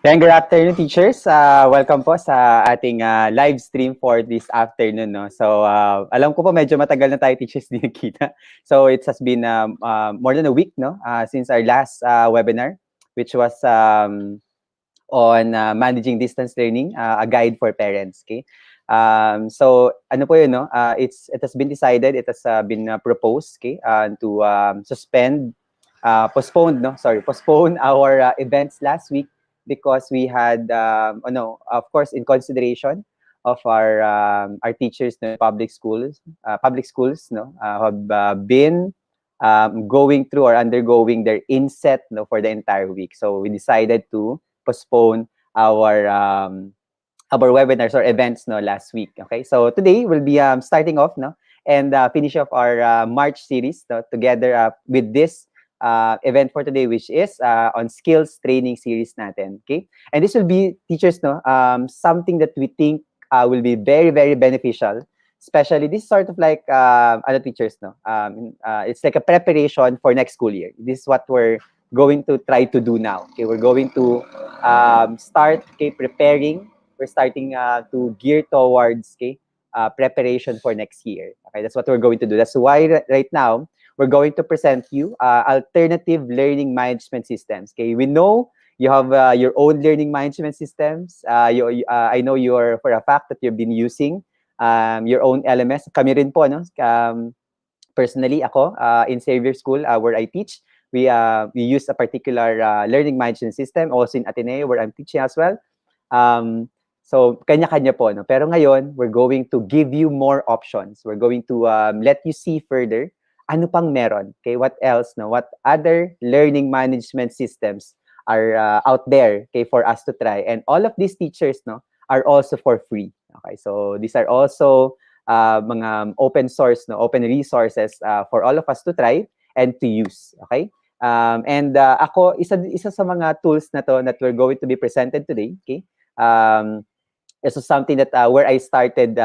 Then good afternoon, teachers. Welcome po sa ating live stream for this afternoon. No? So, alam ko po medyo matagal na tayo teachers din nakita. So, it has been more than a week no? Since our last webinar, which was on managing distance learning, a guide for parents. Okay. So, ano po yun, no? It has been decided, it has been proposed, okay, to postpone our events last week because we had, of course, in consideration of our teachers in public schools, no, have been going through or undergoing their inset, no, for the entire week. So we decided to postpone our webinars or events, no, last week. Okay, so today we'll be starting off, no, and finish off our March series, no, together with this event for today, which is on skills training series natin. Okay, and this will be, teachers, no, something that we think will be very, very beneficial. Especially this sort of like other teachers, no, it's like a preparation for next school year. This is what we're going to try to do now. Okay, we're going to start, okay, preparing. We're starting to gear towards, okay, preparation for next year. Okay, that's what we're going to do. That's why right now we're going to present you alternative learning management systems. Okay, we know you have your own learning management systems. I know you're for a fact that you've been using your own LMS. Kami rin po, no? Personally, ako, in Xavier School, where I teach, we use a particular learning management system. Also in Ateneo, where I'm teaching as well. So, kanya-kanya po. No? Pero ngayon, we're going to give you more options. We're going to let you see further ano pang meron. Okay, what else? No? What other learning management systems are out there, okay, for us to try. And all of these teachers, no, are also for free. Okay, so these are also mga open source, no, open resources for all of us to try and to use. Okay, and ako, isa sa mga tools na to that we're going to be presented today. Okay, this is something that where I started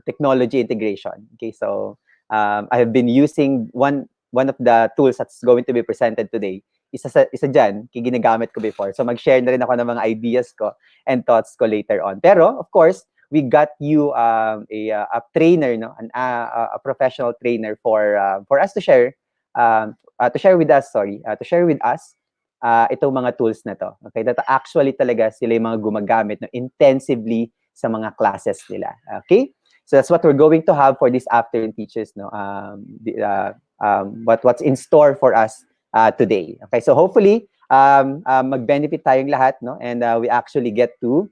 technology integration. Okay, so I have been using one of the tools that's going to be presented today. Isa dyan, ginagamit ko before. So mag-share na rin ako ng mga ideas ko and thoughts ko later on. Pero of course, we got you a trainer, no, a professional trainer for us to share with us itong mga tools na to. Okay, that actually talaga sila yung mga gumagamit, no, intensively sa mga classes nila. Okay, so that's what we're going to have for this afternoon, teachers. No, what's in store for us today. Okay, so hopefully mag-benefit tayong lahat, no, and we actually get to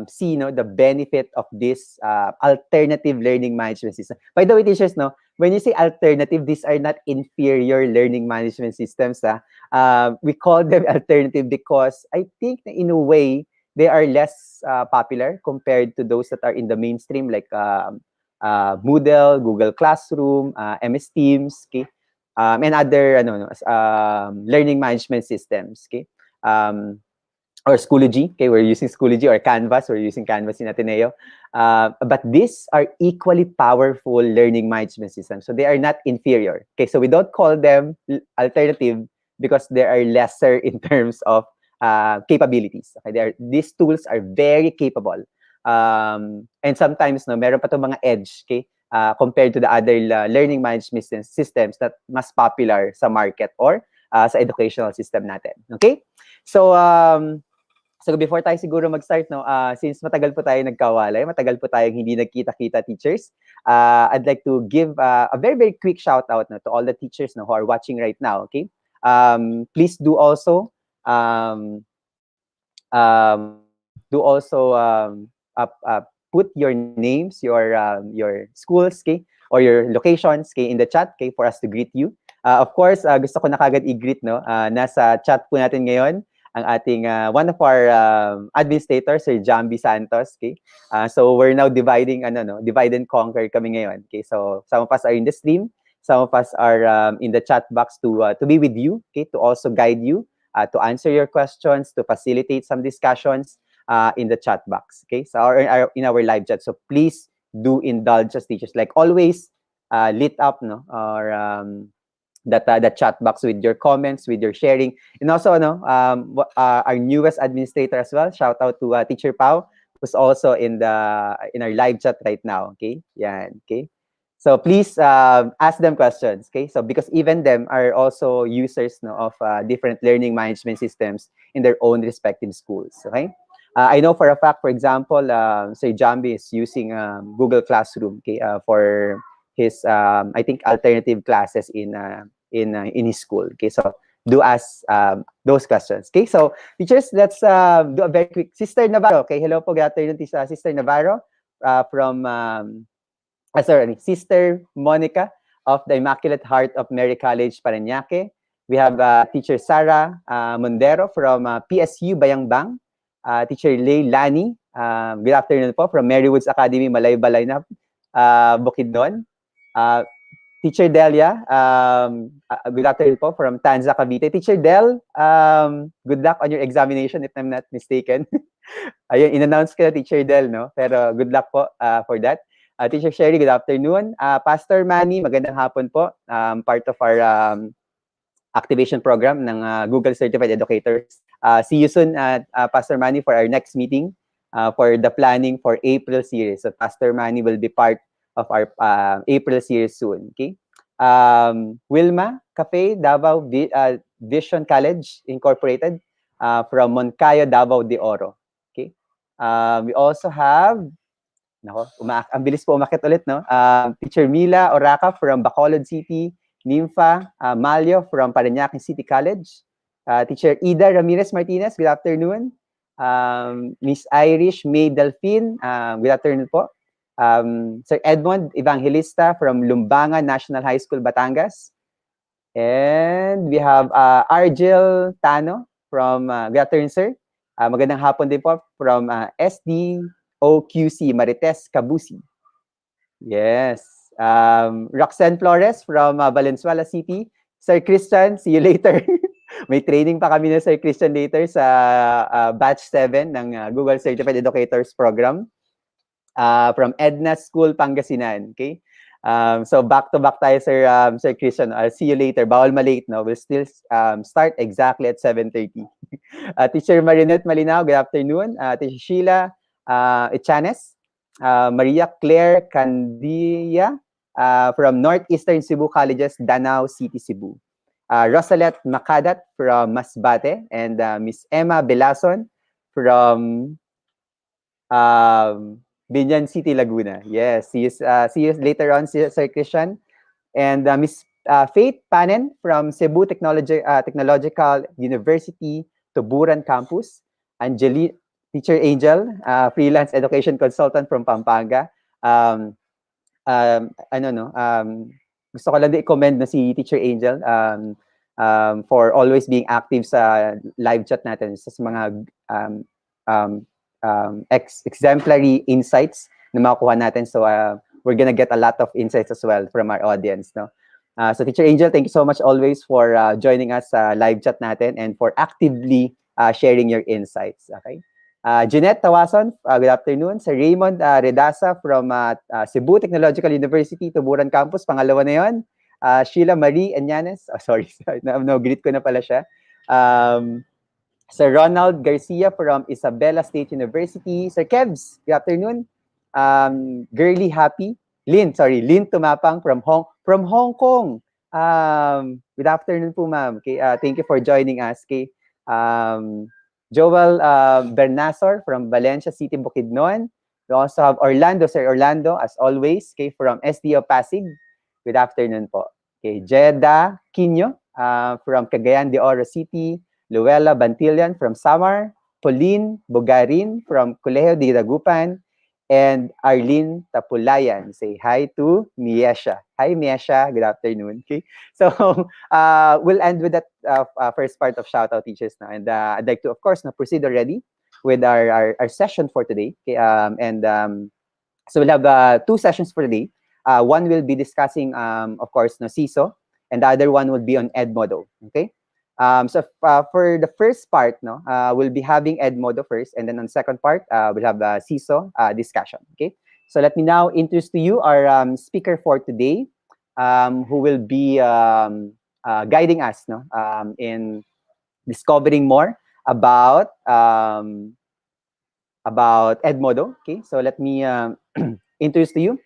see, no, the benefit of this alternative learning management system. By the way, teachers, no, when you say alternative, these are not inferior learning management systems. We call them alternative because I think in a way they are less popular compared to those that are in the mainstream, like Moodle, Google Classroom, MS Teams, okay, and other learning management systems. Okay. Or Schoology, okay, we're using Schoology, or Canvas, we're using Canvas in Ateneo. But these are equally powerful learning management systems. So they are not inferior. Okay, so we don't call them alternative because they are lesser in terms of capabilities. Okay, these tools are very capable. And sometimes, no, meron pa itong mga edge, okay, compared to the other learning management systems that mas popular sa market or sa educational system natin. Okay? So before tayo siguro mag-start, no, since matagal po tayo nagkawalay, matagal po tayong hindi nagkita-kita, teachers, I'd like to give a very, very quick shout out, no, to all the teachers, no, who are watching right now. Okay, please do also put your names, your schools, okay, or your locations, okay, in the chat, okay, for us to greet you. Of course, gusto ko na kagad i-greet, no, nasa chat po natin ngayon ang ating one of our administrators, Sir Jambi Santos. Okay, so we're now divide and conquer kami ngayon. Okay, so some of us are in the stream, some of us are in the chat box to be with you. Okay, to also guide you, to answer your questions, to facilitate some discussions in the chat box. Okay, so in our live chat. So please do indulge us, teachers. Like always, lit up, no, or that chat box with your comments, with your sharing, and also our newest administrator as well. Shout out to Teacher Pau, who's also in our live chat right now. Okay, yeah, okay. So please ask them questions. Okay, so because even them are also users, no, of different learning management systems in their own respective schools. Okay. I know for a fact, for example, Sir Jambi is using Google Classroom, okay, for his I think alternative classes in his school. Okay, so do ask those questions. Okay, so teachers, let's do a very quick. Sister Navarro, okay, hello po, good afternoon, Sister Navarro from sorry, Sister Monica of the Immaculate Heart of Mary College, Parañaque. We have Teacher Sarah Mondero from PSU Bayambang. Teacher Lay Lani, good afternoon po, from Marywoods Academy, Malay-Balay na, Bukidnon. Teacher Delia, good afternoon po, from Tanza, Cavite. Teacher Del, good luck on your examination if I'm not mistaken. Ayun, in-announce ko na Teacher Del, no? Pero good luck po for that. Teacher Sherry, good afternoon. Pastor Manny, magandang hapon po. Part of our activation program ng Google Certified Educators. See you soon, Pastor Manny, for our next meeting for the planning for April series. So Pastor Manny will be part of our April series soon. Okay. Wilma Cafe, Davao Vision College Incorporated from Moncayo, Davao de Oro. Okay. We also have ang bilis po umakit ulit, no? Teacher Mila Oraca from Bacolod City, Nympha Malio from Parañaque City College, Teacher Ida Ramirez Martinez, good afternoon. Miss Irish May Delphine, good afternoon po. Sir Edmond Evangelista from Lumbangan National High School, Batangas. And we have Argel Tano from, good afternoon, sir. Magandang hapon din po from SDOQC, Marites, Cabusi. Yes. Roxanne Flores from Valenzuela City. Sir Christian, see you later. May training pa kami na Sir Christian later sa batch 7 ng Google Certified Educators Program from Edna School, Pangasinan. Okay? So back to back tayo, Sir Christian. I'll see you later. Bawal malate, no? We'll still start exactly at 7:30. Teacher Marinette Malinaw, good afternoon. Teacher Sheila Echanes, Maria Claire Candia from Northeastern Cebu Colleges, Danao City, Cebu. Rosalette Makadat from Masbate, and Miss Emma Belason from Binyan City, Laguna. Yes, see you later on, Sir Christian. And Miss Faith Panen from Cebu Technological University, Tuburan Campus. Teacher Angel, freelance education consultant from Pampanga. Gusto ko lang i-commend na si Teacher Angel for always being active sa live chat natin, sa mga exemplary insights na makukuha natin. So we're gonna get a lot of insights as well from our audience, no? So Teacher Angel, thank you so much always for joining us sa live chat natin and for actively sharing your insights. Okay. Jeanette Tawason, good afternoon. Sir Raymond Redasa from Cebu Technological University, Tuburan Campus, pangalawa na yun. Sheila Marie Anyanes, sorry, no, greet ko na pala siya. Sir Ronald Garcia from Isabela State University. Sir Kevs, good afternoon. Girly Happy, Lynn Tumapang from Hong Kong. Good afternoon po, ma'am. Okay, thank you for joining us. Okay. Joel Bernasor from Valencia City, Bukidnon. We also have Sir Orlando, as always, okay, from SDO Pasig. Good afternoon po. Okay, Jeda Quino from Cagayan de Oro City. Luella Bantillan from Samar. Pauline Bugarin from Colegio de Dagupan. And Arlene Tapulayan. Say hi to Miesha. Hi, Miesha. Good afternoon. Okay. So we'll end with that first part of Shoutout Teachers now. And I'd like to, of course, now proceed already with our session for today. Okay. So we'll have 2 sessions for today. One will be discussing, of course, Seesaw, and the other one will be on Edmodo. Okay. So for the first part, we'll be having Edmodo first, and then on the second part, we'll have the Seesaw discussion. Okay. So let me now introduce to you our speaker for today, who will be guiding us, no, in discovering more about Edmodo. Okay, so let me introduce to you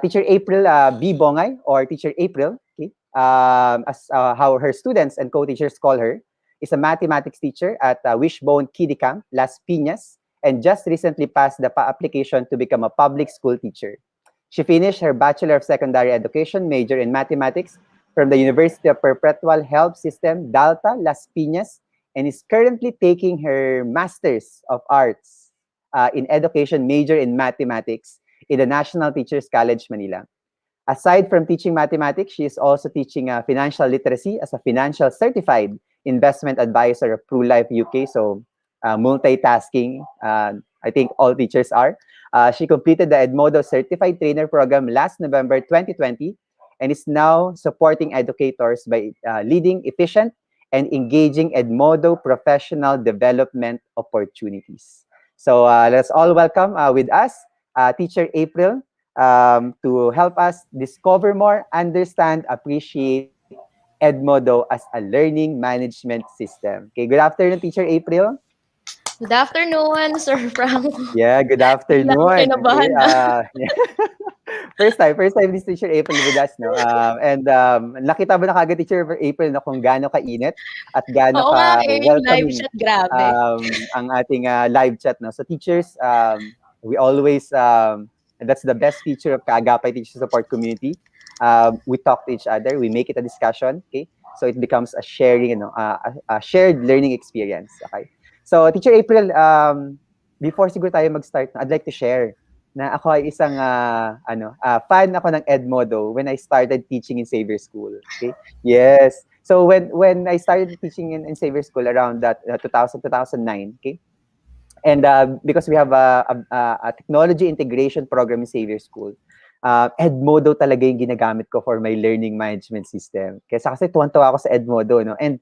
Teacher April B. Bongay, or Teacher April. Okay, as how her students and co-teachers call her, is a mathematics teacher at Wishbone Kiddie Camp, Las Piñas, and just recently passed the application to become a public school teacher. She finished her Bachelor of Secondary Education major in mathematics from the University of Perpetual Health System, Dalta, Las Piñas, and is currently taking her Masters of Arts in Education major in mathematics in the National Teachers College, Manila. Aside from teaching mathematics, she is also teaching financial literacy as a financial certified investment advisor of True Life UK. So multitasking, I think all teachers are. She completed the Edmodo Certified Trainer Program last November 2020 and is now supporting educators by leading efficient and engaging Edmodo professional development opportunities. So let's all welcome with us Teacher April to help us discover more, understand, appreciate Edmodo as a learning management system. Okay, good afternoon, Teacher April. Good afternoon, Sir Frank. Yeah, good Bigla akong afternoon. Okay, kinabahan na. yeah. First time this Teacher April with us, no? And nakita mo na kagad Teacher April na kung gaano kainit at gaano Oo nga ka eh, yung live welcoming chat, grabe. ang ating live chat, no? So teachers, we always and that's the best feature of Kaagapay Teacher Support Community. We talk to each other, we make it a discussion, okay? So it becomes a sharing, a shared learning experience, okay? So Teacher April, before siguro tayo mag-start, I'd like to share na ako ay isang fan ako ng Edmodo when I started teaching in Xavier School. Okay? Yes. So when I started teaching in Xavier School around that 2009, okay? And because we have a technology integration program in Xavier School, Edmodo talaga yung ginagamit ko for my learning management system. Kasi tuwan-tuwa ako sa Edmodo, no? And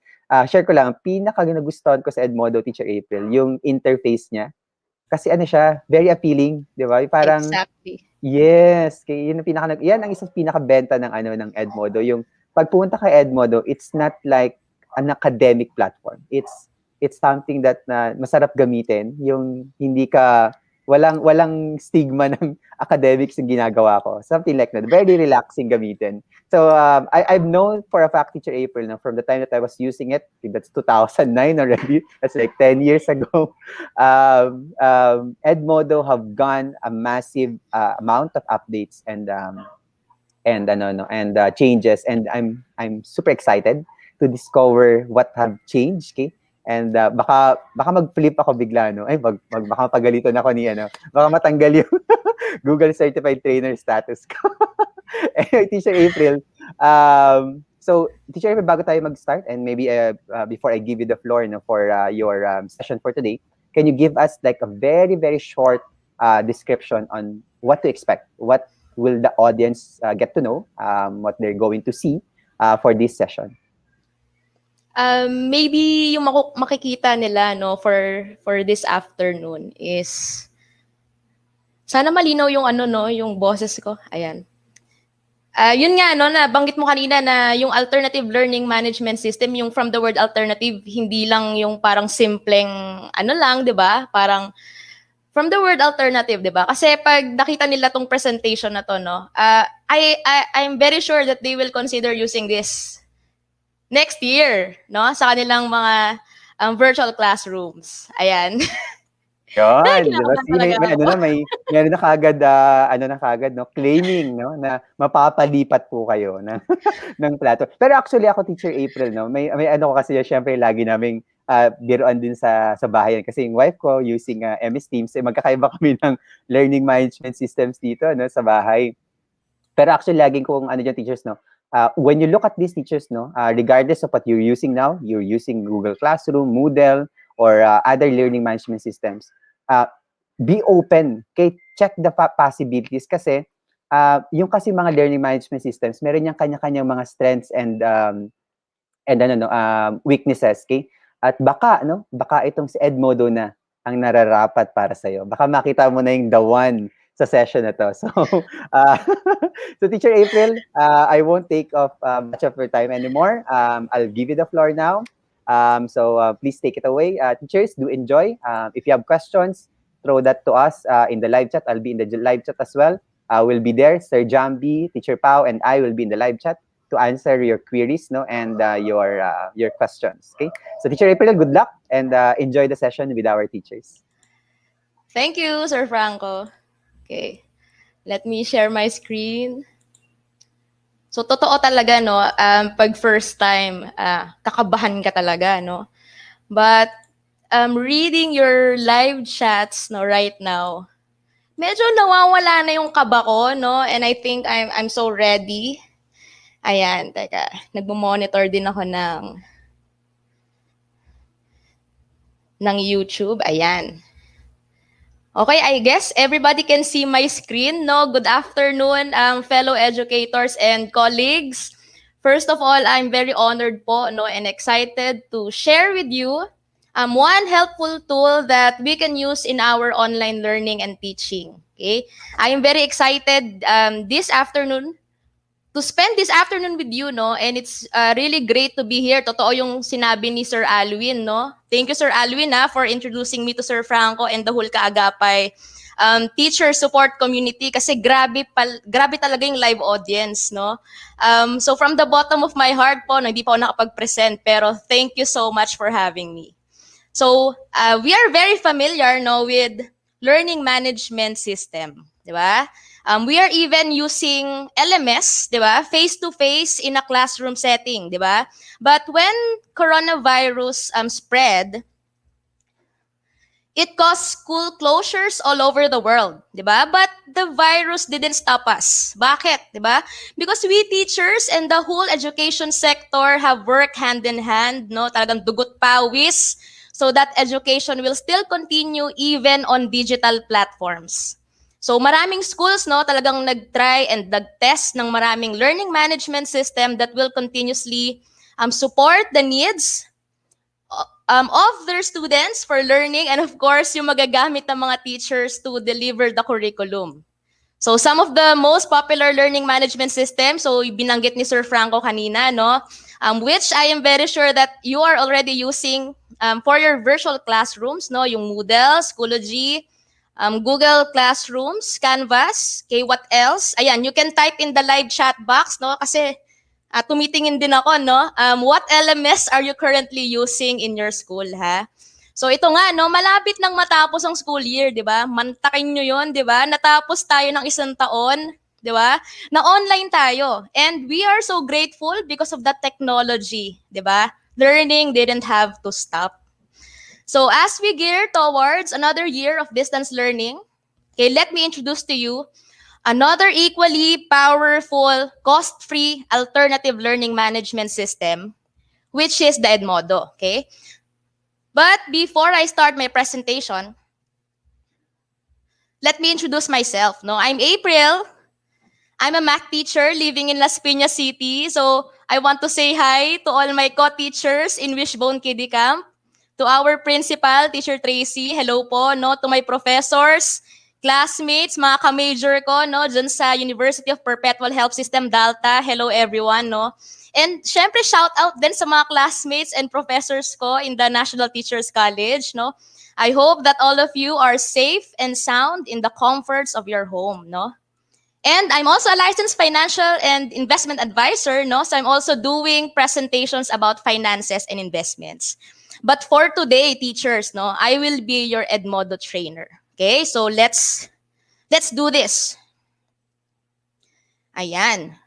share ko lang, ang pinaka-nagustuhan ko sa Edmodo, Teacher April, yung interface niya. Kasi ano siya, very appealing, 'di ba? Parang Exactly. yes, kaya yan ang isang pinakabenta ng ng Edmodo, yung pag pumunta kay Edmodo, it's not like an academic platform. It's something that na masarap gamitin, yung hindi ka walang stigma ng academics yung ginagawa ko. Something like that. Very relaxing gamitin. So I've known for a fact, Teacher April, no, from the time that I was using it, that's 2009 already. That's like 10 years ago. Edmodo have gone a massive amount of updates and changes, and I'm super excited to discover what have changed, okay? And baka mag-flip ako bigla, no? Ay, baka mapagalitan ako ni baka matanggal yung Google Certified Trainer status ko. Anyway, Teacher April, so Teacher April, bago tayo mag-start, and maybe before I give you the floor, no, for your session for today, can you give us like a very, very short description on what to expect? What will the audience get to know, what they're going to see for this session? Maybe yung makikita nila no for this afternoon is sana malinaw yung yung boses ko. Ayan. Yun nga no, nabanggit mo kanina na yung alternative learning management system, yung from the word alternative, hindi lang yung parang simpleng lang, 'di ba? Parang from the word alternative, 'di ba? Kasi pag nakita nila tong presentation na to, no, I'm very sure that they will consider using this next year, no, sa kanilang mga virtual classrooms. Ayan. Yun, di ba? Kinakabahan See, talaga ako. may na kagad, no, claiming, no, na mapapalipat po kayo ng plato. Pero actually ako, Teacher April, no, may ko kasi syempre lagi naming biruan din sa bahay. Kasi yung wife ko using MS Teams, magkakaiba kami ng learning management systems dito, no, sa bahay. Pero actually laging kung dyan, teachers, no, when you look at these teachers, no, regardless of what you're using now, you're using Google Classroom, Moodle, or other learning management systems, be open, okay? Check the possibilities kasi yung kasi mga learning management systems, meron yung kanya-kanyang mga strengths and weaknesses, okay? At baka itong si Edmodo na ang nararapat para sa iyo. Baka makita mo na yung the one sa session na to. So, uh, so Teacher April, I won't take off much of your time anymore. I'll give you the floor now. So please take it away. Teachers, do enjoy. If you have questions, throw that to us in the live chat. I'll be in the live chat as well. We'll be there. Sir Jambi, Teacher Pau, and I will be in the live chat to answer your queries, no, and your questions. Okay. So Teacher April, good luck and enjoy the session with our teachers. Thank you, Sir Franco. Okay. Let me share my screen. So, totoo talaga, no, pag first time, kakabahan ka talaga, no? But, reading your live chats, no, right now, medyo nawawala na yung kaba ko, no? And I think I'm so ready. Ayan, teka. Nagmo-monitor din ako ng YouTube. Ayan. Okay, I guess everybody can see my screen, no? Good afternoon, fellow educators and colleagues. First of all, I'm very honored po, no, and excited to share with you one helpful tool that we can use in our online learning and teaching. Okay, I am very excited this afternoon to spend this afternoon with you, no? And it's really great to be here. Totoo yung sinabi ni Sir Alwin, no? Thank you, Sir Alwin, for introducing me to Sir Franco and the whole Kaagapay teacher support community kasi grabe talaga yung live audience, no? So from the bottom of my heart po, no, hindi po ako nakapag-present, pero thank you so much for having me. So we are very familiar, no, with learning management system, di ba? We are even using LMS, di ba? Face-to-face in a classroom setting, di ba? But when coronavirus spread, it caused school closures all over the world, di ba? But the virus didn't stop us. Bakit, di ba? Because we teachers and the whole education sector have worked hand in hand, no? Talagang dugot pawis, so that education will still continue even on digital platforms. So maraming schools, no, talagang nag-try and nag-test ng maraming learning management system that will continuously support the needs of their students for learning and of course yung magagamit ng mga teachers to deliver the curriculum. So some of the most popular learning management systems, so binanggit ni Sir Franco kanina, no, which I am very sure that you are already using for your virtual classrooms, no, yung Moodle, Schoology, Google Classrooms, Canvas, okay, what else? Ayan, you can type in the live chat box, no? Kasi tumitingin din ako, no? What LMS are you currently using in your school, ha? So ito nga, no, malapit nang matapos ang school year, di ba? Mantakin nyo yun, di ba? Natapos tayo ng 1 taon, di ba? Na online tayo. And we are so grateful because of that technology, di ba? Learning didn't have to stop. So as we gear towards another year of distance learning, okay, let me introduce to you another equally powerful, cost-free alternative learning management system, which is the Edmodo, okay? But before I start my presentation, let me introduce myself, no? I'm April. I'm a math teacher living in Las Piñas City. So I want to say hi to all my co-teachers in Wishbone Kiddie Camp. To our principal, Teacher Tracy, hello po, no? To my professors, classmates, mga ka-major ko, no? Dyan sa University of Perpetual Health System, Dalta, hello everyone, no? And syempre, shout out din sa mga classmates and professors ko in the National Teachers College, no? I hope that all of you are safe and sound in the comforts of your home, no? And I'm also a licensed financial and investment advisor, no? So I'm also doing presentations about finances and investments. But for today, teachers, no, I will be your Edmodo trainer. Okay, so let's do this. Ayan.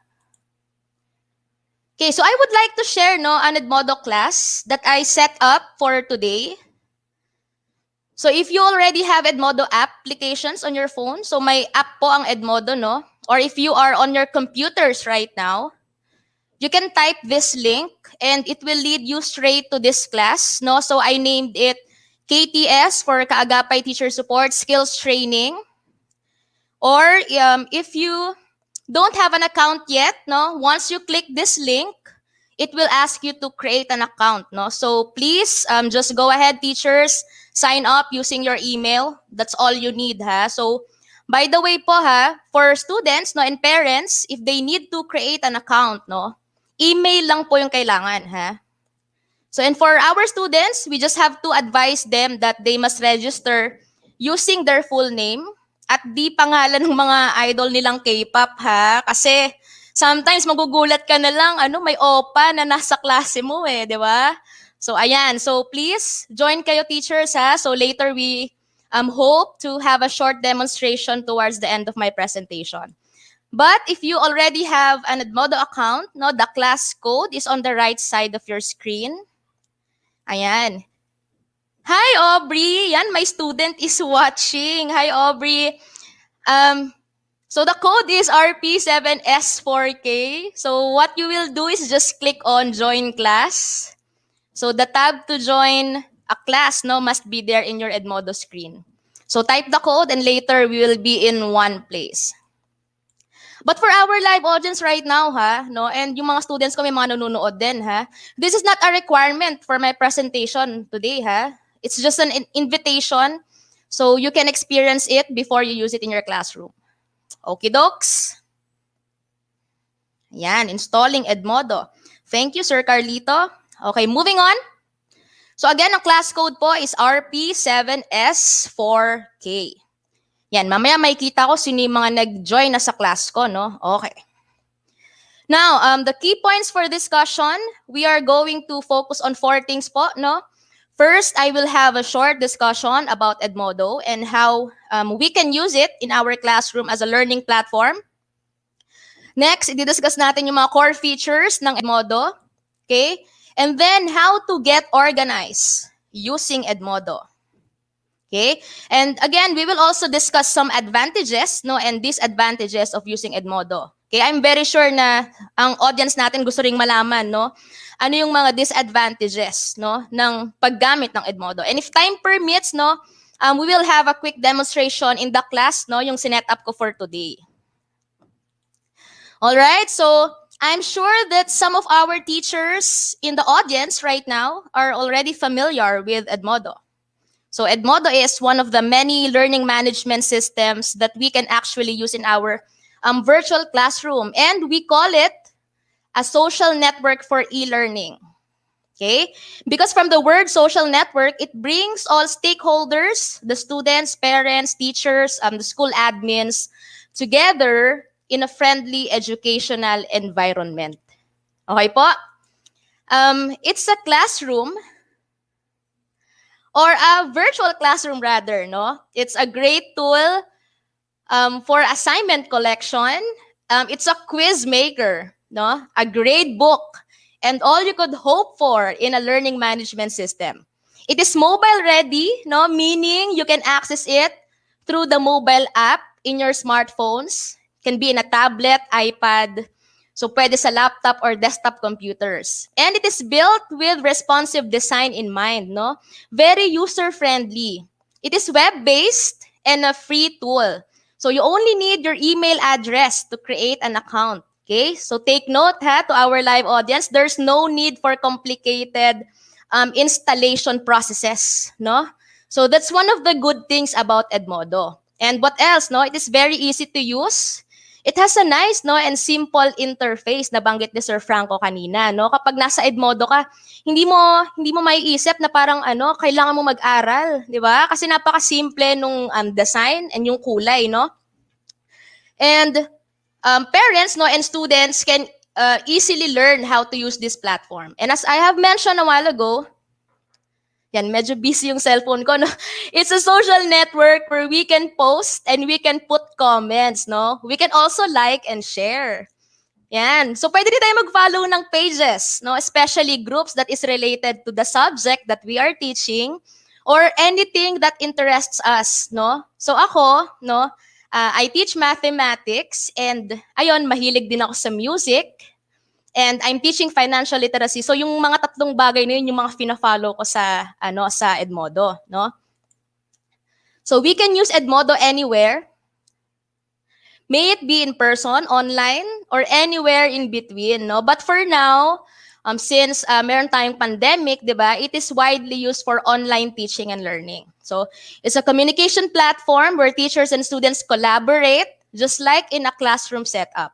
Okay, so I would like to share, no, an Edmodo class that I set up for today. So if you already have Edmodo applications on your phone, so may app po ang Edmodo, no? Or if you are on your computers right now, you can type this link and it will lead you straight to this class, no? So I named it KTS for Kaagapay Teacher Support Skills Training. Or if you don't have an account yet, no? Once you click this link, it will ask you to create an account, no? So please just go ahead, teachers, sign up using your email. That's all you need, ha? So By the way po ha, for students no and parents, if they need to create an account, no, email lang po yung kailangan ha. So and for our students, we just have to advise them that they must register using their full name at di pangalan ng mga idol nilang K-pop ha. Kasi sometimes magugulat ka na lang, may OPA na nasa klase mo di ba? So ayan, so please join kayo teachers ha. So later we hope to have a short demonstration towards the end of my presentation. But if you already have an Edmodo account, no, the class code is on the right side of your screen. Ayan. Hi, Aubrey. Yan, my student is watching. Hi, Aubrey. So the code is RP7S4K. So what you will do is just click on Join Class. So the tab to join a class must be there in your Edmodo screen. So type the code and later we will be in one place. But for our live audience right now, and yung mga students ko may mga nanonood din, this is not a requirement for my presentation today, It's just an invitation, so you can experience it before you use it in your classroom. Okay, docs? Yan, installing Edmodo. Thank you, Sir Carlito. Okay, moving on. So again, ang class code po is RP7S4K. Yan, mamaya makikita ko sino yung mga nag-join na sa class ko, no? Okay. Now, the key points for discussion, we are going to focus on 4 things po, no? First, I will have a short discussion about Edmodo and how we can use it in our classroom as a learning platform. Next, i-discuss natin yung mga core features ng Edmodo, okay? And then, how to get organized using Edmodo. Okay, and again, we will also discuss some advantages and disadvantages of using Edmodo. Okay, I'm very sure na ang audience natin gusto ring malaman, ano yung mga disadvantages, ng paggamit ng Edmodo. And if time permits, we will have a quick demonstration in the class, yung sinet up ko for today. All right, so I'm sure that some of our teachers in the audience right now are already familiar with Edmodo. So Edmodo is one of the many learning management systems that we can actually use in our virtual classroom. And we call it a social network for e-learning. Okay? Because from the word social network, it brings all stakeholders, the students, parents, teachers, the school admins, together in a friendly educational environment. Okay po? It's a classroom or a virtual classroom rather, It's a great tool for assignment collection. It's a quiz maker, A grade book, and all you could hope for in a learning management system. It is mobile ready, meaning you can access it through the mobile app in your smartphones. It can be in a tablet, iPad, so pwede sa laptop or desktop computers. And it is built with responsive design in mind, Very user-friendly. It is web-based and a free tool. So you only need your email address to create an account, okay? So take note, to our live audience, there's no need for complicated installation processes, So that's one of the good things about Edmodo. And what else, It is very easy to use. It has a nice and simple interface na banggit ni Sir Franco kanina, Kapag nasa Edmodo ka, hindi mo maiisip na parang kailangan mo mag-aral, 'di ba? Kasi napaka-simple nung design and yung kulay, And parents and students can easily learn how to use this platform. And as I have mentioned a while ago, yan, medyo busy yung cellphone ko, It's a social network where we can post and we can put comments, We can also like and share. Yan. So, pwede din tayo mag-follow ng pages, Especially groups that is related to the subject that we are teaching or anything that interests us, So, ako, I teach mathematics and, ayun, mahilig din ako sa music. And I'm teaching financial literacy. So yung mga tatlong bagay na yun, yung mga fina-follow ko sa Edmodo, So we can use Edmodo anywhere. May it be in person, online, or anywhere in between, But for now, Since meron tayong pandemic, di ba, it is widely used for online teaching and learning. So it's a communication platform where teachers and students collaborate just like in a classroom setup.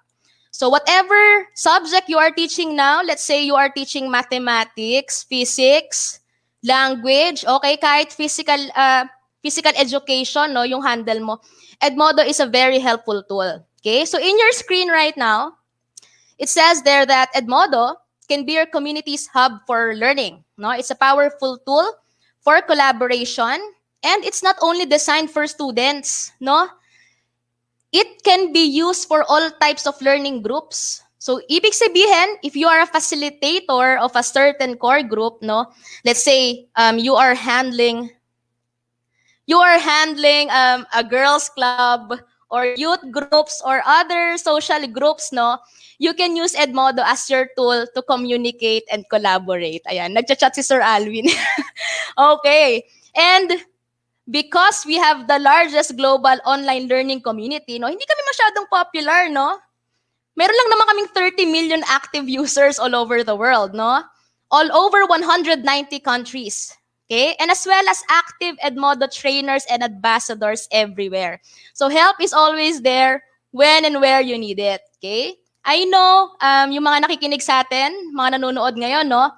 So whatever subject you are teaching now, let's say you are teaching mathematics, physics, language, okay, kahit physical education, no, yung handle mo, Edmodo is a very helpful tool. Okay, so in your screen right now, it says there that Edmodo can be your community's hub for learning. No, it's a powerful tool for collaboration, and it's not only designed for students. No, it can be used for all types of learning groups. So, ibig sabihin, if you are a facilitator of a certain core group, no, let's say you are handling a girls club or youth groups or other social groups, no, you can use Edmodo as your tool to communicate and collaborate. Ayan, nagchat-chat si Sir Alvin. Okay. And because we have the largest global online learning community, no, hindi kami masyadong popular, no? Meron lang naman kaming 30 million active users all over the world, no? All over 190 countries. Okay? And as well as active Edmodo trainers and ambassadors everywhere. So help is always there when and where you need it. Okay? I know yung mga nakikinig sa atin, mga nanonood ngayon, no?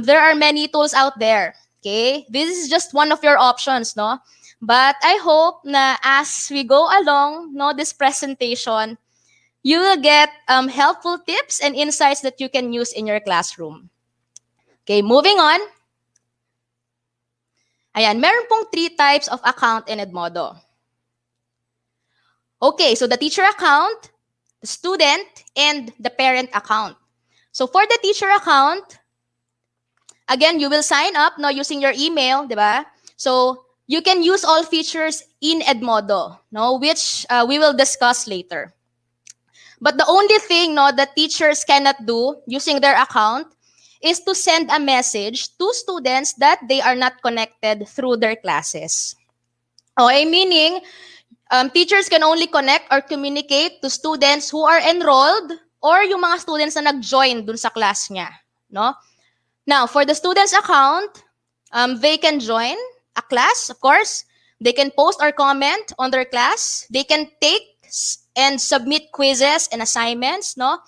There are many tools out there. Okay? This is just one of your options, no? But I hope na as we go along, no, this presentation, you will get helpful tips and insights that you can use in your classroom. Okay, moving on. Ayan, meron pong 3 types of account in Edmodo. Okay, so the teacher account, the student, and the parent account. So for the teacher account, again, you will sign up no, using your email, di ba? So you can use all features in Edmodo, no, which we will discuss later. But the only thing no, that teachers cannot do using their account is to send a message to students that they are not connected through their classes. Okay, meaning teachers can only connect or communicate to students who are enrolled or yung mga students na nag-join dun sa class niya. No? Now, for the students' account, they can join a class, of course. They can post or comment on their class. They can take and submit quizzes and assignments, no?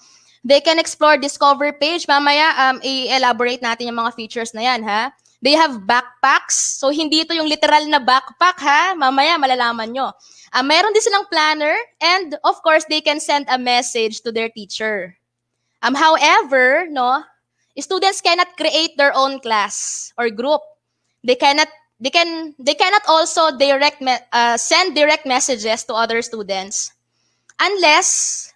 They can explore Discover page. Mamaya, i-elaborate natin yung mga features na yan, ha? They have backpacks. So, hindi ito yung literal na backpack, ha? Mamaya, malalaman nyo. Meron din silang planner. And, of course, they can send a message to their teacher. However, no, students cannot create their own class or group. They cannot also send direct messages to other students unless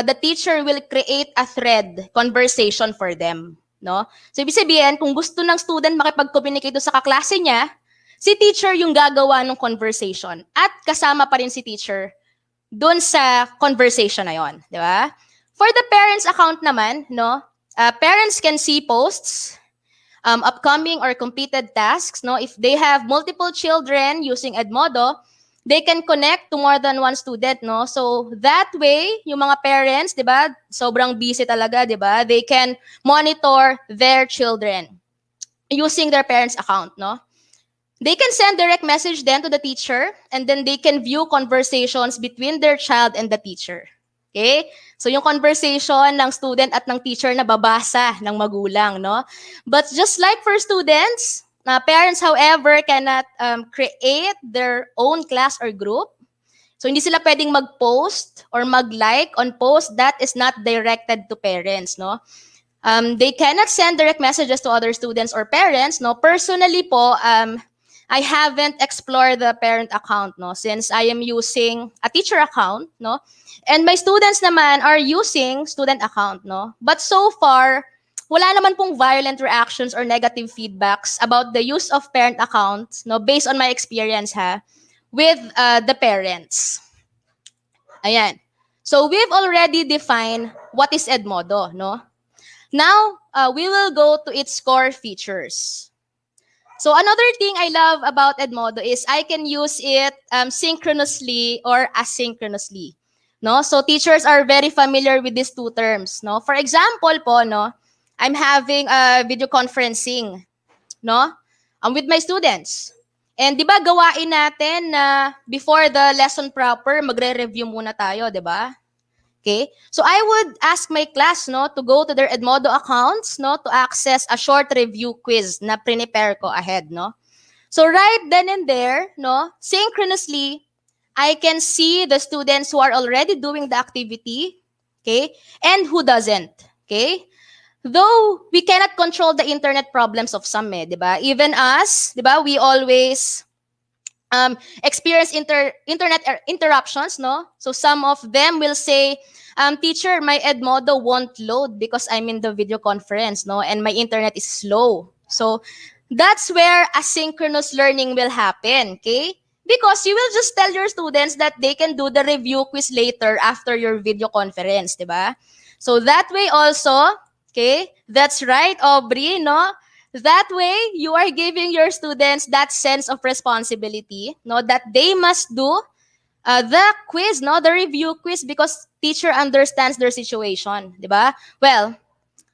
the teacher will create a thread conversation for them, no? So ibig sabihin, kung gusto ng student makipag-communicate sa kaklase niya, si teacher yung gagawa ng conversation at kasama pa rin si teacher doon sa conversation na yon, di ba? For the parents account naman, no? Parents can see posts, upcoming or completed tasks, no? If they have multiple children using Edmodo, they can connect to more than one student, no? So that way, yung mga parents, 'di ba, sobrang busy talaga, 'di ba? They can monitor their children using their parents' account, no? They can send direct message then to the teacher, and then they can view conversations between their child and the teacher. Okay? So yung conversation ng student at ng teacher na babasa ng magulang, no? But just like for students, parents, however, cannot create their own class or group. So hindi sila pwedeng mag-post or mag-like on post that is not directed to parents, no? They cannot send direct messages to other students or parents, no? Personally po, I haven't explored the parent account, no, since I am using a teacher account, no, and my students naman are using student account, no. But so far, wala naman pong violent reactions or negative feedbacks about the use of parent accounts, no, based on my experience, with the parents. Ayan. So we've already defined what is Edmodo, no. Now we will go to its core features. So another thing I love about Edmodo is I can use it synchronously or asynchronously. No? So teachers are very familiar with these two terms. No? For example po, no, I'm having a video conferencing, no? With my students. And di ba gawain natin na before the lesson proper, magre-review muna tayo, di ba? Okay? So I would ask my class, no, to go to their Edmodo accounts, no, to access a short review quiz na prepare ko ahead, no? So right then and there, no, synchronously, I can see the students who are already doing the activity, okay, and who doesn't, okay? Though we cannot control the internet problems of some, di ba? Even us, di ba, we always experience internet interruptions, no? So some of them will say, teacher, my Edmodo won't load because I'm in the video conference, no? And my internet is slow. So that's where asynchronous learning will happen, okay? Because you will just tell your students that they can do the review quiz later after your video conference, di ba? So that way also, okay, that's right, Aubrey, no? That way, you are giving your students that sense of responsibility, no, that they must do the quiz, no, the review quiz because teacher understands their situation, di ba? Well,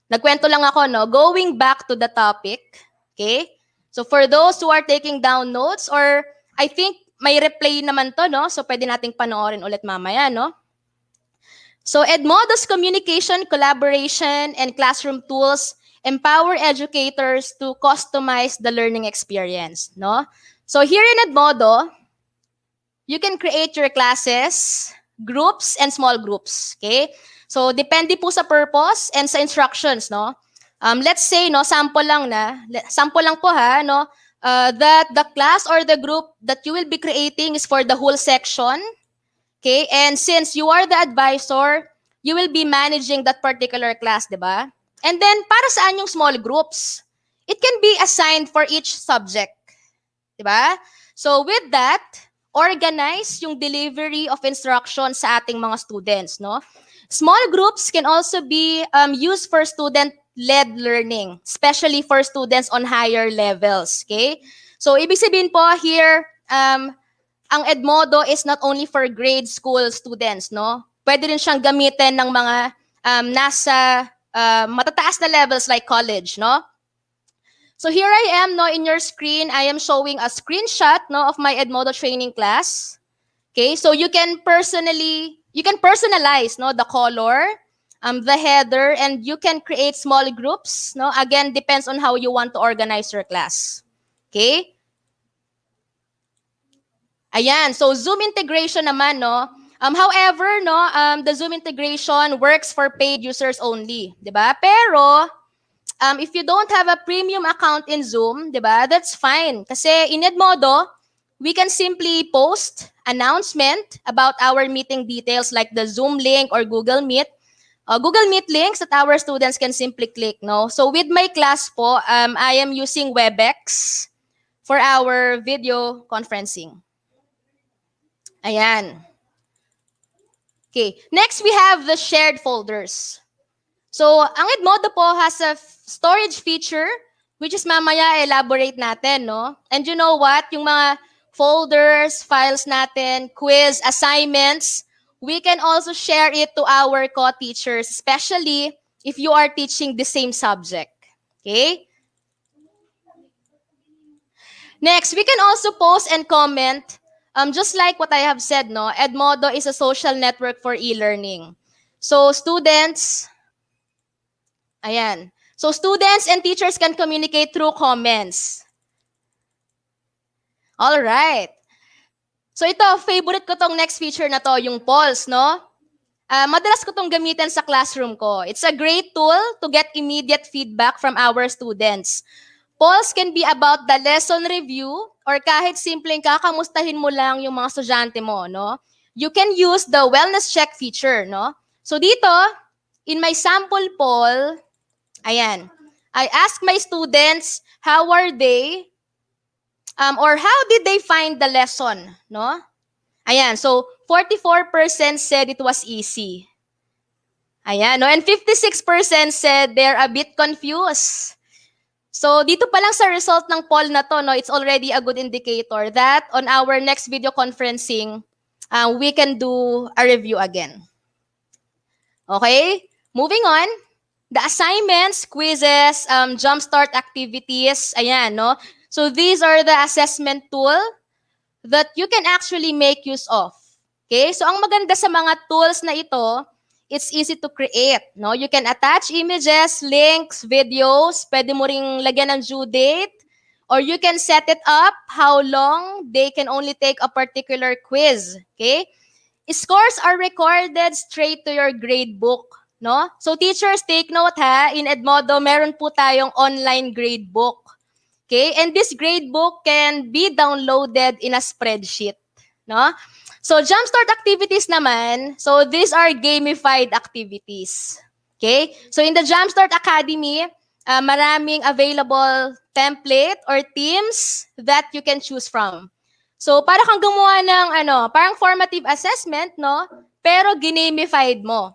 nagkwento lang ako, no, going back to the topic, okay? So for those who are taking down notes or I think may replay naman to, no? So pwede nating panoorin ulit mamaya, no? So Edmodo's communication, collaboration, and classroom tools empower educators to customize the learning experience, no? So here in Edmodo, you can create your classes, groups, and small groups, okay? So depende po sa purpose and sa instructions, no? Let's say, no, sample lang po ha, no? That the class or the group that you will be creating is for the whole section, okay? And since you are the advisor, you will be managing that particular class, di ba? And then, para saan yung small groups? It can be assigned for each subject, di ba? So with that, organize yung delivery of instruction sa ating mga students, no? Small groups can also be used for student-led learning, especially for students on higher levels, okay? So ibig sabihin po here, ang Edmodo is not only for grade school students, no? Pwede rin siyang gamitin ng mga nasa matataas na levels like college, no? So here I am, no, in your screen, I am showing a screenshot, no, of my Edmodo training class. Okay, so you can personalize, no, the color, the header, and you can create small groups, no? Again, depends on how you want to organize your class. Okay? Ayan, so Zoom integration naman, no? However, no, the Zoom integration works for paid users only, 'di ba? Pero if you don't have a premium account in Zoom, 'di ba? That's fine. Kasi in Edmodo, we can simply post announcement about our meeting details like the Zoom link or Google Meet. Google Meet links that our students can simply click, no? So with my class po, I am using WebEx for our video conferencing. Ayan. Okay, next we have the shared folders. So, ang Edmodo po has a storage feature, which is mamaya elaborate natin, no? And you know what? Yung mga folders, files natin, quiz, assignments, we can also share it to our co-teachers, especially if you are teaching the same subject. Okay? Next, we can also post and comment. Just like what I have said, no, Edmodo is a social network for e-learning. So students, ayan. So students and teachers can communicate through comments. All right. So ito, favorite ko tong next feature na to, yung polls, no? Madalas ko tong gamitin sa classroom ko. It's a great tool to get immediate feedback from our students. Polls can be about the lesson review or kahit simpleng kakamustahin mo lang yung mga estudyante mo, no? You can use the wellness check feature, no? So dito, in my sample poll, ayan, I ask my students how are they or how did they find the lesson, no? Ayan, so 44% said it was easy. Ayan, no? And 56% said they're a bit confused. So dito pa lang sa result ng poll na to, no, it's already a good indicator that on our next video conferencing, we can do a review again. Okay? Moving on. the assignments, quizzes, jumpstart activities, ayan, no? So these are the assessment tool that you can actually make use of. Okay? So ang maganda sa mga tools na ito, it's easy to create, no? You can attach images, links, videos, pwede mo ring lagyan ng due date, or you can set it up how long they can only take a particular quiz. Okay? Scores are recorded straight to your gradebook, no? So teachers, take note ha, in Edmodo, meron po tayong online gradebook. Okay? And this gradebook can be downloaded in a spreadsheet, no? So jumpstart activities naman, so these are gamified activities. Okay? So in the Jumpstart Academy, maraming available template or themes that you can choose from. So, para kang gumawa ng parang formative assessment, no? Pero ginamified mo.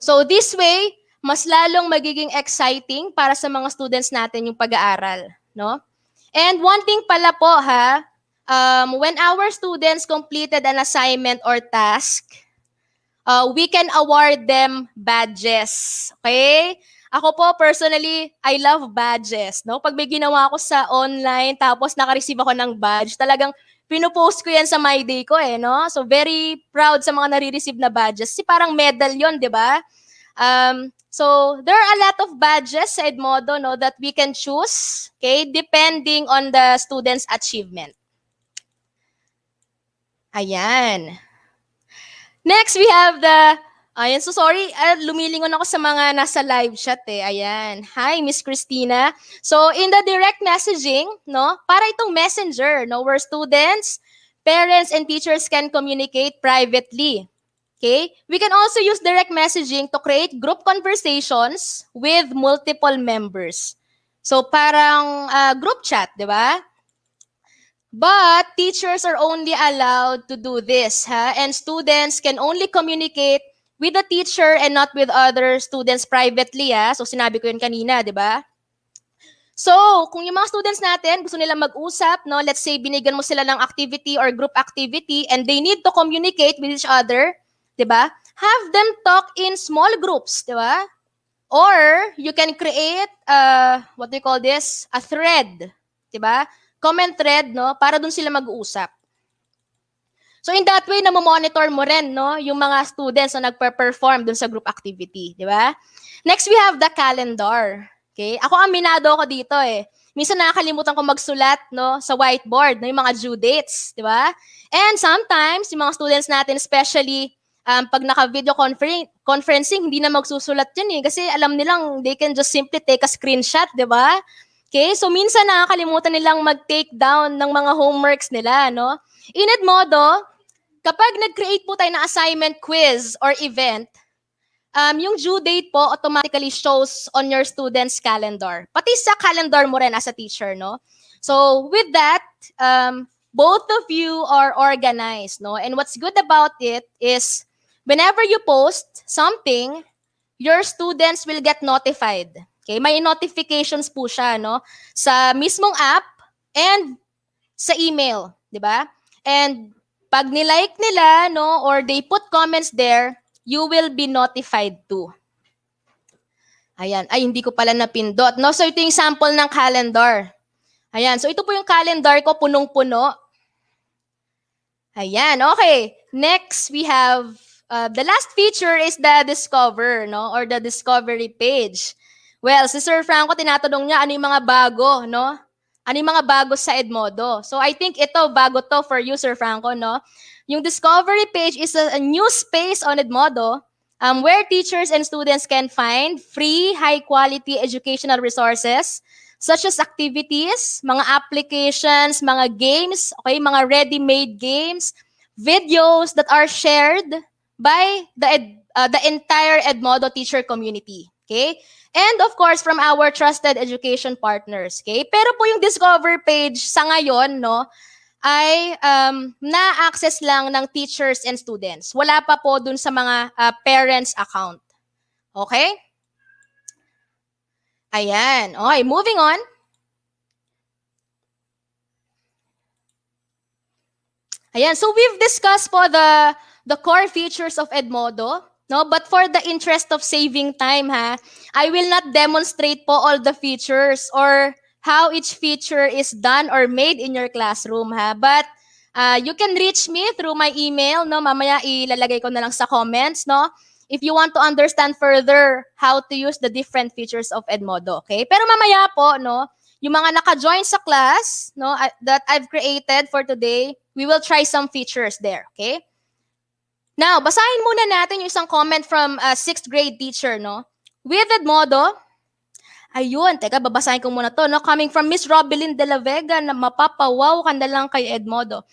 So, this way, mas lalong magiging exciting para sa mga students natin yung pag-aaral, no? And one thing pala po ha, when our students completed an assignment or task, we can award them badges. Okay? Ako po, personally, I love badges. No? Pag may ginawa ako sa online, tapos naka-receive ako ng badge, talagang pinupost ko yan sa My Day ko eh. No? So, very proud sa mga nare-receive na badges. Kasi parang medal yon, di ba? So, there are a lot of badges sa Edmodo, no, that we can choose, okay, depending on the student's achievement. Ayan. Next, we have the, ayan, so sorry, lumilingon ako sa mga nasa live chat eh. Ayan. Hi, Miss Christina. So, in the direct messaging, no, para itong messenger, no, where students, parents, and teachers can communicate privately. Okay? We can also use direct messaging to create group conversations with multiple members. So, parang group chat, di ba? But teachers are only allowed to do this, ha? And students can only communicate with the teacher and not with other students privately, ha? So sinabi ko yun kanina, di ba? So, kung yung mga students natin gusto nila mag-usap, no? Let's say binigyan mo sila ng activity or group activity and they need to communicate with each other, di ba? Have them talk in small groups, di ba? Or you can create what do you call this? A thread, di ba? Comment thread, no? Para dun sila mag-uusap. So in that way, namomonitor mo rin, no? Yung mga students na nagpe-perform dun sa group activity, di ba? Next, we have the calendar. Okay? Ako aminado ako dito eh. Minsan nakakalimutan ko magsulat, no? Sa whiteboard, no? Yung mga due dates, di ba? And sometimes, yung mga students natin, especially pag naka-video conferencing, hindi na magsusulat yun eh. Kasi alam nilang they can just simply take a screenshot, di ba? Okay, so minsan nakakalimutan nilang mag-take down ng mga homeworks nila, no? In Edmodo, kapag nag-create po tayo ng assignment, quiz, or event, yung due date po automatically shows on your student's calendar. Pati sa calendar mo rin as a teacher, no? So with that, both of you are organized, no? And what's good about it is whenever you post something, your students will get notified. Okay, may notifications po siya, no? Sa mismong app and sa email, di ba? And pag nilike nila, no, or they put comments there, you will be notified too. Ayan, ay hindi ko pala napindot, no? So ito yung sample ng calendar. Ayan, so ito po yung calendar ko, punong-puno. Ayan, okay. Next, we have the last feature is the discover, no? Or the discovery page. Well, si Sir Franco, tinatanong niya ano yung mga bago, no? Ano yung mga bago sa Edmodo? So I think ito, bago to for you, Sir Franco, no? Yung discovery page is a new space on Edmodo where teachers and students can find free, high-quality educational resources such as activities, mga applications, mga games, okay, mga ready-made games, videos that are shared by the entire Edmodo teacher community. Okay? And of course, from our trusted education partners. Okay? Pero po yung Discover page sa ngayon, no, ay na-access lang ng teachers and students. Wala pa po dun sa mga parents account. Okay? Ayan. Okay, moving on. Ayan, so we've discussed po the core features of Edmodo. No, but for the interest of saving time, ha, I will not demonstrate po all the features or how each feature is done or made in your classroom, ha. But you can reach me through my email, no. Mamaya ilalagay ko na lang sa comments, no. If you want to understand further how to use the different features of Edmodo, okay? Pero mamaya po, no, yung mga naka-join sa class, no, that I've created for today, we will try some features there, okay? Now, basahin muna natin yung isang comment from a 6th grade teacher, no? With Edmodo, ayun, teka, babasahin ko muna to, no? Coming from Miss Robelyn de la Vega, na mapapawaw ka na lang kay Edmodo.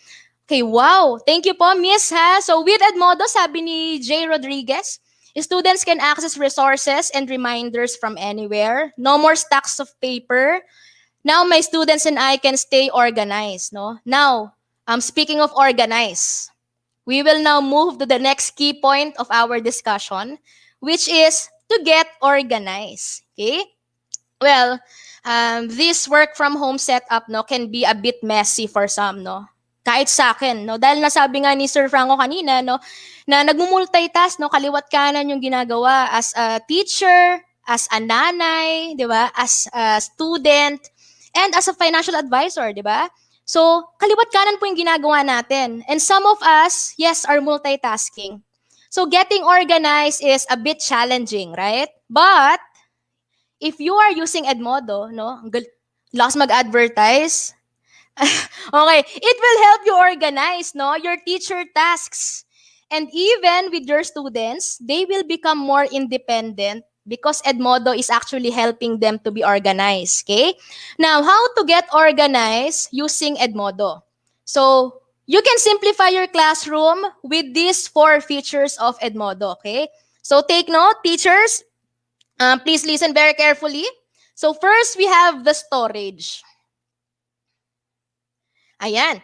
Okay, wow. Thank you po, Miss, ha? So, with Edmodo, sabi ni J. Rodriguez, students can access resources and reminders from anywhere. No more stacks of paper. Now, my students and I can stay organized, no? Now, speaking of organize, we will now move to the next key point of our discussion, which is to get organized. Okay? Well, this work from home setup, no, can be a bit messy for some, no? Kahit sa akin, no? Dahil nasabi nga ni Sir Franco kanina, no, na nagmumultitask, no, kaliwat kanan yung ginagawa as a teacher, as a nanay, di ba? As a student, and as a financial advisor, di ba? So, kaliwat kanan po yung ginagawa natin. And some of us, yes, are multitasking. So, getting organized is a bit challenging, right? But, if you are using Edmodo, no, lakas mag-advertise, okay, it will help you organize, no, your teacher tasks. And even with your students, they will become more independent because Edmodo is actually helping them to be organized, okay? Now, how to get organized using Edmodo? So, you can simplify your classroom with these 4 features of Edmodo, okay? So, take note, teachers, please listen very carefully. So, first, we have the storage. Ayan.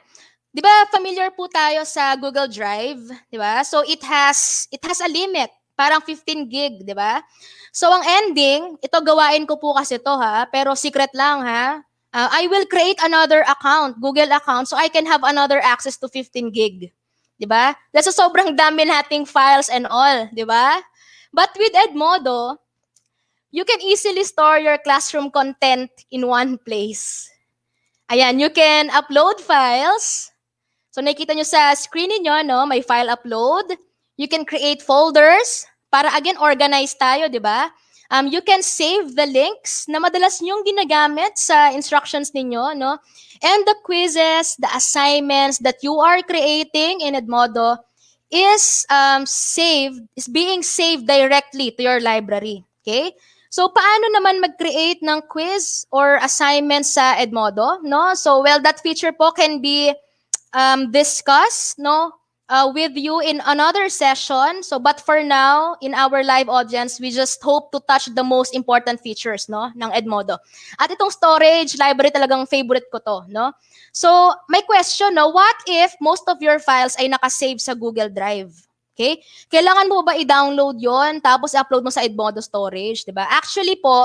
'Di ba familiar po tayo sa Google Drive, 'di ba? So it has a limit, parang 15 gig, 'di ba? So ang ending, ito gawain ko po kasi to ha, pero secret lang ha. I will create another account, Google account, so I can have another access to 15 gig. 'Di ba? That's so sobrang dami nating files and all, 'di ba? But with Edmodo, you can easily store your classroom content in one place. Ayan, you can upload files. So nakikita nyo sa screen niyo, no, may file upload. You can create folders para again organize tayo, 'di ba? You can save the links na madalas nyong ginagamit sa instructions ninyo, no? And the quizzes, the assignments that you are creating in Edmodo is being saved directly to your library, okay? So, paano naman mag-create ng quiz or assignment sa Edmodo, no? So, well, that feature po can be discussed, no, with you in another session. So, but for now, in our live audience, we just hope to touch the most important features, no, ng Edmodo. At itong storage library talagang favorite ko to, no? So, may question, no, what if most of your files ay nakasave sa Google Drive? Okay? Kailangan mo ba i-download yon tapos i-upload mo sa Edmodo storage, 'di ba? Actually po,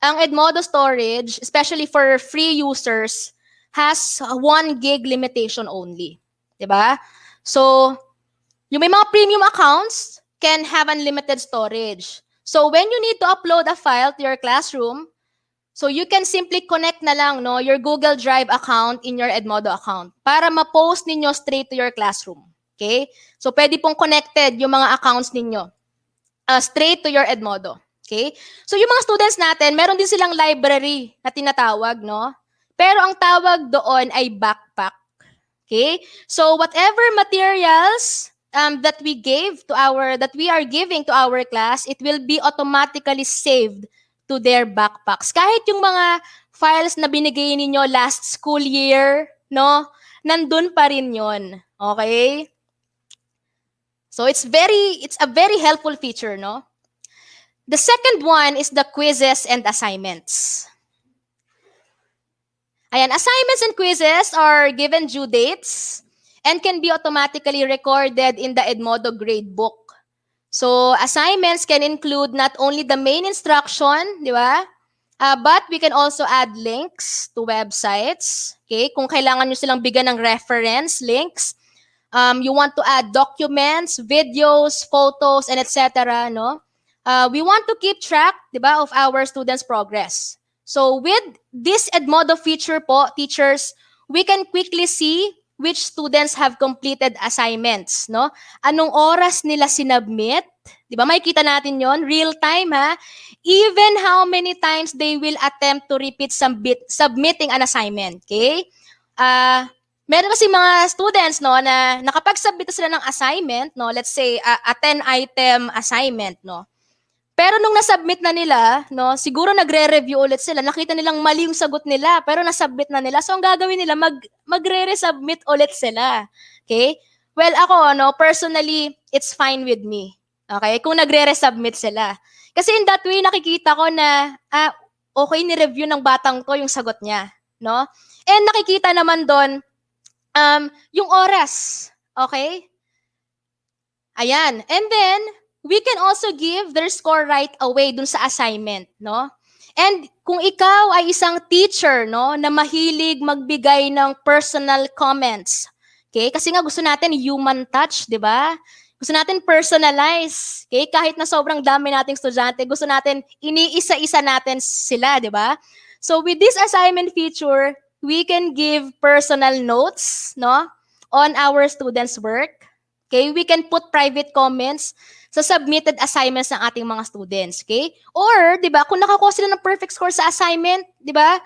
ang Edmodo storage, especially for free users, has 1 gig limitation only, 'di ba? So, yung may mga premium accounts can have unlimited storage. So, when you need to upload a file to your classroom, so you can simply connect na lang, no, your Google Drive account in your Edmodo account para ma-post ninyo straight to your classroom. Okay? So, pwede pong connected yung mga accounts ninyo straight to your Edmodo. Okay? So, yung mga students natin, meron din silang library na tinatawag, no? Pero ang tawag doon ay backpack. Okay? So, whatever materials that we are giving to our class, it will be automatically saved to their backpacks. Kahit yung mga files na binigay ninyo last school year, no? Nandun pa rin yon. Okay? So it's a very helpful feature, no? The second one is the quizzes and assignments. Ayan, assignments and quizzes are given due dates and can be automatically recorded in the Edmodo gradebook. So assignments can include not only the main instruction, di ba? But we can also add links to websites. Okay? Kung kailangan nyo silang bigyan ng reference links, You want to add documents, videos, photos, and etc. No? We want to keep track, di ba, of our students' progress. So with this Edmodo feature po, teachers, we can quickly see which students have completed assignments, no? Anong oras nila sinubmit? 'Di ba? Makikita natin 'yon, real time ha. Even how many times they will attempt to repeat submitting an assignment, okay? Meron kasi mga students no na nakapag-submit na sila ng assignment, no? Let's say a 10-item assignment, no? Pero nung nasubmit na nila, no, siguro nagre-review ulit sila. Nakita nilang mali yung sagot nila, pero nasubmit na nila. So ang gagawin nila, magre-resubmit ulit sila. Okay? Well, ako, no, personally, it's fine with me. Okay? Kung nagre-resubmit sila. Kasi in that way, nakikita ko na, okay, ni-review ng batang to yung sagot niya. No? And nakikita naman doon, yung oras. Okay? Ayan. And then, we can also give their score right away dun sa assignment, no? And kung ikaw ay isang teacher, no, na mahilig magbigay ng personal comments, okay? Kasi nga gusto natin human touch, di ba? Gusto natin personalize, okay? Kahit na sobrang dami nating estudyante, gusto natin iniisa-isa natin sila, di ba? So with this assignment feature, we can give personal notes, no, on our students' work. Okay? We can put private comments sa submitted assignments ng ating mga students, okay? Or, 'di ba, kung nakakuha sila ng perfect score sa assignment, 'di ba?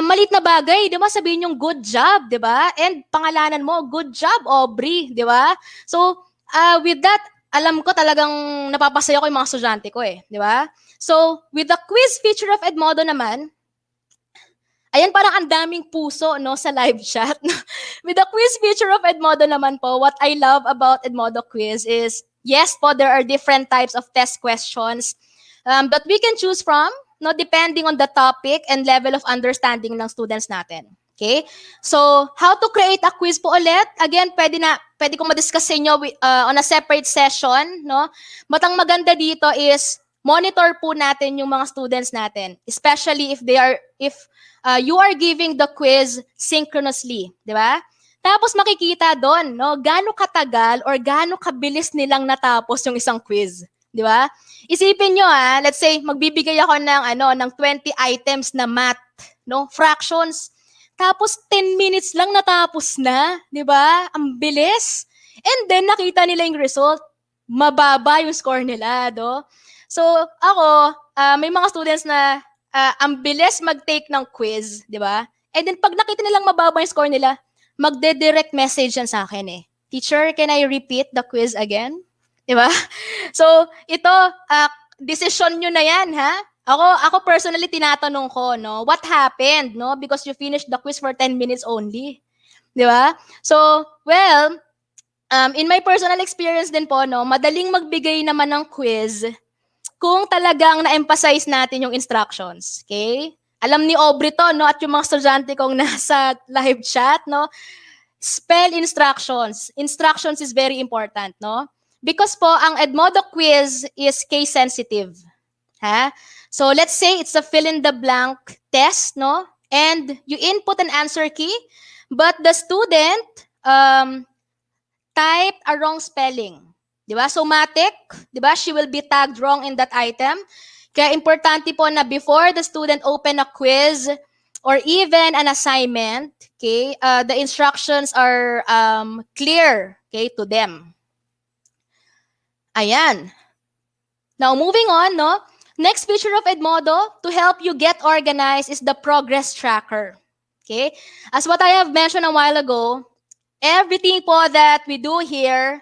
Maliit na bagay, 'di ba? Sabihin yung good job, 'di ba? And pangalanan mo, good job, Aubrey, 'di ba? So, with that, alam ko talagang napapasaya ko yung mga estudyante ko 'di ba? So, with the quiz feature of Edmodo naman, ayan, parang ang daming puso, no, sa live chat. With the quiz feature of Edmodo naman po, what I love about Edmodo quiz is, yes po, there are different types of test questions that we can choose from, no, depending on the topic and level of understanding ng students natin. Okay? So, how to create a quiz po ulit? Again, pwede kong ma-discuss sa inyo on a separate session, no? But ang maganda dito is, monitor po natin yung mga students natin, especially if you are giving the quiz synchronously, di ba? Tapos makikita doon, no, gaano katagal or gaano kabilis nilang natapos yung isang quiz, di ba? Isipin nyo let's say magbibigay ako ng 20 items na math, no, fractions. Tapos 10 minutes lang natapos na, di ba? Ang bilis. And then nakita nila yung result, mababa yung score nila, do. So, ako, may mga students na ang bilis mag-take ng quiz, di ba? And then, pag nakita nilang mababa yung score nila, magde-direct message yan sa akin Teacher, can I repeat the quiz again? Di ba? So, ito, decision nyo na yan, ha? Ako personally, tinatanong ko, no? What happened, no? Because you finished the quiz for 10 minutes only. Di ba? So, well, in my personal experience din po, no, madaling magbigay naman ng quiz kung talagang na-emphasize natin yung instructions, okay? Alam ni Aubrey to, no, at yung mga estudyante kong nasa live chat, no, spell instructions. Instructions is very important, no? Because po, ang Edmodo quiz is case sensitive. Ha? So, let's say it's a fill-in-the-blank test, no? And you input an answer key, but the student typed a wrong spelling. Diba? So, matik, diba? She will be tagged wrong in that item. Kaya importante po na before the student open a quiz or even an assignment, okay, the instructions are clear, okay, to them. Ayan. Now, moving on, no? Next feature of Edmodo to help you get organized is the progress tracker. Okay? As what I have mentioned a while ago, everything po that we do here,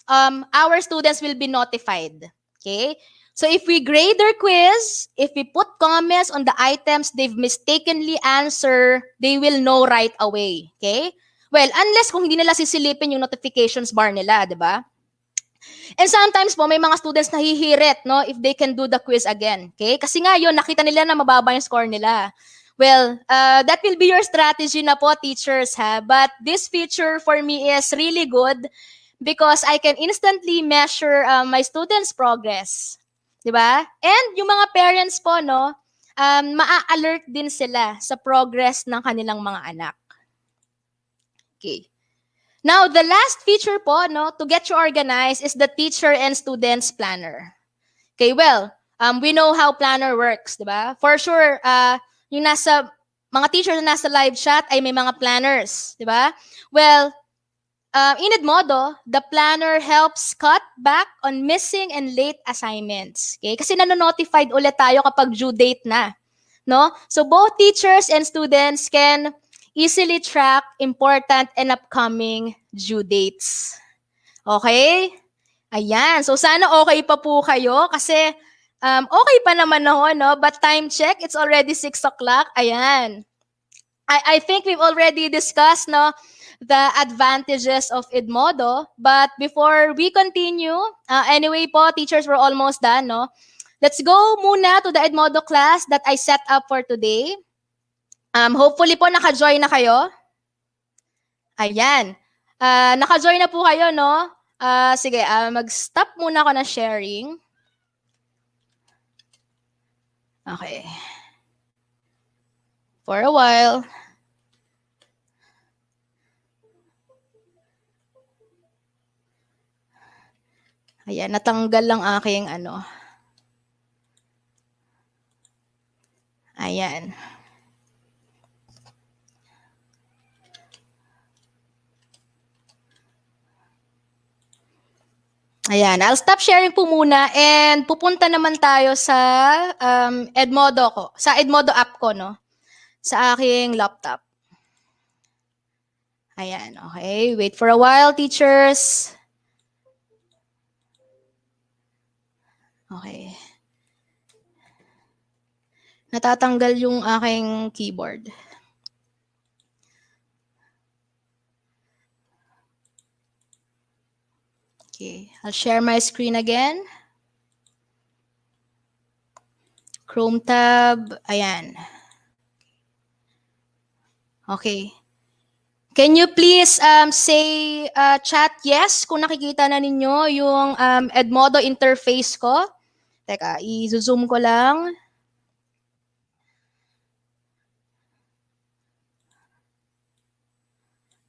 our students will be notified. Okay? So if we grade their quiz, if we put comments on the items they've mistakenly answered, they will know right away. Okay? Well, unless kung hindi nila sisilipin yung notifications bar nila, di ba? And sometimes po, may mga students nahihirit, no, if they can do the quiz again. Okay? Kasi nga yun, nakita nila na mababa yung score nila. Well, that will be your strategy na po, teachers, ha? But this feature for me is really good because I can instantly measure my students' progress. Diba? And yung mga parents po, no, maa-alert din sila sa progress ng kanilang mga anak. Okay. Now, the last feature po, no, to get you organized is the teacher and students planner. Okay, well, we know how planner works, di ba? For sure, yung nasa, mga teacher na nasa live chat ay may mga planners, di ba? Well, in Edmodo, the planner helps cut back on missing and late assignments. Okay? Kasi nanonotified ulit tayo kapag due date na. No? So both teachers and students can easily track important and upcoming due dates. Okay? Ayan. So sana okay pa po kayo kasi okay pa naman ako, no? But time check, it's already 6 o'clock. Ayan. I think we've already discussed, no, the advantages of Edmodo. But before we continue, anyway po, teachers, we're almost done, no? Let's go muna to the Edmodo class that I set up for today. Hopefully po naka-join na kayo. Ayan. Naka-join na po kayo, no? Sige, mag-stop muna ako ng sharing. Okay. For a while. Ayan, natanggal lang aking ano. Ayan. Ayan, I'll stop sharing po muna and pupunta naman tayo sa Edmodo ko, sa Edmodo app ko, no? Sa aking laptop. Ayan, okay. Wait for a while, teachers. Okay. Natatanggal yung aking keyboard. Okay, I'll share my screen again. Chrome tab, ayan. Okay. Can you please say chat yes kung nakikita na ninyo yung Edmodo interface ko? Teka, i-zoom ko lang.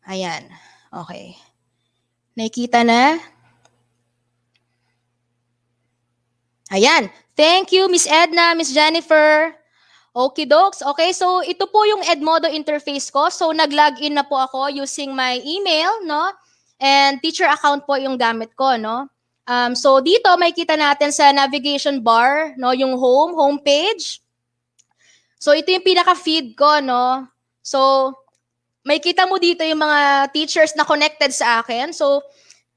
Ayan. Okay. Nakikita na? Ayan. Thank you, Miss Edna, Miss Jennifer. Okay, dokes. Okay, so ito po yung Edmodo interface ko. So nag-login na po ako using my email, no? And teacher account po yung gamit ko, no? So dito makikita natin sa navigation bar, no, yung homepage. So ito yung pinaka-feed ko, no? So makikita mo dito yung mga teachers na connected sa akin. So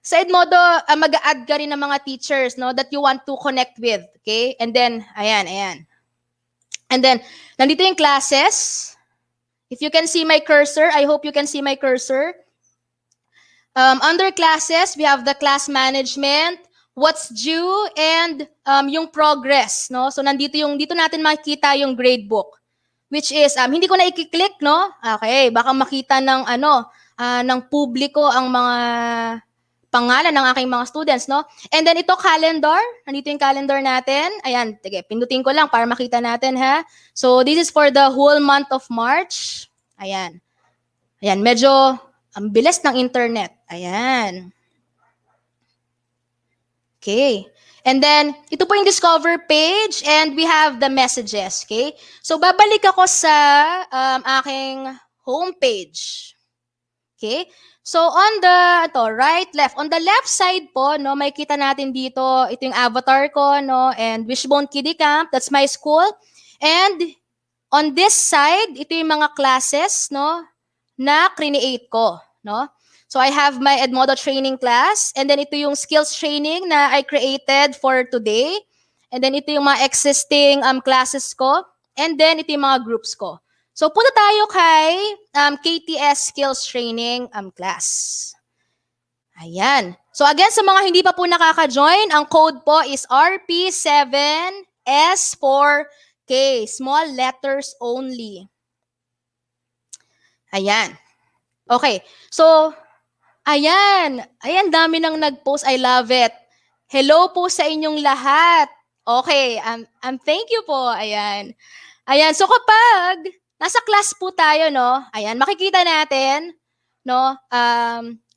sa Edmodo, mag-a-add ka rin ng mga teachers, no, that you want to connect with, okay? And then ayan. And then, nandito yung classes. If you can see my cursor, I hope you can see my cursor. Under classes, we have the class management, what's due, and yung progress. No? So, dito natin makikita yung gradebook. Which is, hindi ko na i-click, no? Okay, baka makita ng, ng publiko ang mga pangalan ng aking mga students, no? And then ito, calendar. Nandito yung calendar natin. Ayan, sige, pindutin ko lang para makita natin, ha? So, this is for the whole month of March. Ayan. Ayan, medyo ang bilis ng internet. Ayan. Okay. And then, ito po yung discover page and we have the messages, okay? So, babalik ako sa aking homepage. Okay? So, on the right, left. On the left side po, no, makikita natin dito, ito yung avatar ko, no, and Wishbone Kiddie Camp, that's my school. And on this side, ito yung mga classes, no, na create ko, no. So, I have my Edmodo training class, and then ito yung skills training na I created for today. And then ito yung mga existing classes ko, and then ito yung mga groups ko. So, punta tayo kay KTS Skills Training class. Ayan. So, again, sa mga hindi pa po nakaka-join, ang code po is RP7S4K. Small letters only. Ayan. Okay. So, ayan. Ayan, dami nang nag-post. I love it. Hello po sa inyong lahat. Okay. Thank you po. Ayan. Ayan. So, kapag nasa class po tayo, no? Ayan, makikita natin, no?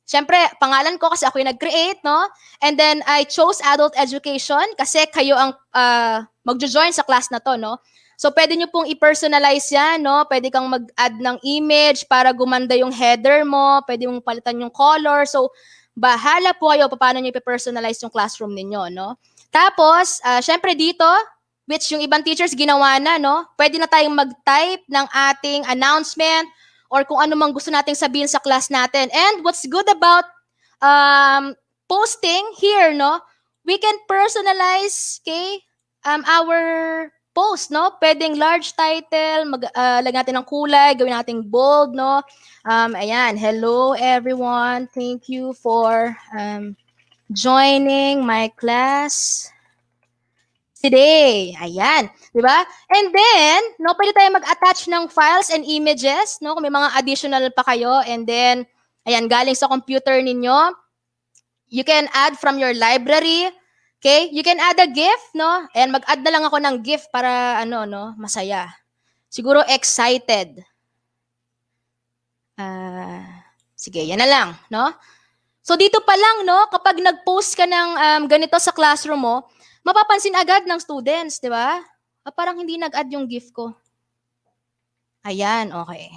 Siyempre, pangalan ko kasi ako yung nag-create, no? And then, I chose adult education kasi kayo ang magjo-join sa class na to, no? So, pwede nyo pong i-personalize yan, no? Pwede kang mag-add ng image para gumanda yung header mo. Pwede mong palitan yung color. So, bahala po kayo paano nyo i-personalize yung classroom ninyo, no? Tapos, syempre dito, which yung ibang teachers ginawa na, no? Pwede na tayong mag-type ng ating announcement or kung ano mang gusto nating sabihin sa class natin. And what's good about posting here, no? We can personalize, okay, our post, no? Pwedeng large title, lagyan natin ng kulay, gawin natin bold, no? Ayan, hello everyone. Thank you for joining my class today. Ayan, di ba? And then, no, pwede tayo mag-attach ng files and images, no? Kung may mga additional pa kayo. And then, ayan, galing sa computer ninyo. You can add from your library. Okay? You can add a GIF, no? And mag-add na lang ako ng GIF para, no, masaya. Siguro excited. Sige, yan na lang, no? So, dito pa lang, no? Kapag nag-post ka ng ganito sa classroom mo, mapapansin agad ng students, di ba? Parang hindi nag-add yung GIF ko. Ayan, okay.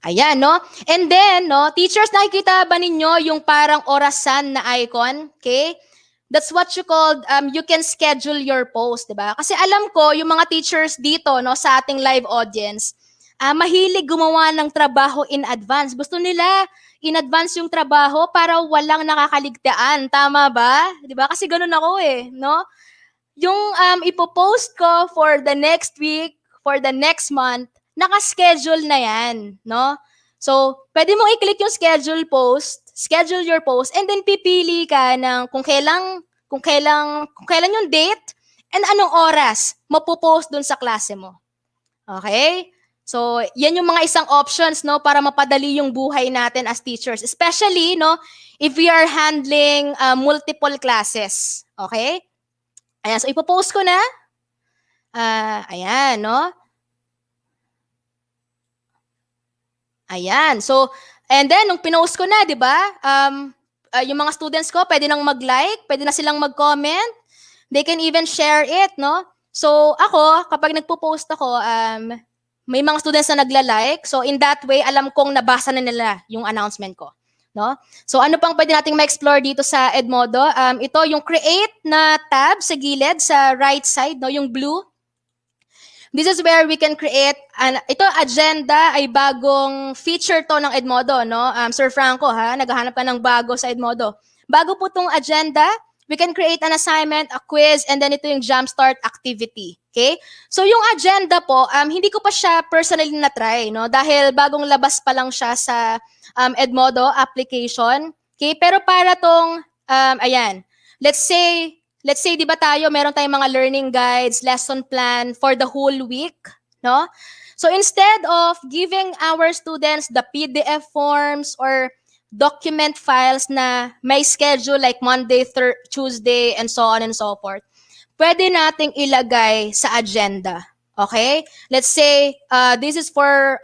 Ayan, no? And then, no, teachers, nakikita ba ninyo yung parang orasan na icon? Okay? That's what you call, you can schedule your post, di ba? Kasi alam ko, yung mga teachers dito, no, sa ating live audience, mahilig gumawa ng trabaho in advance. Gusto nila in advance yung trabaho para walang nakakaligtaan. Tama ba? Di ba? Kasi ganun ako no? Yung ipopost ko for the next week, for the next month, naka-schedule na yan, no? So, pwede mo i-click yung schedule your post, and then pipili ka ng kung kailan yung date and anong oras mapopost dun sa klase mo. Okay? So, yan yung mga isang options, no, para mapadali yung buhay natin as teachers. Especially, no, if we are handling multiple classes. Okay? Ayan, so ipopost ko na. Ayan, no? Ayan. So, and then, nung pinost ko na, di ba, yung mga students ko, pwede nang mag-like, pwede na silang mag-comment. They can even share it, no? So, ako, kapag nagpo-post ako, may mga students na nagla-like. So, in that way, alam kong nabasa na nila yung announcement ko. No? So, ano pang pwede nating ma-explore dito sa Edmodo? Ito, yung create na tab sa gilid, sa right side, no? Yung blue. This is where we can create, ito, agenda ay bagong feature to ng Edmodo, no? Sir Franco, naghahanap ka ng bago sa Edmodo. Bago po tong agenda, we can create an assignment, a quiz, and then ito yung jumpstart activity. Okay? So yung agenda po, hindi ko pa siya personally na-try, no? Dahil bagong labas pa lang siya sa Edmodo application. Okay? Pero para tong, ayan, let's say, di ba tayo, meron tayong mga learning guides, lesson plan for the whole week, no? So instead of giving our students the PDF forms or document files na may schedule like Monday, Tuesday, and so on and so forth, pwede nating ilagay sa agenda. Okay? Let's say, this is for,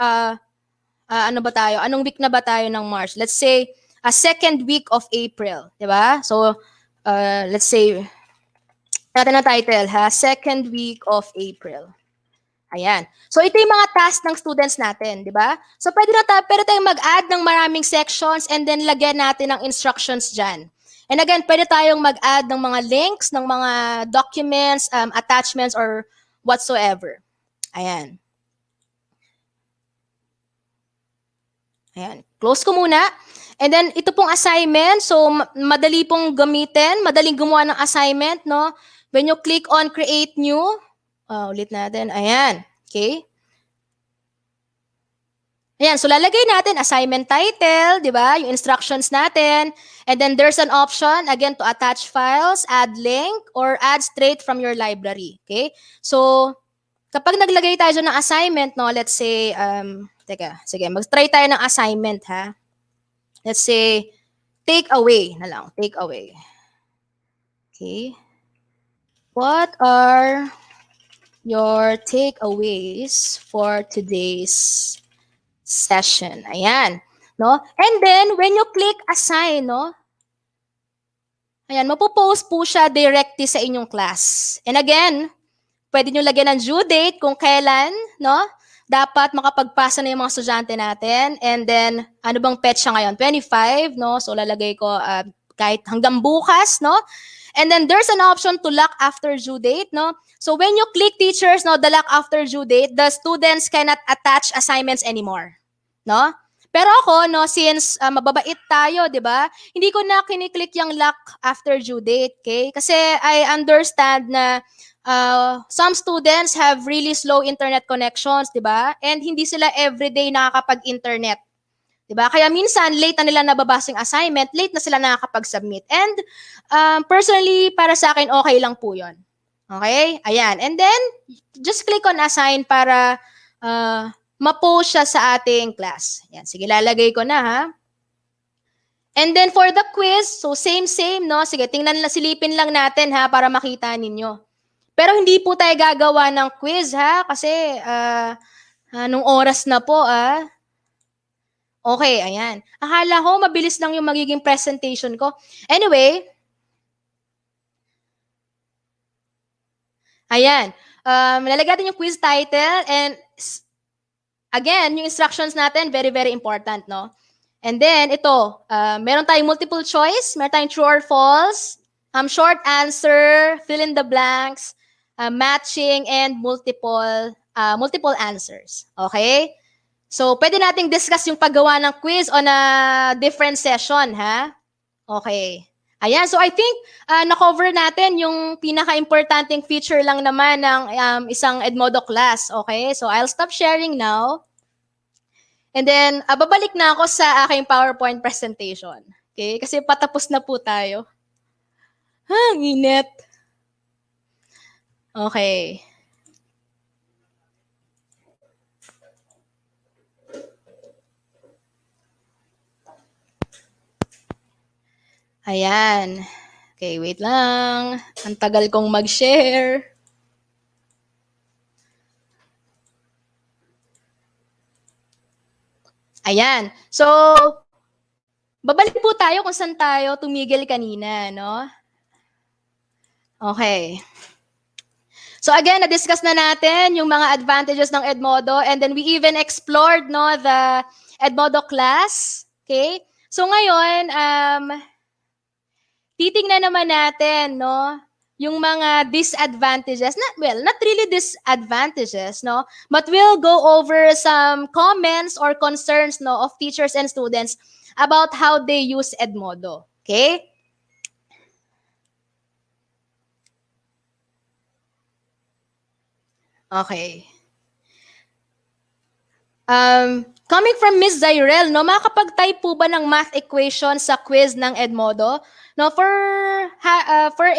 ano ba tayo? Anong week na ba tayo ng March? Let's say, a second week of April. Diba? So, let's say, natin na title, second week of April. Ayan. So, ito yung mga task ng students natin, di ba? So, pwede tayong mag-add ng maraming sections and then lagyan natin ng instructions dyan. And again, pwede tayong mag-add ng mga links, ng mga documents, attachments, or whatsoever. Ayan. Ayan. Close ko muna. And then, ito pong assignment. So, madali pong gamitin. Madaling gumawa ng assignment, no? When you click on create new, ulit natin. Ayan. Okay. Ayan. So, lalagay natin assignment title, di ba? Yung instructions natin. And then, there's an option, again, to attach files, add link, or add straight from your library. Okay. So, kapag naglagay tayo ng assignment, no, let's say, sige, mag-try tayo ng assignment, Let's say, take away na lang. Take away. Okay. What are your takeaways for today's session? Ayan. no? And then, when you click assign, no? Ayan, mapopost po siya directly sa inyong class. And again, pwede nyo lagyan ng due date kung kailan, no? Dapat makapagpasa na yung mga estudyante natin. And then, ano bang petsa ngayon? 25, no? So, lalagay ko kahit hanggang bukas, no? And then, there's an option to lock after due date, no? So, when you click teachers, no, the lock after due date, the students cannot attach assignments anymore, no? Pero ako, no, since mababait tayo, di ba? Hindi ko na kiniklik yung lock after due date, okay? Kasi I understand na some students have really slow internet connections, di ba? And hindi sila everyday nakakapag-internet. Di ba? Kaya minsan, late na nila nababasa yung assignment, late na sila nakakapag-submit. And personally, para sa akin, okay lang po yun. Okay? Ayan. And then, just click on assign para ma-post siya sa ating class. Yan, sige, lalagay ko na ha. And then for the quiz, so same, no? Sige, silipin lang natin ha para makita ninyo. Pero hindi po tayo gagawa ng quiz ha kasi anong oras na po Okay, ayan. Akala ko mabilis lang yung magiging presentation ko. Anyway, ayan. Lalagyan natin yung quiz title and again, yung instructions natin, very, very important, no? And then, ito, meron tayong multiple choice, meron tayong true or false, short answer, fill in the blanks, matching, and multiple answers. Okay? So, pwede nating discuss yung paggawa ng quiz on a different session, ha? Okay. Ayan, so I think na-cover natin yung pinaka-importanting feature lang naman ng isang Edmodo class. Okay, so I'll stop sharing now. And then, babalik na ako sa aking PowerPoint presentation. Okay, kasi patapos na po tayo. Ang init. Okay. Ayan. Okay, wait lang. Ang tagal kong mag-share. Ayan. So, babalik po tayo kung saan tayo tumigil kanina, no? Okay. So again, na-discuss na natin yung mga advantages ng Edmodo and then we even explored, no, the Edmodo class. Okay? So ngayon, titingnan naman natin, no, yung mga disadvantages. Not really disadvantages, no, but we'll go over some comments or concerns, no, of teachers and students about how they use Edmodo. Okay? Okay. Coming from Ms. Zyrel, no, makakapag-type po ba ng math equation sa quiz ng Edmodo? No, for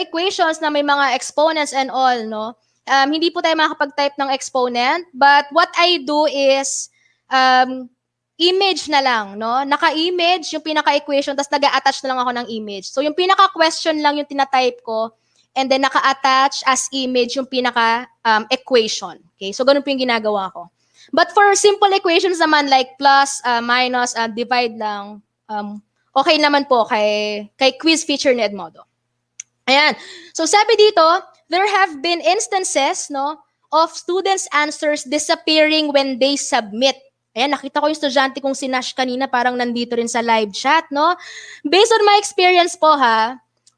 equations na may mga exponents and all, no, hindi po tayo makakapag-type ng exponent, but what I do is image na lang, no? Naka-image yung pinaka-equation, tapos nag-a-attach na lang ako ng image. So yung pinaka-question lang yung tina-type ko, and then naka-attach as image yung pinaka-equation. Okay? So ganun po yung ginagawa ko. But for simple equations naman like plus, minus, divide lang, okay naman po kay quiz feature ni Edmodo. Ayan. So sabi dito, there have been instances, no, of students' answers disappearing when they submit. Ayan, nakita ko yung estudyante kong si Nash kanina, parang nandito rin sa live chat, no? Based on my experience po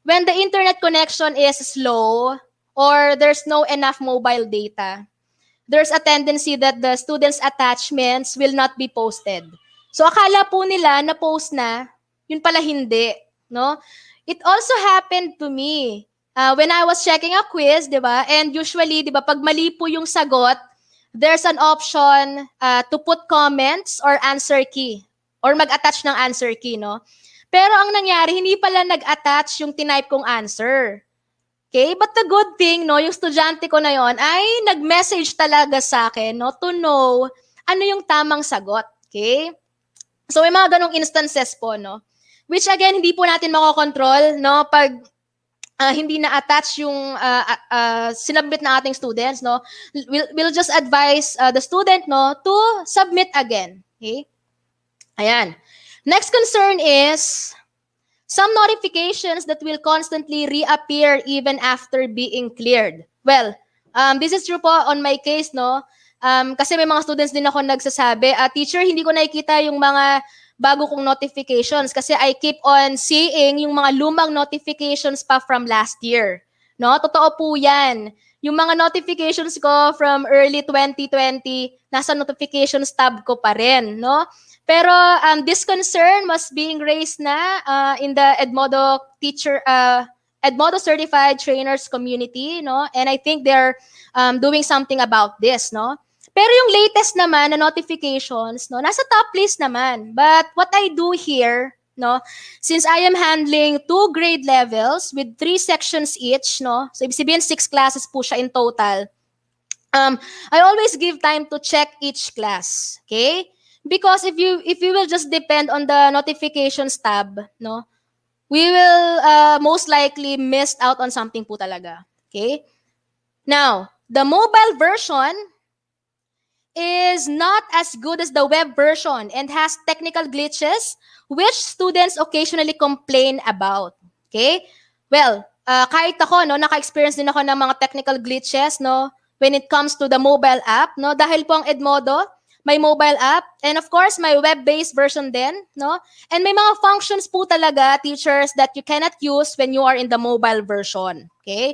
when the internet connection is slow or there's no enough mobile data, there's a tendency that the students' attachments will not be posted. So akala po nila na post na, yun pala hindi, no? It also happened to me when I was checking a quiz, di ba? And usually, di ba, pag mali po yung sagot, there's an option to put comments or answer key or mag-attach ng answer key, no? Pero ang nangyari, hindi pala nag-attach yung tinype kong answer. Okay? But the good thing, no, yung estudyante ko na yon ay nag-message talaga sa akin, no, to know ano yung tamang sagot. Okay? So, may mga ganong instances po, no? Which again, hindi po natin makokontrol, no? Pag hindi na-attach yung sinubmit na ating students, no? We'll just advise the student, no, to submit again. Okay? Ayan. Next concern is some notifications that will constantly reappear even after being cleared. Well, this is true po on my case, no? Kasi may mga students din ako nagsasabi, teacher, hindi ko nakikita yung mga bago kong notifications kasi I keep on seeing yung mga lumang notifications pa from last year. No? Totoo po yan. Yung mga notifications ko from early 2020, nasa notifications tab ko pa rin. No? Pero this concern was being raised na in the Edmodo Edmodo certified trainers community, no? And I think they're doing something about this, no? Pero yung latest naman na notifications, no, nasa top list naman. But what I do here, no, since I am handling 2 grade levels with 3 sections each, no, so ibig sabihin 6 classes po siya in total. I always give time to check each class, okay? Because if you will just depend on the notifications tab, no, we will most likely miss out on something po talaga, okay? Now, the mobile version is not as good as the web version and has technical glitches which students occasionally complain about. Okay? Well, kahit ako, no, naka-experience din ako ng mga technical glitches, no, when it comes to the mobile app, no, dahil po ang Edmodo, may mobile app, and of course, may web-based version din, no, and may mga functions po talaga, teachers, that you cannot use when you are in the mobile version. Okay?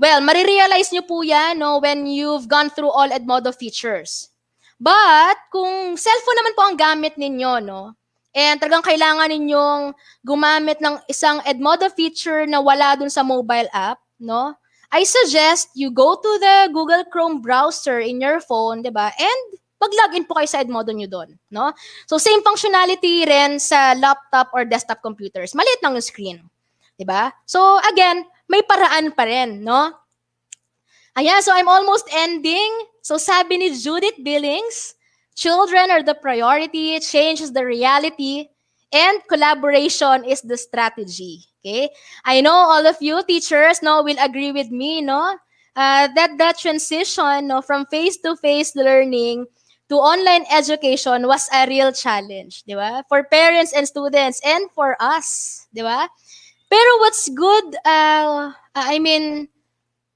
Well, marirealize nyo po yan, no, when you've gone through all Edmodo features. But, kung cellphone naman po ang gamit ninyo, no, and talagang kailangan ninyong gumamit ng isang Edmodo feature na wala dun sa mobile app, no, I suggest you go to the Google Chrome browser in your phone, diba, and mag-login po kayo sa Edmodo nyo doon, no? So, same functionality rin sa laptop or desktop computers. Maliit lang yung screen, diba? So, again, may paraan pa rin, no? Ayan, so I'm almost ending. So sabi ni Judith Billings, children are the priority, change is the reality, and collaboration is the strategy. Okay? I know all of you teachers, no, will agree with me, no, that transition, no, from face-to-face learning to online education was a real challenge, di ba? For parents and students and for us, di ba? Pero what's good,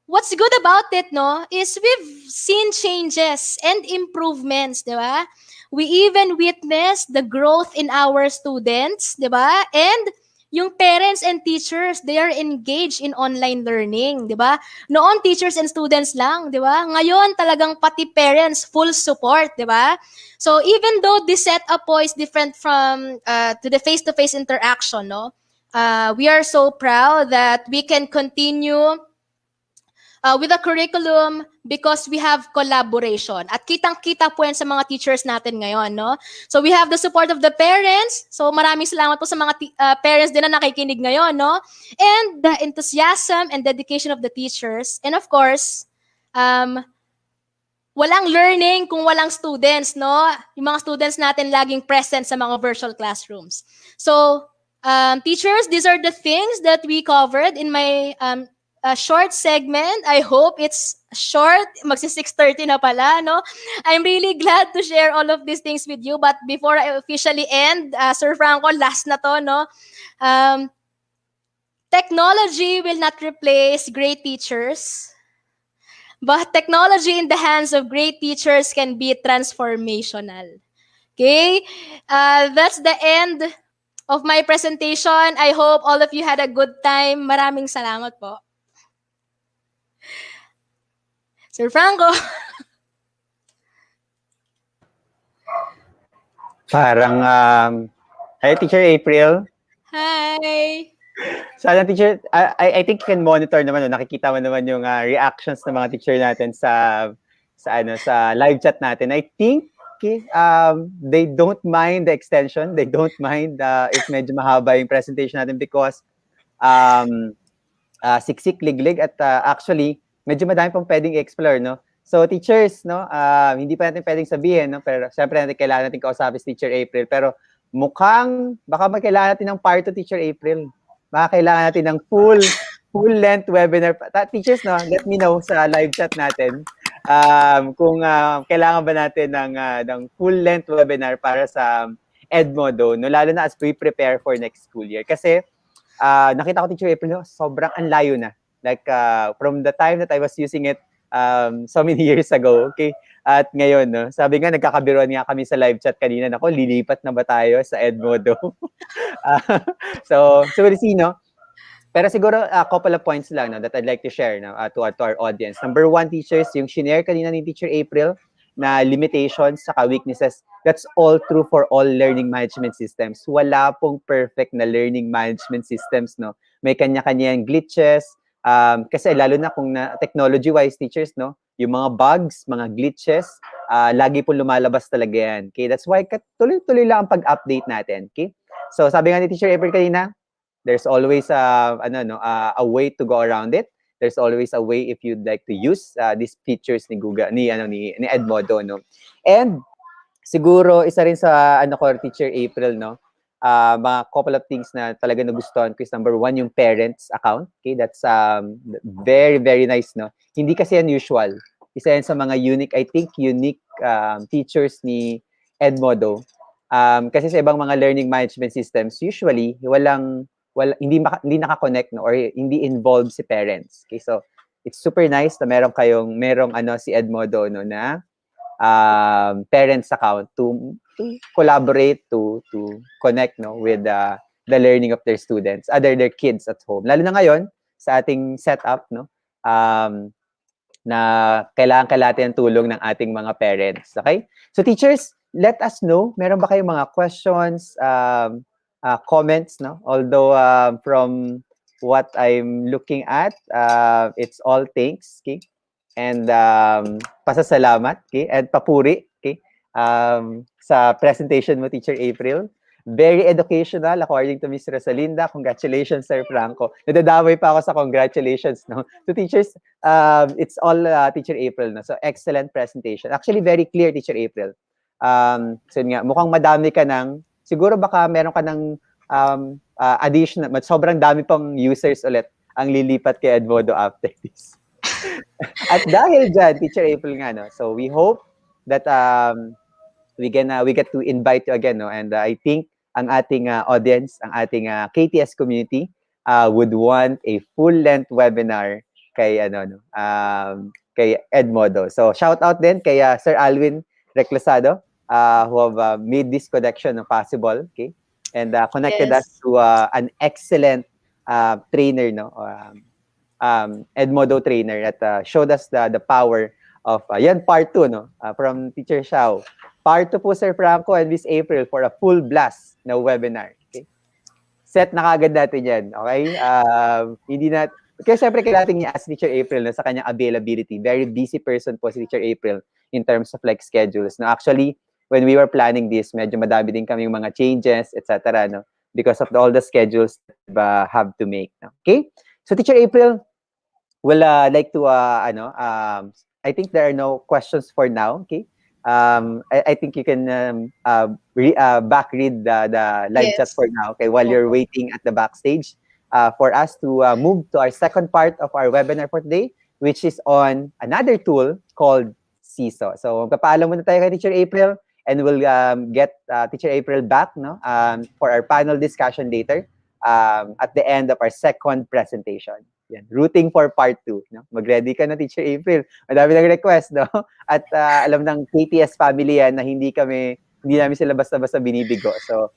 what's good about it, no, is we've seen changes and improvements, di ba? We even witnessed the growth in our students, di ba? And yung parents and teachers, they are engaged in online learning, di ba? Noon, teachers and students lang, di ba? Ngayon, talagang pati parents, full support, di ba? So, even though this setup po is different from to the face-to-face interaction, no, we are so proud that we can continue with the curriculum because we have collaboration. At kitang-kita po yan sa mga teachers natin ngayon, no? So we have the support of the parents. So maraming salamat po sa mga parents din na nakikinig ngayon, no? And the enthusiasm and dedication of the teachers. And of course, walang learning kung walang students, no? Yung mga students natin laging present sa mga virtual classrooms. So, teachers, these are the things that we covered in my short segment. I hope it's short. Magsi 6:30 na pala, no? I'm really glad to share all of these things with you. But before I officially end, Sir Franco, last na to, no? Technology will not replace great teachers. But technology in the hands of great teachers can be transformational. Okay? That's the end of my presentation. I hope all of you had a good time. Maraming salamat po. Sir Franco. Parang, hi, Teacher April. Hi. Sana, Teacher, I think you can monitor naman, no? Nakikita mo naman yung reactions ng mga teacher natin sa live chat natin. I think they don't mind the extension. They don't mind if medyo mahaba yung presentation natin because siksik, liglig, at actually, medyo madami pang pwedeng i-explore, no? So, teachers, no, hindi pa natin pwedeng sabihin, no? Pero syempre kailangan natin kausapin si Teacher April. Pero mukhang, baka magkailangan natin ng part 2, Teacher April. Baka kailangan natin ng full-length webinar. Teachers, no, let me know sa live chat natin kung kailangan ba natin ng full-length webinar para sa Edmodo, no, lalo na as we prepare for next school year. Kasi nakita ko Teacher April, sobrang ang layo na. Like, from the time that I was using it so many years ago, okay? At ngayon, no, sabi nga, nagkakabiruan nga kami sa live chat kanina, nako, lilipat na ba tayo sa Edmodo? So we'll see, no? Pero siguro, a couple of points lang no, that I'd like to share no, to our audience. Number one, teachers, yung shinare kanina ni Teacher April na limitations saka weaknesses, that's all true for all learning management systems. Wala pong perfect na learning management systems. No? May kanya-kanya yung glitches. Kasi lalo na kung na technology-wise, teachers, no, yung mga bugs, mga glitches, lagi pong lumalabas talaga yan. Okay? That's why tuloy-tuloy lang ang pag-update natin. Okay? So sabi nga ni Teacher April kanina, there's always a way to go around it. There's always a way if you'd like to use these features ni Google ni Edmodo, no. And siguro isa rin sa ko Teacher April, no. Mga couple of things na talaga nagustuhan ko is number one, yung parents account. Okay, that's very very nice, no. Hindi kasi unusual. Isa yan sa mga unique features ni Edmodo. Kasi sa ibang mga learning management systems, usually hindi naka-connect, no, or hindi involved si parents. Okay, so it's super nice na merong si Edmodo, no, na parents account to collaborate, to connect, no, with the learning of their students, their kids at home. Lalo na ngayon sa ating setup, no, na kailangan natin ang tulong ng ating mga parents. Okay? So teachers, let us know, meron ba kayong mga questions, comments, no? Although from what I'm looking at, it's all thanks, okay? And pasasalamat, okay? And papuri, okay? Sa presentation mo, Teacher April. Very educational, according to Miss Rosalinda. Congratulations, Sir Franco. Nadadamay pa ako sa congratulations, no? So teachers, it's all Teacher April, no? So excellent presentation. Actually, very clear, Teacher April. So nga, mukhang madami ka siguro baka meron ka ng additional, sobrang dami pang users ulit ang lilipat kay Edmodo after this. At dahil dyan, Teacher April nga, no? So we hope that we get to invite you again, no? And I think ang ating audience, ang ating KTS community would want a full-length webinar kay kay Edmodo. So shout out din kay Sir Alwin Reclusado, who have made this connection possible, okay? And connected us to an excellent trainer, no? Edmodo trainer that showed us the power of, yan, part 2, no? From Teacher Xiao. Part 2 po, Sir Franco and Miss April for a full blast na webinar. Okay? Set na kagad natin yan, okay? Kaya siyempre kailangan niya as Teacher April na sa kanyang availability. Very busy person po si Teacher April in terms of like schedules. No, actually, when we were planning this, medyo madami din kaming mga changes, etc. No, because of all the schedules that we have to make. No? Okay, so Teacher April will like to I think there are no questions for now. Okay, I think you can back read the live chat for now. Okay, while you're waiting at the backstage for us to move to our second part of our webinar for today, which is on another tool called Seesaw. So magpapaalam muna tayo kay Teacher April. And we'll get Teacher April back, no, for our panel discussion later at the end of our second presentation. Yan, rooting for part 2. No? Mag-ready ka na, Teacher April. Madami ng request, no? At alam ng KTS family yan na hindi namin sila basta-basta binibigo. So,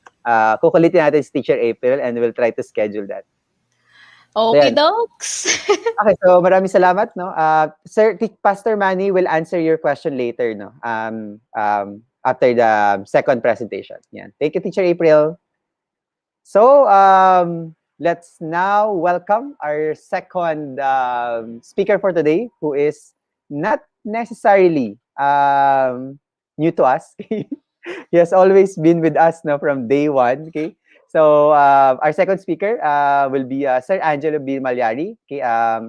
kukulitin natin si Teacher April and we'll try to schedule that. Okay, docs. Okay, so maraming salamat, no? Sir, Pastor Manny will answer your question later, no? After the second presentation. Yeah. Thank you, Teacher April. So, let's now welcome our second speaker for today, who is not necessarily new to us. He has always been with us now from day one. Okay. So, our second speaker will be Sir Angelo B. Malyari, okay,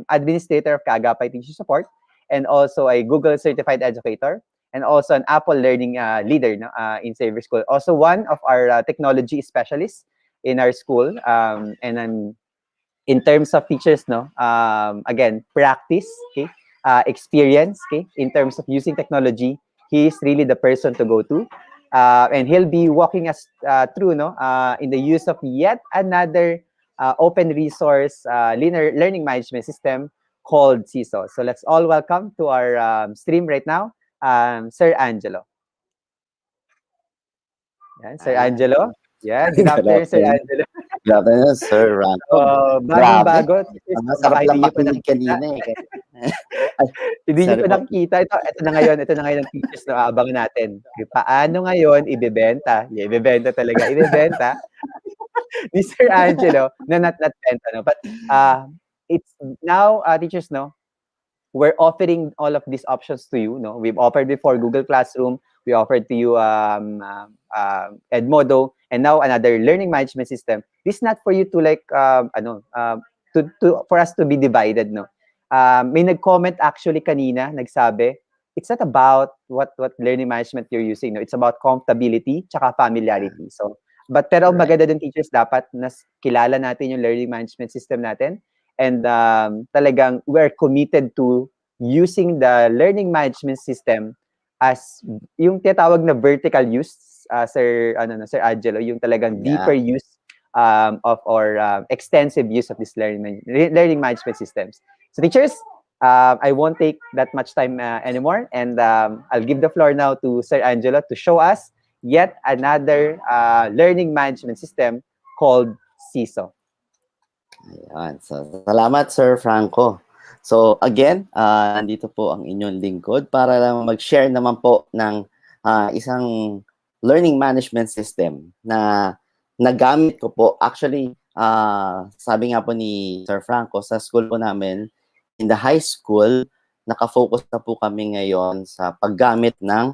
Administrator of Kaagapay Teacher Support, and also a Google Certified Educator, and also an Apple Learning leader, no, in Xavier School. Also one of our technology specialists in our school. And in terms of teachers, no, again, practice, okay, experience, okay, in terms of using technology, he is really the person to go to. And he'll be walking us through, no, in the use of yet another open resource learning management system called Seesaw. So let's all welcome to our stream right now, Sir Angelo. Yan, Sir Ah, Angelo. Yeah, good good afternoon, Sir afternoon. Angelo. Good afternoon, Sir Ranko. Grabe. Bagong-bago, teachers, Ang no? sarap Baka lang hindi niyo pa makinig nakikita. kanina eh. Ay, Hindi niyo sorry pa po. nakikita. Ito na ngayon ang teachers na aabangan natin. Paano ngayon ibebenta? Yeah, ibebenta talaga. Ibebenta ni Sir Angelo na not benta, no? But it's now, teachers, no, we're offering all of these options to you. No, we've offered before Google Classroom. We offered to you Edmodo, and now another learning management system. This is not for you to like to for us to be divided. No, may nag-comment actually kanina, nagsabi, it's not about what learning management you're using. No, it's about comfortability tsaka Yeah, familiarity. So, pero correct. maganda dun, teachers, dapat nas kilala natin yung learning management system natin. And talagang we're committed to using the learning management system as yung tinatawag na vertical use, Sir Angelo, yung talagang deeper Yeah, use of or extensive use of this learning management systems. So teachers, I won't take that much time anymore, and I'll give the floor now to Sir Angelo to show us yet another learning management system called Seesaw. ayan. So, salamat, Sir Franco. So, again, nandito po ang inyong lingkod para lang mag-share naman po ng isang learning management system na nagamit ko po. Actually, sabi nga po ni Sir Franco, sa school po namin, in the high school, nakafocus na po kami ngayon sa paggamit ng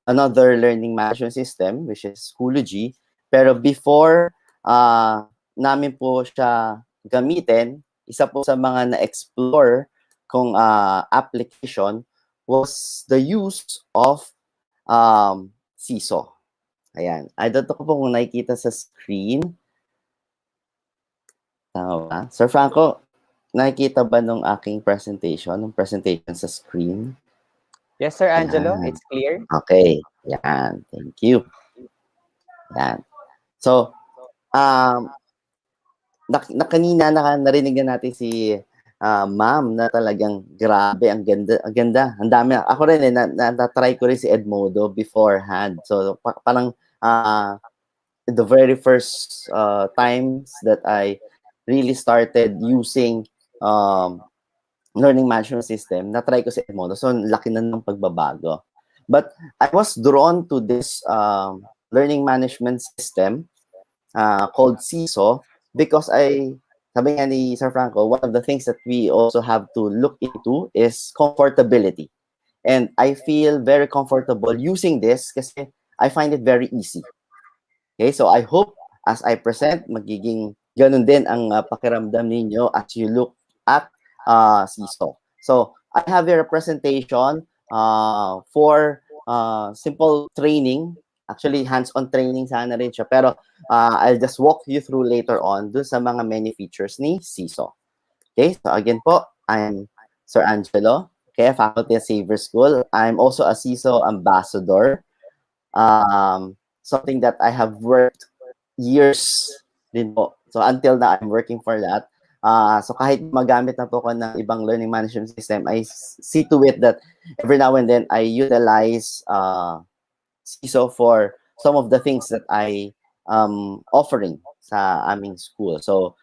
another learning management system, which is Schoology. Pero before namin po siya gamitin, isa po sa mga na-explore kong application was the use of Seesaw. Ayan. I don't know kung nakikita sa screen. Tama ba? Sir Franco, nakikita ba nung aking presentation? Nung presentation sa screen? Yes, Sir Angelo, Yan. it's clear. Okay. Yan. Thank you. Yan. So, kanina narinig na natin si ma'am na talagang grabe, ang ganda, ang dami. Ako rin na-try ko rin si Edmodo beforehand. So, parang the very first times that I really started using learning management system, na-try ko si Edmodo. So, laki na ng pagbabago. But I was drawn to this learning management system called Seesaw because sabi nga ni Sir Franco, one of the things that we also have to look into is comfortability. And I feel very comfortable using this kasi I find it very easy. Okay, so I hope as I present, magiging ganun din ang pakiramdam ninyo as you look at Seesaw. So I have here a presentation for simple training. Actually, hands-on training sana rin siya. Pero I'll just walk you through later on dun sa mga many features ni Seesaw. Okay, so again po, I'm Sir Angelo, okay, faculty at Saver School. I'm also a Seesaw ambassador. Something that I have worked years din po. So until now, I'm working for that. So kahit magamit na po ko ng ibang learning management system, I see to it that every now and then I utilize Seesaw for some of the things that I offering sa aming school. So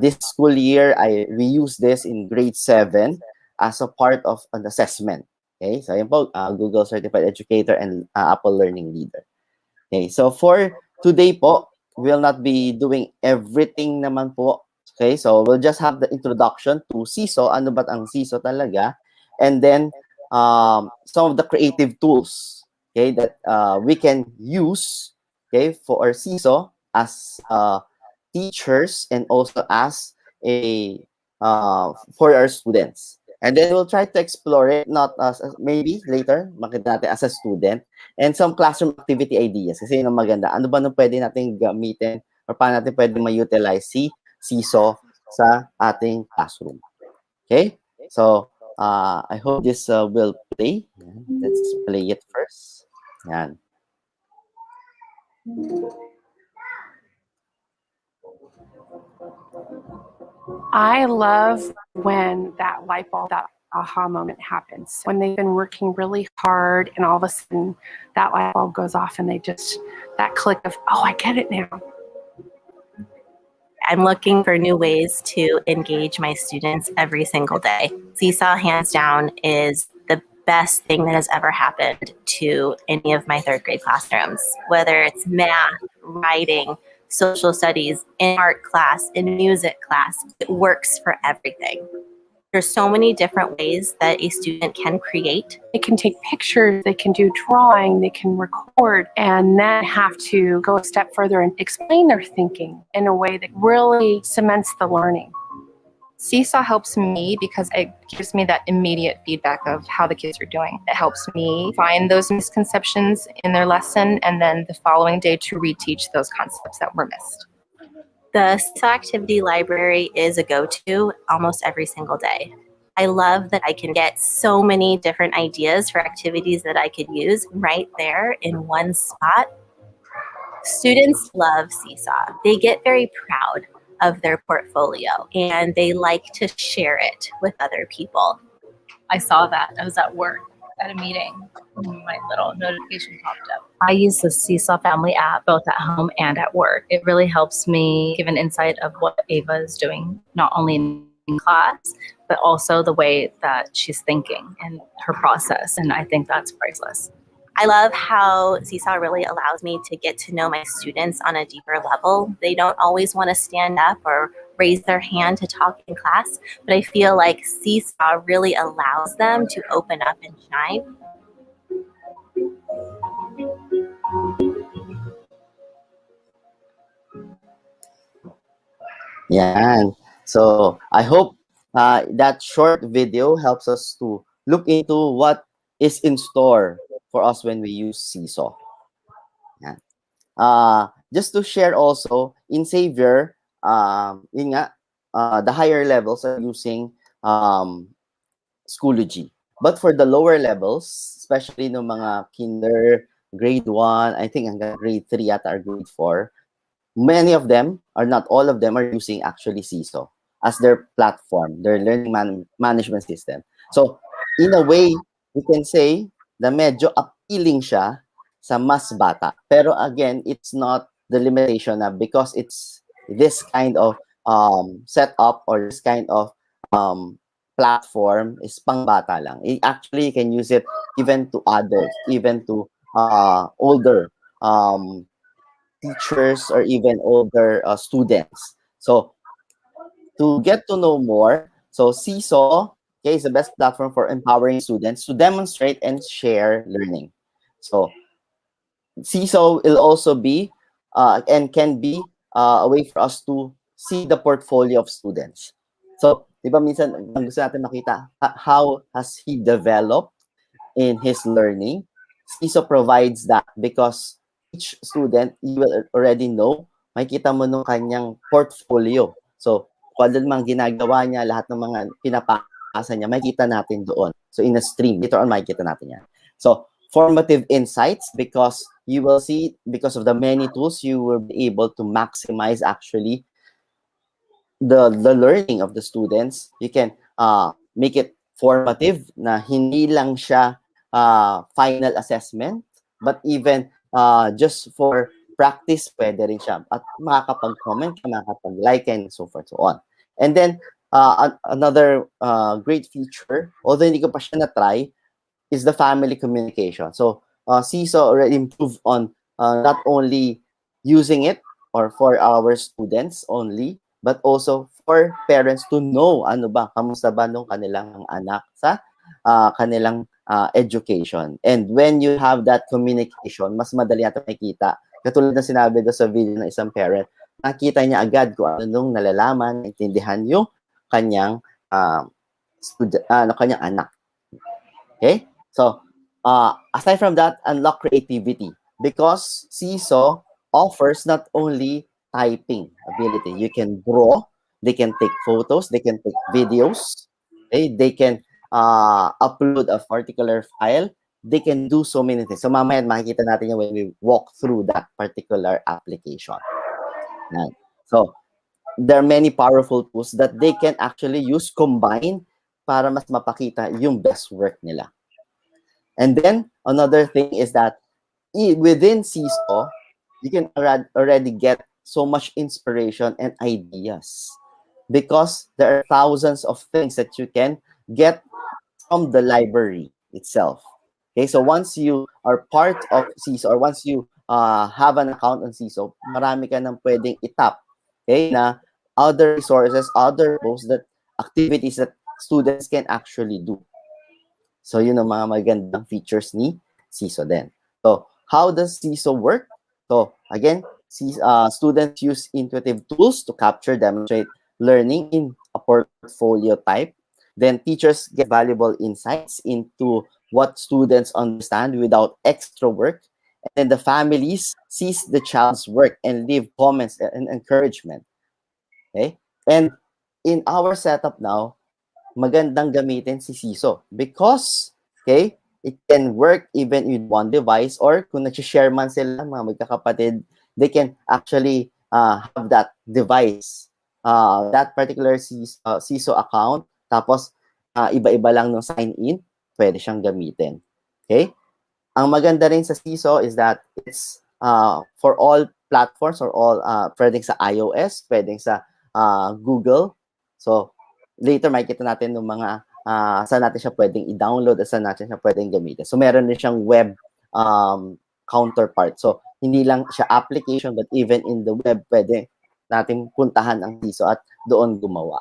this school year, we use this in grade 7 as a part of an assessment. Okay, so yun po, Google Certified Educator and Apple Learning Leader. Okay, so for today po, we'll not be doing everything naman po. Okay, so we'll just have the introduction to Seesaw. Ano ba ang Seesaw talaga? And then some of the creative tools, okay, that we can use, okay, for our Seesaw as teachers and also as a for our students. And then we'll try to explore it, not as maybe later, makita natin as a student, and some classroom activity ideas. Kasi yun ang maganda. Ano ba nung pwede natin gamitin or paano natin pwede ma-utilize si Seesaw sa ating classroom. Okay? So, I hope this will play. Let's play it first. Yan. I love when that light bulb, that aha moment happens. When they've been working really hard and all of a sudden that light bulb goes off and they just, that click of, oh, I get it now. I'm looking for new ways to engage my students every single day. Seesaw, hands down, is the best thing that has ever happened to any of my third grade classrooms, whether it's math, writing, social studies, in art class, in music class. It works for everything. There's so many different ways that a student can create. They can take pictures, they can do drawing, they can record, and then have to go a step further and explain their thinking in a way that really cements the learning. Seesaw helps me because it gives me that immediate feedback of how the kids are doing. It helps me find those misconceptions in their lesson and then the following day to reteach those concepts that were missed. The Seesaw Activity Library is a go-to almost every single day. I love that I can get so many different ideas for activities that I could use right there in one spot. Students love Seesaw. They get very proud of their portfolio and they like to share it with other people. I saw that. I was at work at a meeting. My little notification popped up. I use the Seesaw Family app both at home and at work. It really helps me give an insight of what Ava is doing, not only in class, but also the way that she's thinking and her process. And I think that's priceless. I love how Seesaw really allows me to get to know my students on a deeper level. They don't always want to stand up or raise their hand to talk in class, but I feel like Seesaw really allows them to open up and shine. Yan. So I hope that short video helps us to look into what is in store for us when we use Seesaw. Yan. Just to share also, in Xavier, yun nga, the higher levels are using Schoology. But for the lower levels, especially no mga kinder, grade 1, I think hanggang grade 3 at or grade 4, many of them, or not all of them, are using actually Seesaw as their platform, their learning management system. So, in a way, we can say na medyo appealing siya sa mas bata. Pero again, it's not the limitation na because it's this kind of setup or this kind of platform is pang bata lang. It actually, you can use it even to adults, even to older teachers or even older students. So to get to know more, so Seesaw, okay, is the best platform for empowering students to demonstrate and share learning. So Seesaw will also be and can be a way for us to see the portfolio of students. So, di ba minsan, ang gusto natin makita, how has he developed in his learning? Seesaw provides that because each student, you will already know, makikita mo nung kanyang portfolio. So, kung ano mang ginagawa niya, lahat ng mga pinapasa niya, makikita natin doon. So, in a stream, later on, makikita natin yan. So, formative insights, because you will see, because of the many tools, you will be able to maximize actually the learning of the students. You can make it formative na hindi lang siya final assessment, but even just for practice, pwede rin siya. At makakapag-comment, makakapag-like, and so forth, so on. And then, another great feature, although hindi ko pa siya na-try, is the family communication. So, Seesaw already improved on not only using it or for our students only, but also for parents to know ano ba, kamusta ba nung kanilang anak sa kanilang education. And when you have that communication, mas madali natin makikita. Katulad ng sinabi doon sa video ng isang parent, nakita niya agad kung ano nung nalalaman, naintindihan yung kanyang kanyang anak. Okay? So, aside from that, unlock creativity, because Seesaw offers not only typing ability. You can draw, they can take photos, they can take videos, okay? They can upload a particular file, they can do so many things. So mamaya makikita natin yan when we walk through that particular application. Yan. So there are many powerful tools that they can actually use, combine, para mas mapakita yung best work nila. And then another thing is that within Seesaw, you can already get so much inspiration and ideas, because there are thousands of things that you can get from the library itself. Okay, so once you are part of Seesaw, or once you have an account on Seesaw, marami ka nang pwedeng itap. Okay, na other resources, other posts, that activities that students can actually do. So yun ang mga magandang features ni Seesaw din. So how does Seesaw work? So again, students use intuitive tools to capture, demonstrate learning in a portfolio type. Then teachers get valuable insights into what students understand without extra work. And then the families sees the child's work and leave comments and encouragement. Okay? And in our setup now, magandang gamitin si Seesaw because, okay, it can work even with one device, or kung nag-share man sila, mga magkakapatid, they can actually have that device, that particular Seesaw account, tapos iba-iba lang ng sign-in, pwede siyang gamitin. Okay? Ang maganda rin sa Seesaw is that it's for all platforms, or all, pwedeng sa iOS, pwedeng sa Google. So, later makikita natin ng mga saan natin siya pwedeng i-download at saan natin siya pwedeng gamitin. So, meron din siyang web counterpart. So, hindi lang siya application, but even in the web, pwede natin puntahan ang Seesaw at doon gumawa.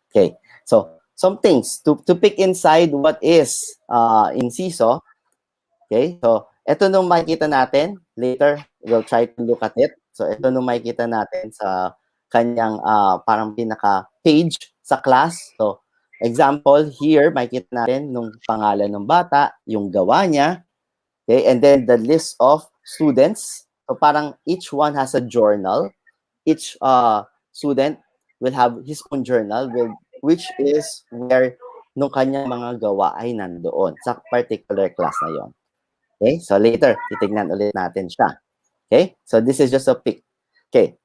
Okay. So, some things to pick inside what is in Seesaw. Okay. So, ito nung makikita natin. Later, we'll try to look at it. So, ito nung makikita natin sa kanyang parang pinaka-page sa class. So, example, here, makikita natin nung pangalan ng bata, yung gawa niya, okay, and then the list of students. So, parang each one has a journal. Each student will have his own journal, which is where nung kanyang mga gawa ay nandoon sa particular class na yon. Okay, so later, titignan ulit natin siya. Okay, so this is just a pic. Okay,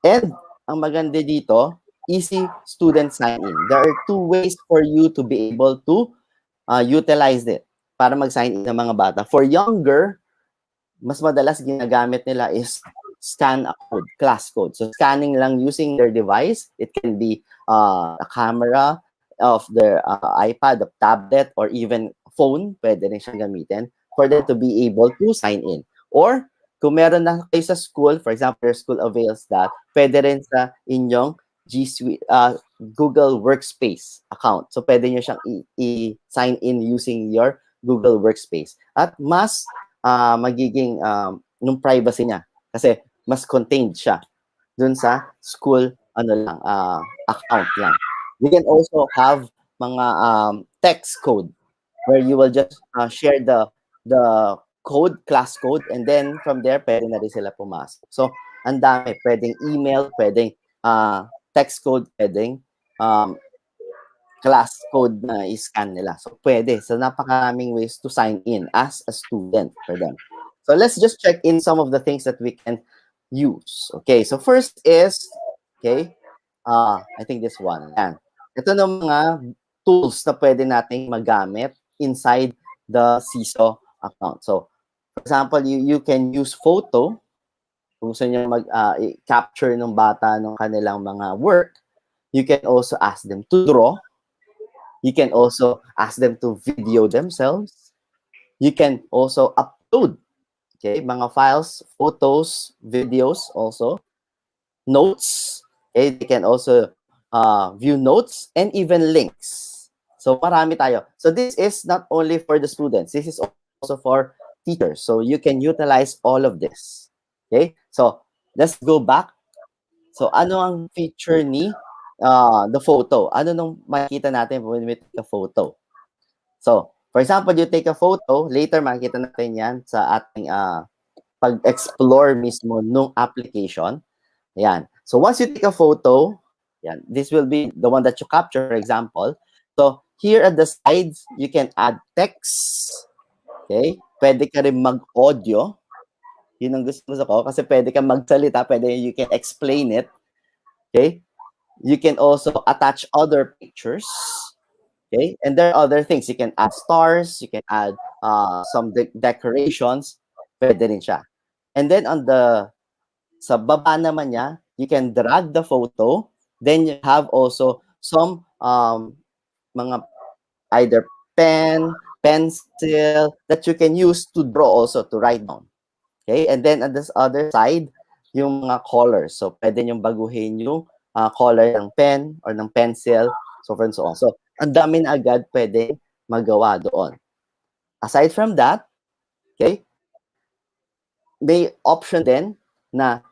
and ang maganda dito, easy student sign-in. There are two ways for you to be able to utilize it para mag-sign in ng mga bata. For younger, mas madalas ginagamit nila is scan a code, class code. So scanning lang using their device. It can be a camera of their iPad, a tablet, or even phone. Pwede rin siyang gamitin for them to be able to sign in. Or kung meron na kayo sa school, for example, your school avails that, pwede rin sa inyong G Suite, Google Workspace account. So, pwede nyo siyang i-sign in using your Google Workspace. At mas magiging nung privacy niya. Kasi mas contained siya dun sa school account lang. You can also have mga text code where you will just share the code, class code, and then from there, pwede na rin sila pumasok. So, ang dami. Pwedeng email, pwedeng text code, pwedeng class code na i-scan nila. So, pwede. So, napakaraming ways to sign in as a student for them. So, let's just check in some of the things that we can use. Okay, so first is, okay, I think this one. Yan. Ito ng mga tools na pwede nating magamit inside the Seesaw account. So, for example, you can use photo. Kung gusto nyo capture ng bata ng kanilang mga work, you can also ask them to draw. You can also ask them to video themselves. You can also upload, okay, mga files, photos, videos also. Notes, okay, they can also view notes and even links. So, marami tayo. So, this is not only for the students. This is also for teachers. So, you can utilize all of this. Okay? So, let's go back. So, ano ang feature ni the photo? Ano nung makikita natin when we take a photo? So, for example, you take a photo, later makikita natin yan sa ating pag-explore mismo nung application. Ayan. So, once you take a photo, yan, this will be the one that you capture, for example. So, here at the sides, you can add text. Okay? Pwede ka rin mag-audio. Yun ang gusto ko kasi pwede ka magsalita, pwede you can explain it. Okay? You can also attach other pictures. Okay? And there are other things. You can add stars, you can add some decorations. Pwede rin siya. And then sa baba naman niya, you can drag the photo. Then you have also some mga either pen, pencil that you can use to draw also, to write down. Okay? And then on this other side, yung mga colors. So, pwede nyo baguhin yung color ng pen or ng pencil, so forth and so on. So, ang dami na agad pwede magawa doon. Aside from that, okay, may option din na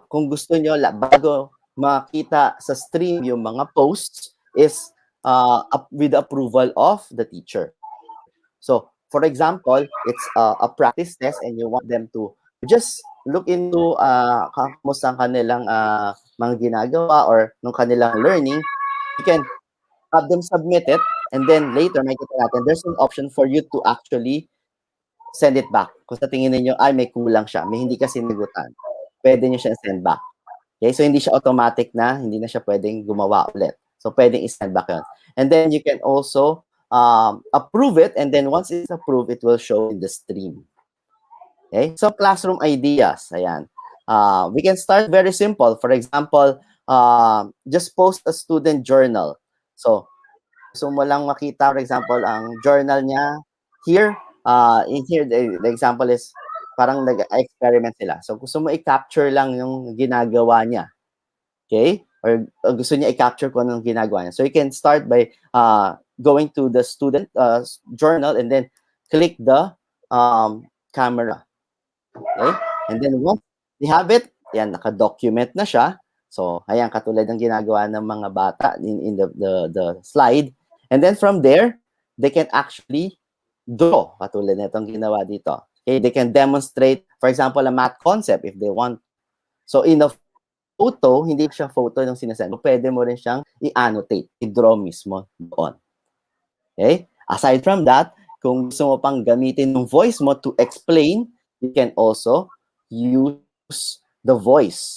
kung gusto nyo, bago makita sa stream yung mga posts, is with the approval of the teacher. So, for example, it's a practice test and you want them to just look into kamusta ang kanilang mga ginagawa or nung kanilang learning. You can have them submit it and then later, makikita natin, there's an option for you to actually send it back. Kung sa tingin niyo ay may kulang siya, may hindi ka sinagutan, pwede niyo siya send back. Okay? So, hindi siya automatic na, hindi na siya pwedeng gumawa ulit. So, pwedeng i-send back yun. And then, you can also approve it, and then once it's approved, it will show in the stream. Okay? So, classroom ideas. Ayan. We can start very simple. For example, just post a student journal. So mo lang makita, for example, ang journal niya here. In here, the example is parang nag-experiment sila. So, gusto mo i-capture lang yung ginagawa niya. Okay? Or gusto niya i-capture kung anong ginagawa niya. So, you can start by going to the student journal and then click the camera. Okay? And then once you have it, yan, naka-document na siya. So, ayan, katulad ng ginagawa ng mga bata in the slide. And then from there, they can actually draw, katulad na itong ginawa dito. Okay? They can demonstrate, for example, a math concept if they want. So, in a photo, hindi siya photo yung sinasend. Pwede mo rin siyang i-annotate, i-draw mismo doon. Okay? Aside from that, kung gusto mo pang gamitin yung voice mo to explain, you can also use the voice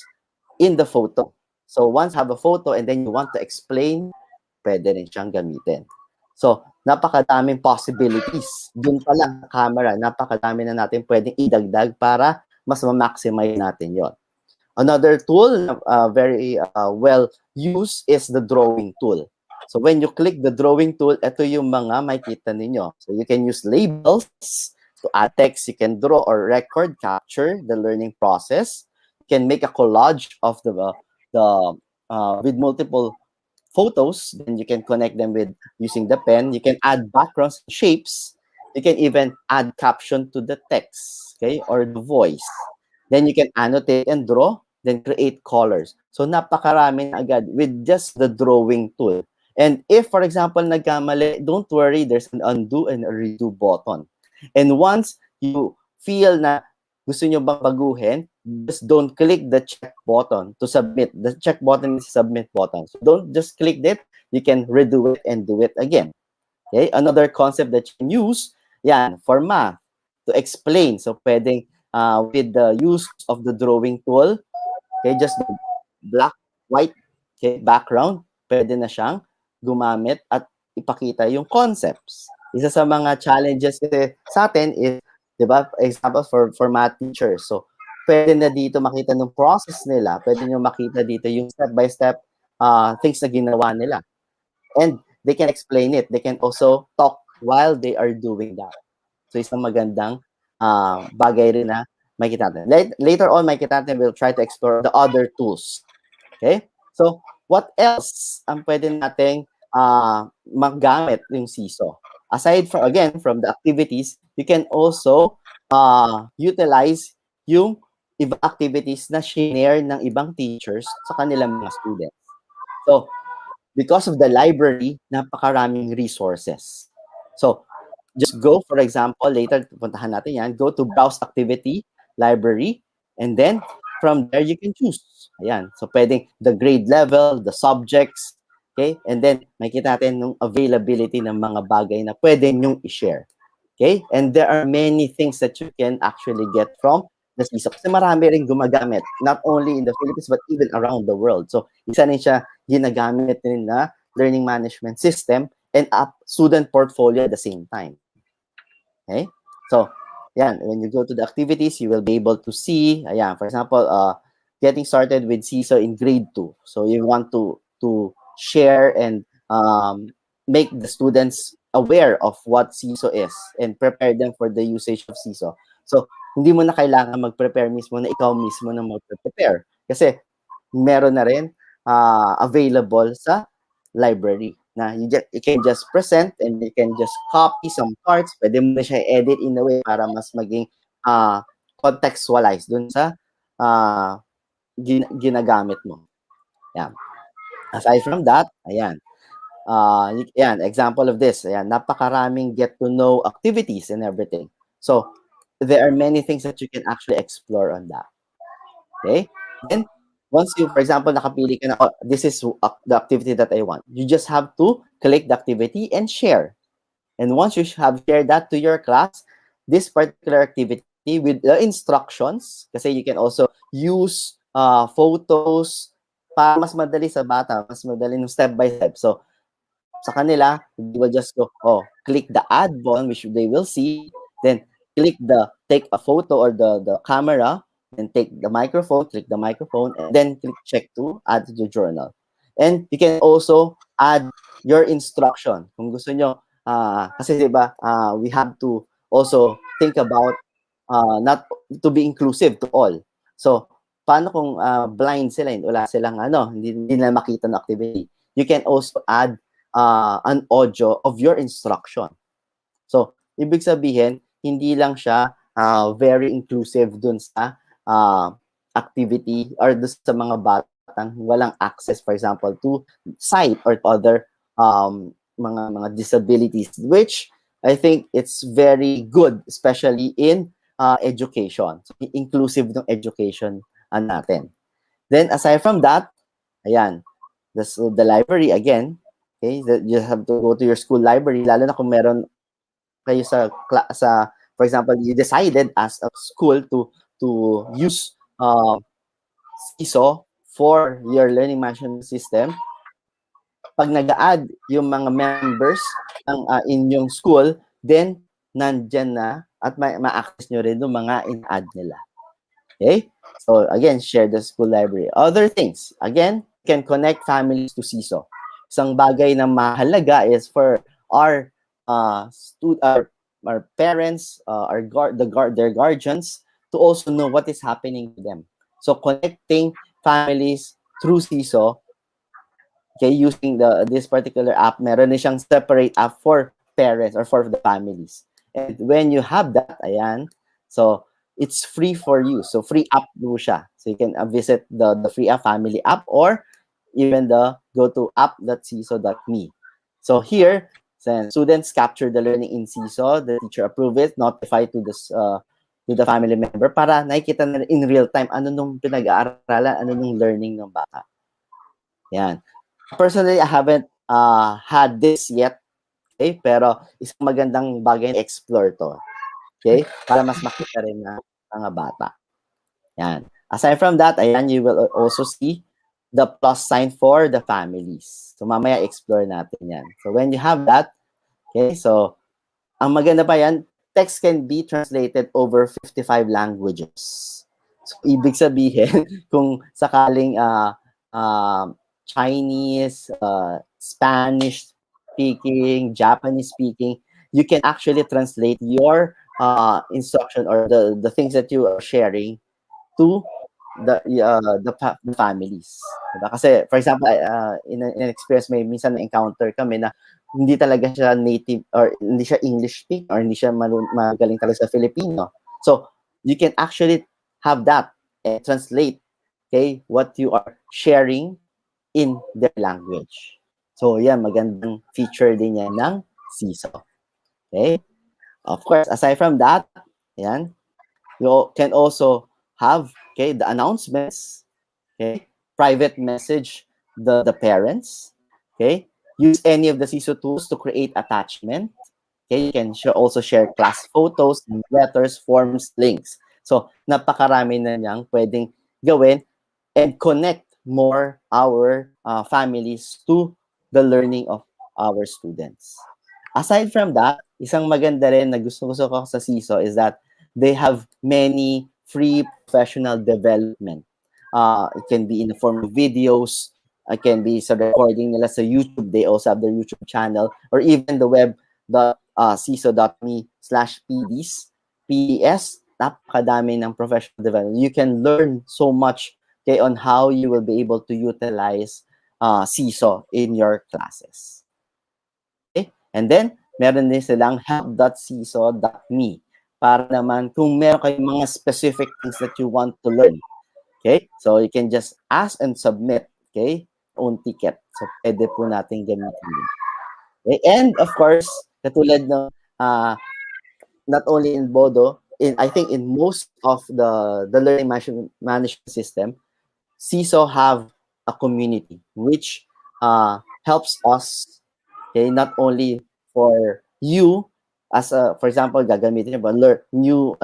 in the photo. So once you have a photo and then you want to explain, pwede rin siyang gamitin. So, napakadaming possibilities. Dun pa lang camera, napakadami na natin pwedeng idagdag para mas ma-maximize natin yon. Another tool very well used is the drawing tool. So when you click the drawing tool, ito yung mga makikita ninyo. So you can use labels to add text. You can draw or record, capture the learning process. You can make a collage of the with multiple photos. Then you can connect them with using the pen. You can add backgrounds, shapes. You can even add caption to the text, okay, or the voice. Then you can annotate and draw, then create colors. So napakarami na agad with just the drawing tool. And if, for example, nagkamali, don't worry, there's an undo and a redo button. And once you feel na gusto nyo bang baguhin, just don't click the check button to submit. The check button is submit button. So don't just click that. You can redo it and do it again. Okay? Another concept that you can use, yan, for math, to explain. So pwedeng with the use of the drawing tool, okay, just the black, white, okay, background, pwede na siyang gumamit at ipakita yung concepts. Isa sa mga challenges kasi sa atin is, di ba, example for math teachers. So, pwede na dito makita ng process nila. Pwede nyo makita dito yung step-by-step things na ginawa nila. And they can explain it. They can also talk while they are doing that. So, isang magandang bagay rin na makikita natin. Later on, makikita natin, we'll try to explore the other tools. Okay? So, what else ang pwede nating magamit yung Seesaw? Aside from, again, from the activities, you can also utilize yung ibang activities na share ng ibang teachers sa kanilang mga students. So, because of the library, napakaraming resources. So, just go, for example, later, puntahan natin yan, go to browse activity, library, and then from there, you can choose. Ayan. So, pwedeng the grade level, the subjects, okay? And then, makikita natin yung availability ng mga bagay na pwede nyong i-share. Okay? And there are many things that you can actually get from the Seesaw. Kasi marami rin gumagamit, not only in the Philippines, but even around the world. So, isa rin siya ginagamit rin na learning management system and a student portfolio at the same time. Okay? So, yan, when you go to the activities, you will be able to see, ayan, for example, getting started with Seesaw in grade 2. So, you want to share and make the students aware of what Seesaw is and prepare them for the usage of Seesaw. So, hindi mo na kailangan mag-prepare mismo na ikaw mismo na mag-prepare. Kasi, meron na rin available sa library na you can just present and you can just copy some parts. Pwede mo na siya edit in a way para mas maging contextualize dun sa ginagamit mo. Yan. Aside from that, ayan. Yan, example of this. Ayan, napakaraming get to know activities and everything. So, there are many things that you can actually explore on that. Okay? Then, once you, for example, nakapili ka na, oh, this is the activity that I want. You just have to click the activity and share. And once you have shared that to your class, this particular activity with the instructions, kasi you can also use photos para mas madali sa bata, mas madali ng step by step. So, sa kanila, they will just go, oh, click the add button, which they will see, then click the take a photo or the camera, and take the microphone, click the microphone, and then click check to add to the journal. And you can also add your instruction. Kung gusto nyo, kasi diba, we have to also think about not to be inclusive to all. So, paano kung blind sila, wala silang hindi na makita ng activity? You can also add an audio of your instruction. So, ibig sabihin, hindi lang siya very inclusive dun sa activity or dun sa mga batang walang access, for example, to sight or other mga disabilities, which I think it's very good, especially in education. So, inclusive ng education natin. Then, aside from that, ayan, the library again, okay, you have to go to your school library, lalo na kung meron kayo sa for example, you decided as a school to use Seesaw for your learning management system. Pag nag-add yung mga members ng inyong school, then nandyan na at ma-access nyo rin yung mga in-add nila. Okay? So, again, share the school library. Other things, again, can connect families to Seesaw. Isang bagay na mahalaga is for our parents, their guardians, to also know what is happening to them. So, connecting families through Seesaw, okay, using this particular app, meron na siyang separate app for parents or for the families. And when you have that, ayan, so, it's free for you. So, free app mo siya. So, you can visit the free app family app or even go to app.seesaw.me. So, here, students capture the learning in Seesaw, the teacher approve it, notify to the family member para nakikita na in real time ano nung pinag-aaralan, ano nung learning ng bata. Yan. Personally, I haven't had this yet, okay? Pero isang magandang bagay na explore to. Okay? Para mas makita rin na mga bata. Yan. Aside from that, ayan, you will also see the plus sign for the families. So, mamaya explore natin yan. So, when you have that, okay, so, ang maganda pa yan, text can be translated over 55 languages. So, ibig sabihin, kung sakaling Chinese, Spanish speaking, Japanese speaking, you can actually translate your instruction or the things that you are sharing to the families. Diba? Kasi, for example, in an experience, may minsan na-encounter kami na hindi talaga siya native or hindi siya English speaking or hindi siya magaling talaga sa Filipino. So, you can actually have that and translate, okay, what you are sharing in their language. So, yan, magandang feature din yan ng Seesaw. Okay? Of course, aside from that, yan, you can also have, okay, the announcements, okay, private message the parents, okay, use any of the Seesaw tools to create attachment, Okay, you can also share class photos, letters, forms, links. So, napakarami na niyang pwedeng gawin and connect more our families to the learning of our students. Aside from that, isang maganda rin na gusto-gusto ko sa Seesaw is that they have many free professional development. It can be in the form of videos, it can be sa recording nila sa YouTube. They also have their YouTube channel, or even the web seesaw.me/pds. PDS, napakadami ng professional development. You can learn so much, okay, on how you will be able to utilize Seesaw in your classes. Okay? And then, meron din silang help.seesaw.me para naman kung meron kayong mga specific things that you want to learn. Okay? So, you can just ask and submit, okay, own ticket. So, pwede po natin gamitin yun. Okay? And, of course, katulad ng not only in Bodo, I think in most of the learning management system, Seesaw have a community which helps us, okay, not only for you as a, for example, gagamitin nyo ba, new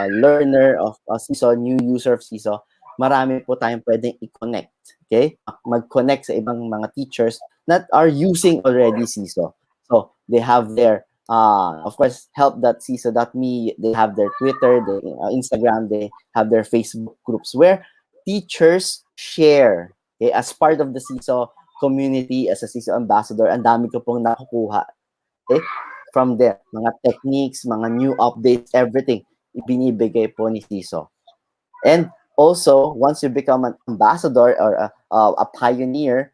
learner of Seesaw, new user of Seesaw, marami po tayong pwedeng i-connect, okay? Mag-connect sa ibang mga teachers that are using already Seesaw. So, they have their of course, help.seesaw.me, they have their Twitter, their Instagram, they have their Facebook groups where teachers share, okay, as part of the Seesaw community, as a Seesaw ambassador. Ang dami ko pong nakukuha, okay, from there. Mga techniques, mga new updates, everything, ibinibigay po ni Seesaw. And also, once you become an ambassador or a pioneer,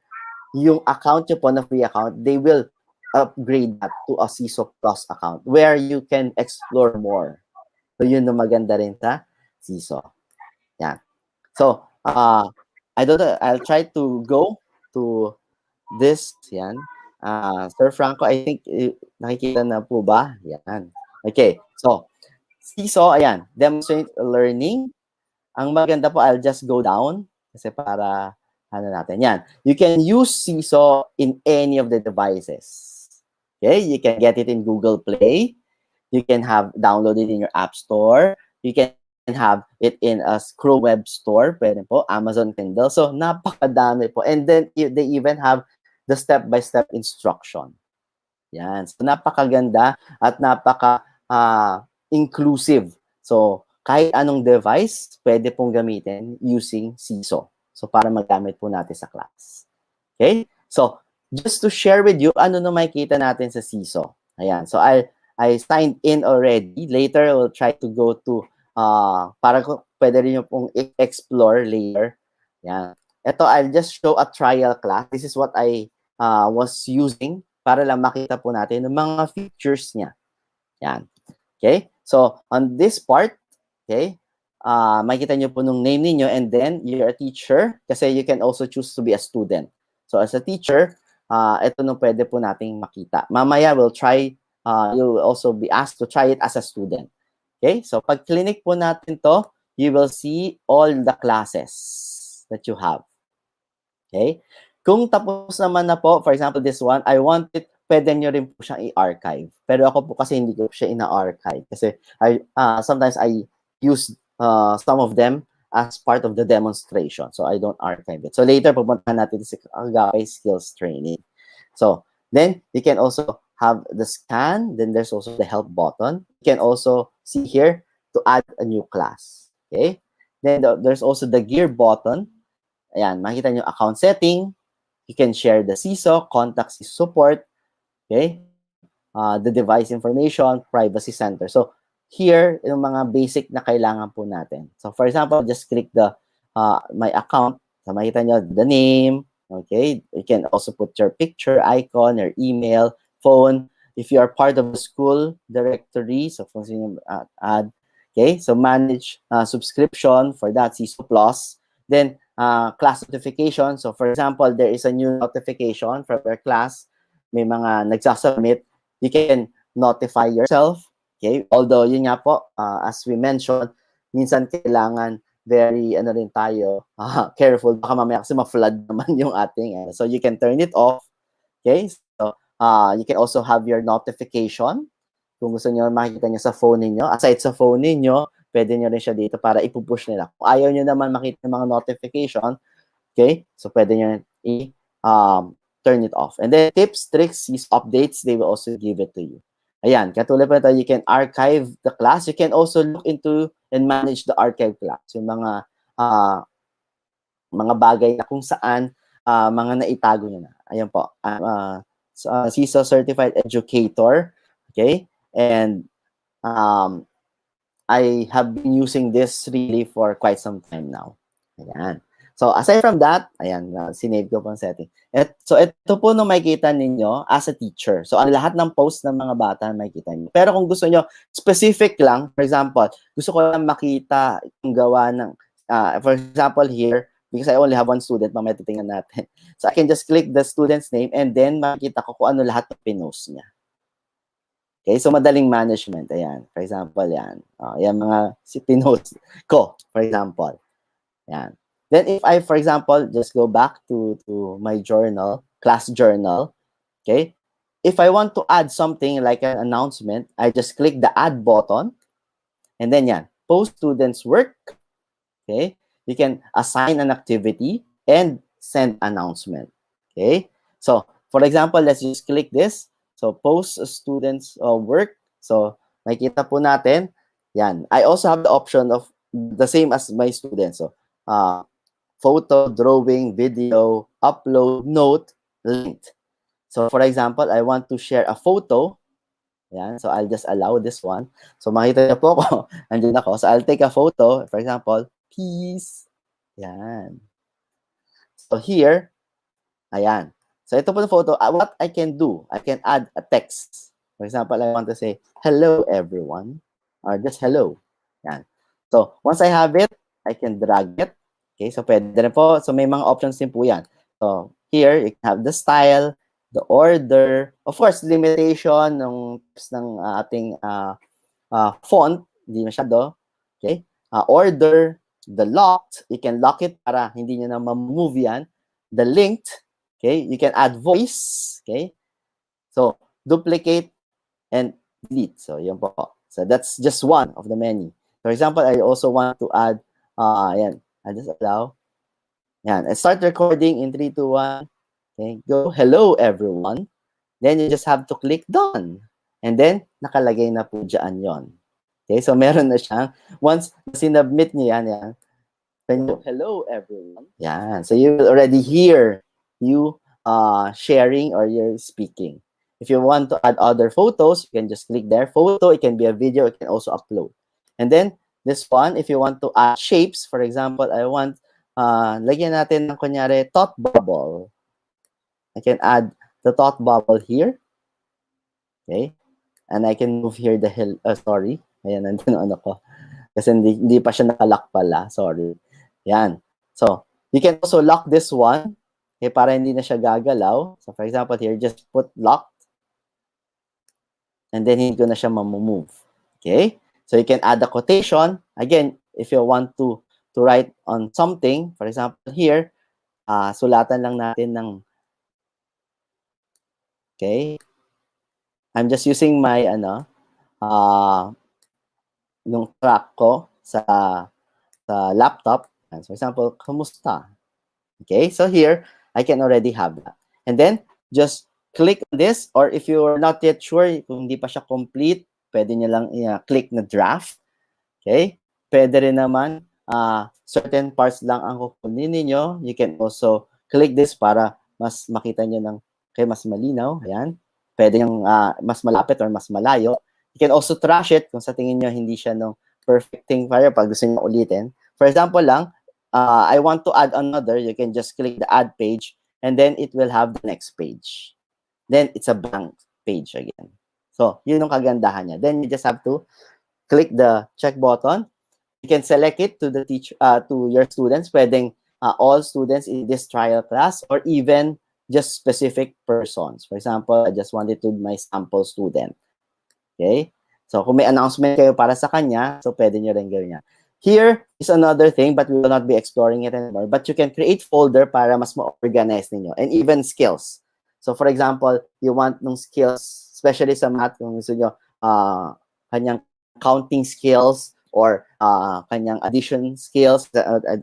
yung account nyo po na free account, they will upgrade that to a Seesaw Plus account where you can explore more. So, yun na maganda rin sa Seesaw. Yan. So, I don't know, I'll try to go to this. Yan. Sir Franco, I think nakikita na po ba? Yan. Okay. So, Seesaw, ayan. Demonstrate learning. Ang maganda po, I'll just go down kasi para ano natin. Yan. You can use Seesaw in any of the devices. Okay, you can get it in Google Play. You can have downloaded in your App Store. You can have it in a Chrome Web Store. Pwede po, Amazon Kindle. So, napakadami po. And then, they even have the step-by-step instruction. Yan. So, napakaganda at napaka-inclusive. So, kahit anong device, pwede pong gamitin using Seesaw. So, para magamit po natin sa class. Okay? So, just to share with you, ano na makikita natin sa Seesaw. Ayan. So, I signed in already. Later, we'll try to go to, para pwede rin yung pong explore later. Ayan. Ito, I'll just show a trial class. This is what I was using para lang makita po natin yung mga features niya. Ayan. Okay? So, on this part, okay, makikita nyo po nung name ninyo, and then you're a teacher kasi you can also choose to be a student. So, as a teacher, ito nung pwede po nating makita. Mamaya, we'll try, you'll also be asked to try it as a student. Okay? So, pag clinic po natin to, you will see all the classes that you have. Okay? Kung tapos naman na po, for example, this one, I want it, pwede nyo rin po siyang i-archive. Pero ako po kasi hindi ko siya ina-archive. Kasi sometimes I use some of them as part of the demonstration. So, I don't archive it. So, later, pupuntahan natin sa Agapay Skills Training. So, then, you can also have the scan. Then, there's also the help button. You can also see here to add a new class. Okay? Then, there's also the gear button. Ayan, makita nyo account setting. You can share the Seesaw, contact support. Okay? The device information, privacy center. So, here, yung mga basic na kailangan po natin. So, for example, just click the my account. So, makita nyo the name. Okay? You can also put your picture, icon, your email, phone. If you are part of the school directory, so kung sino add. Okay? So, manage subscription for that, Seesaw Plus. Then, class notification. So, for example, there is a new notification from your class. May mga nagsasubmit. You can notify yourself. Okay? Although, yun nga po, as we mentioned, minsan kailangan very, rin tayo, careful. Baka mamaya kasi ma-flood naman yung ating. So, you can turn it off. Okay? So, You can also have your notification. Kung gusto nyo makikita nyo sa phone niyo, aside sa phone niyo, pwede nyo rin siya dito para ipupush nila. Kung ayaw nyo naman makita yung mga notification, okay, so pwede nyo turn it off. And then tips, tricks, these updates, they will also give it to you. Ayan, katulad pa ito, you can archive the class. You can also look into and manage the archive class. Yung mga bagay na kung saan mga naitago nyo na. Ayan po. Seesaw Certified Educator. Okay? And I have been using this really for quite some time now. Ayan. So, aside from that, ayan, sinave ko pang setting. So, ito po no makikita ninyo as a teacher. So, ang lahat ng post ng mga bata makikita niyo. Pero kung gusto nyo, specific lang, for example, gusto ko lang makita yung gawa ng, for example here, because I only have one student, mamaya titingnan natin. So, I can just click the student's name and then makikita ko kung ano lahat ng pinost niya. Okay, so madaling management. Ayan, for example, yan. Yan mga pinost ko, for example. Yan. Then if I, for example, just go back to my journal, class journal, okay? If I want to add something like an announcement, I just click the add button, and then yan, post students work, okay? You can assign an activity and send announcement, okay? So, for example, let's just click this. So, post students work. So, makikita po natin, yan. I also have the option of the same as my students. So, photo, drawing, video, upload, note, linked. So, for example, I want to share a photo. Yan. So, I'll just allow this one. So, makita niyo po ko. Andun ako. So, I'll take a photo. For example, peace. Yan. So, here, ayan. So, ito po yung photo. What I can do, I can add a text. For example, I want to say, hello, everyone. Or just hello. Yan. So, once I have it, I can drag it. Okay, so pwede rin po. So, may mga options din po yan. So, here, you can have the style, the order, of course, limitation ng ating font, hindi masyado. Okay, order, the locked, you can lock it para hindi nyo na ma-move yan. The linked, okay, you can add voice, okay. So, duplicate and delete. So, yun po. So, that's just one of the many. For example, I also want to add, ayan, I just allow. Yan. And start recording in 3, 2, 1. Okay. Go. Hello, everyone. Then you just have to click done. And then, nakalagay na po dyan yon. Okay. So, meron na siyang, once sinubmit niyo yan. Then you, hello, everyone. Yan. So, you will already hear you sharing or you're speaking. If you want to add other photos, you can just click there. Photo, it can be a video, it can also upload. And then, this one, if you want to add shapes, for example, I want, lagyan natin ng kunyari, thought bubble. I can add the thought bubble here. Okay. And I can move here the hill, sorry. Ayan, nandun ano ko. Kasi hindi pa siya nakalock pala. Sorry. Yan. So, you can also lock this one. Okay, para hindi na siya gagalaw. So, for example, here, just put locked. And then, hindi ko na siya mamove. Okay. So, you can add a quotation. Again, if you want to write on something, for example, here, sulatan lang natin ng, okay, I'm just using my, nung track ko sa laptop. And for example, kamusta? Okay, so here, I can already have that. And then, just click on this, or if you're not yet sure, kung hindi pa siya complete, pwede nyo lang click na draft. Okay? Pwede rin naman, certain parts lang ang kukunin ninyo. You can also click this para mas makita nyo ng mas malinaw. Ayan. Pwede yung mas malapit or mas malayo. You can also trash it kung sa tingin nyo hindi siya no perfecting fire pag gusto nyo ulitin. For example lang, I want to add another. You can just click the add page and then it will have the next page. Then it's a blank page again. So, yun yung kagandahan niya. Then you just have to click the check button. You can select it to the teacher, to your students. Pwedeng all students in this trial class or even just specific persons. For example, I just wanted to my sample student. Okay? So, kung may announcement kayo para sa kanya, so pwede nyo rin gawin niya. Here is another thing, but we will not be exploring it anymore. But you can create folder para mas ma-organize ninyo. And even skills. So for example, you want ng skills, especially sa math, kung gusto nyo, kanyang counting skills or kanyang addition skills.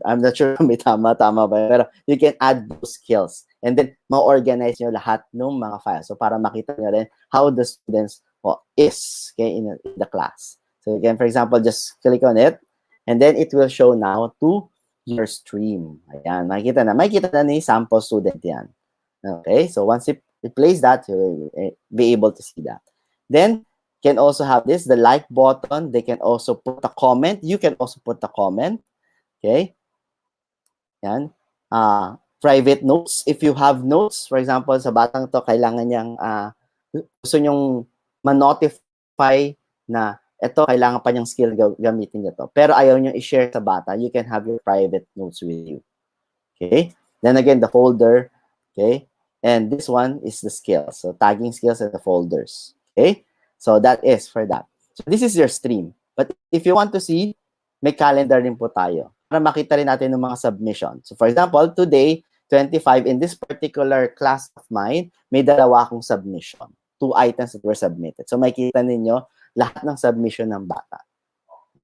I'm not sure kung may tama ba, pero you can add those skills. And then, ma-organize nyo lahat ng mga files. So para makita nyo rin how the students is, okay, in the class. So you can, for example, just click on it, and then it will show now to your stream. Ayan, makikita na ni sample student yan. Okay, so once it plays that, you will be able to see that. Then, can also have this, the like button. They can also put a comment. You can also put a comment. Okay, yan. Private notes. If you have notes, for example, sa batang to, kailangan niyang, gusto niyong ma-notify na ito, kailangan pa niyang skill gamitin niyo to. Pero ayaw niyo i-share sa bata, you can have your private notes with you. Okay? Then again, the folder. Okay? And this one is the skills. So tagging skills and the folders. Okay? So that is for that. So this is your stream. But if you want to see, may calendar rin po tayo para makita rin natin ng mga submission. So for example, today, 25, in this particular class of mine, may dalawa akong submission. 2 items that were submitted. So makikita ninyo lahat ng submission ng bata.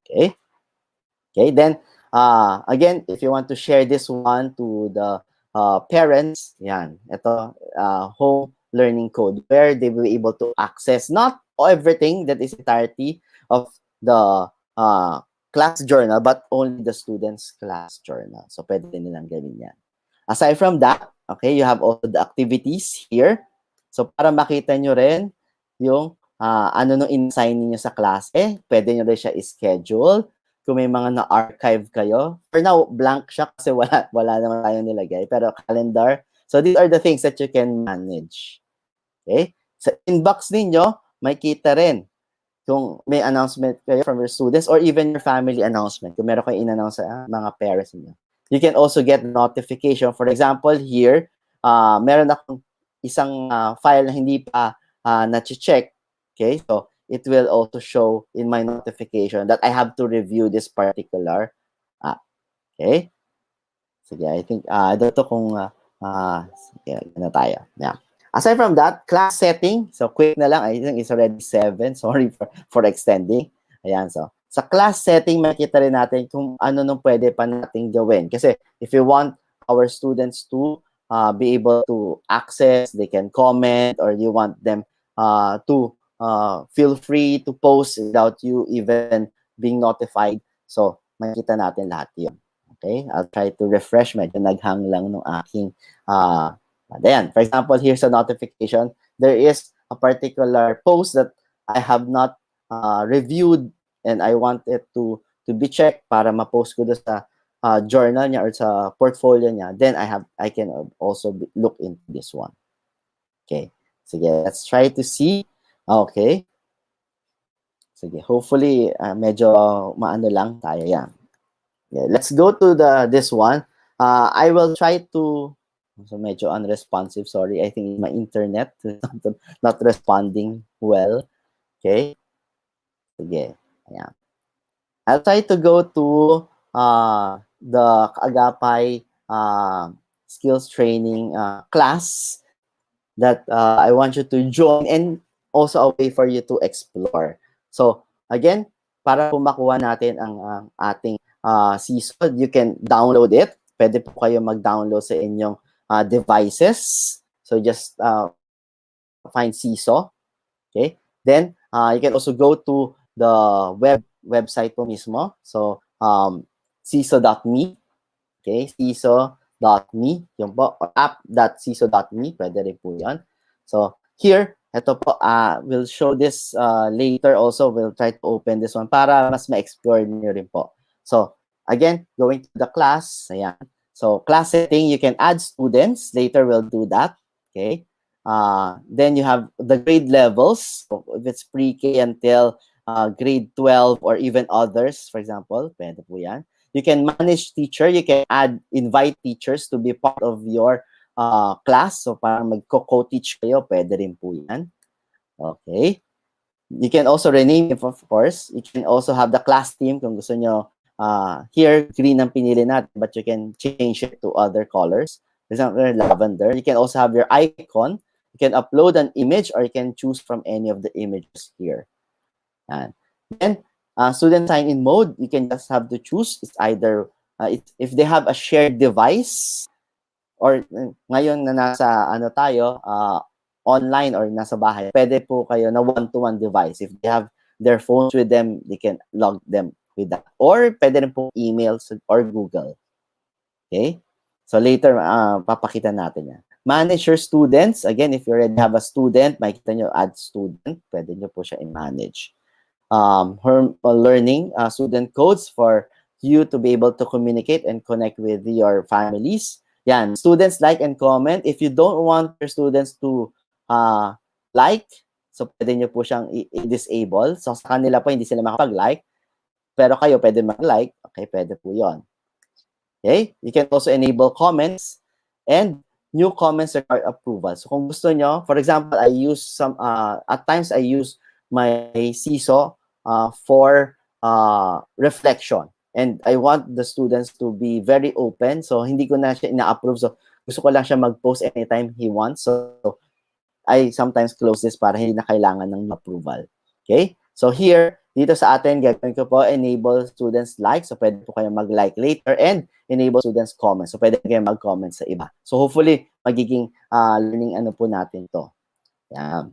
Okay? Okay, then, again, if you want to share this one to the parents, yan, ito, home learning code, where they will be able to access not everything that is entirety of the class journal, but only the students' class journal. So, pwede nilang gawin yan. Aside from that, okay, you have also the activities here. So, para makita nyo rin yung ano nung in-assign niyo sa klase, pwede nyo rin siya i-schedule. Kung may mga na-archive kayo. For now, blank siya kasi wala naman tayong nilagay. Pero calendar. So, these are the things that you can manage. Okay? Sa inbox ninyo, may kita rin kung may announcement kayo from your students or even your family announcement. Kung meron kayo in-announce sa mga parents niyo. You can also get notification. For example, here, meron akong isang file na hindi pa na-check. Okay, so it will also show in my notification that I have to review this particular app. Okay? Sige, I think, ito kung, sige, na tayo. Yeah. Aside from that, class setting. So, quick na lang. I think it's already 7. Sorry for extending. Ayan, so. Sa class setting, makita rin natin kung ano nung pwede pa natin gawin. Kasi, if you want our students to be able to access, they can comment, or you want them to feel free to post without you even being notified. So, makita natin lahat yun. Okay? I'll try to refresh. Medyo naghang lang ng aking then, for example, here's a notification. There is a particular post that I have not reviewed and I want it to be checked para ma-post ko doon sa journal niya or sa portfolio niya. Then, I can also look into this one. Okay. Sige, let's try to see. Okay. Sige, hopefully, medyo maano lang tayo yan. Okay, let's go to this one. I will try to, so medyo unresponsive, sorry. I think my internet is not responding well. Okay. Sige, ayan. I'll try to go to the Agapay skills training class that I want you to join and also a way for you to explore. So, again, para po makuha natin ang ating Seesaw, you can download it. Pwede po kayo mag-download sa inyong devices. So, just find Seesaw. Okay? Then, you can also go to the website po mismo. So, seesaw.me. Okay? Seesaw.me. Yung po, app.seesaw.me. Pwede rin po yan. So, here, ito po, we'll show this later also. We'll try to open this one para mas ma-explore niyo rin po. So, again, going to the class. Ayan. So, class setting, you can add students. Later, we'll do that. Okay. Then you have the grade levels. So if it's pre-K until grade 12 or even others, for example, pwede po yan. You can manage teacher. You can invite teachers to be part of your class. So, parang mag-co-teach kayo, pwede rin po yan. Okay. You can also rename it, of course. You can also have the class team kung gusto nyo. Here, green ang pinili natin, but you can change it to other colors. For example, lavender. You can also have your icon. You You can upload an image or you can choose from any of the images here. And then, student sign-in mode, you can just have to choose. It's either, if they have a shared device, or ngayon na nasa ano tayo, online or nasa bahay, pwede po kayo na one-to-one device. If they have their phones with them, they can log them with that. Or pwede rin po emails or Google. Okay? So later, papakita natin yan. Manage your students. Again, if you already have a student, makikita nyo, add student. Pwede nyo po siya i-manage. Learning student codes for you to be able to communicate and connect with your families. Yan, students like and comment. If you don't want your students to like, so pwede nyo po siyang i-disable. So sa kanila po, hindi sila makapag-like. Pero kayo pwede mag-like. Okay, pwede po yon. Okay? You can also enable comments and new comments require approval. So kung gusto nyo, for example, I use some, at times I use my Seesaw for reflection. And I want the students to be very open. So hindi ko na siya ina-approve. So gusto ko lang siya mag-post anytime he wants. So I sometimes close this para hindi na kailangan ng approval. Okay? So here, dito sa atin, gagawin ko po, enable students like. So pwede po kayo mag-like later and enable students comment. So pwede kayo mag-comment sa iba. So hopefully, magiging learning ano po natin to. Yeah.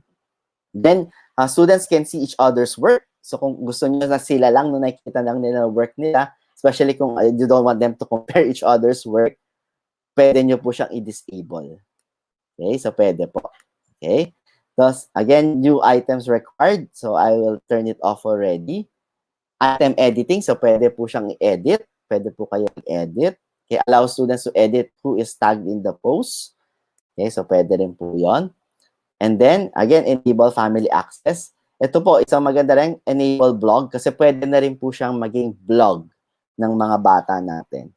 Then, students can see each other's work. So kung gusto nyo na sila lang, no, nakikita lang nila work nila, especially kung you don't want them to compare each other's work, pwede nyo po siyang i-disable. Okay? So pwede po. Okay? Thus, again, new items required. So I will turn it off already. Item editing. So pwede po siyang i-edit. Pwede po kayo i-edit. Okay? Allow students to edit who is tagged in the post. Okay? So pwede rin po yon. And then, again, enable family access. Ito po, isang maganda rin, enable blog, kasi pwede na rin po siyang maging blog ng mga bata natin.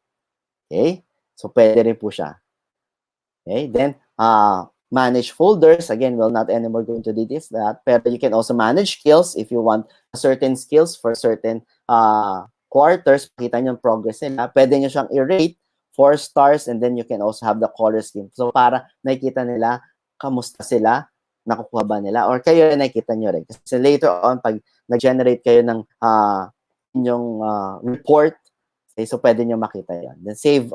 Okay? So, pwede rin po siya. Okay? Then, manage folders. Again, we'll not anymore go into details that, pero you can also manage skills if you want certain skills for certain quarters. Pakita nyo yung progress nila. Pwede nyo siyang i-rate 4 stars, and then you can also have the color scheme. So, para nakikita nila kamusta sila, nakukuha ba nila, or kayo nakikita nyo rin. Kasi later on, pag nag-generate kayo ng inyong report, okay, so pwede nyo makita yan. Then save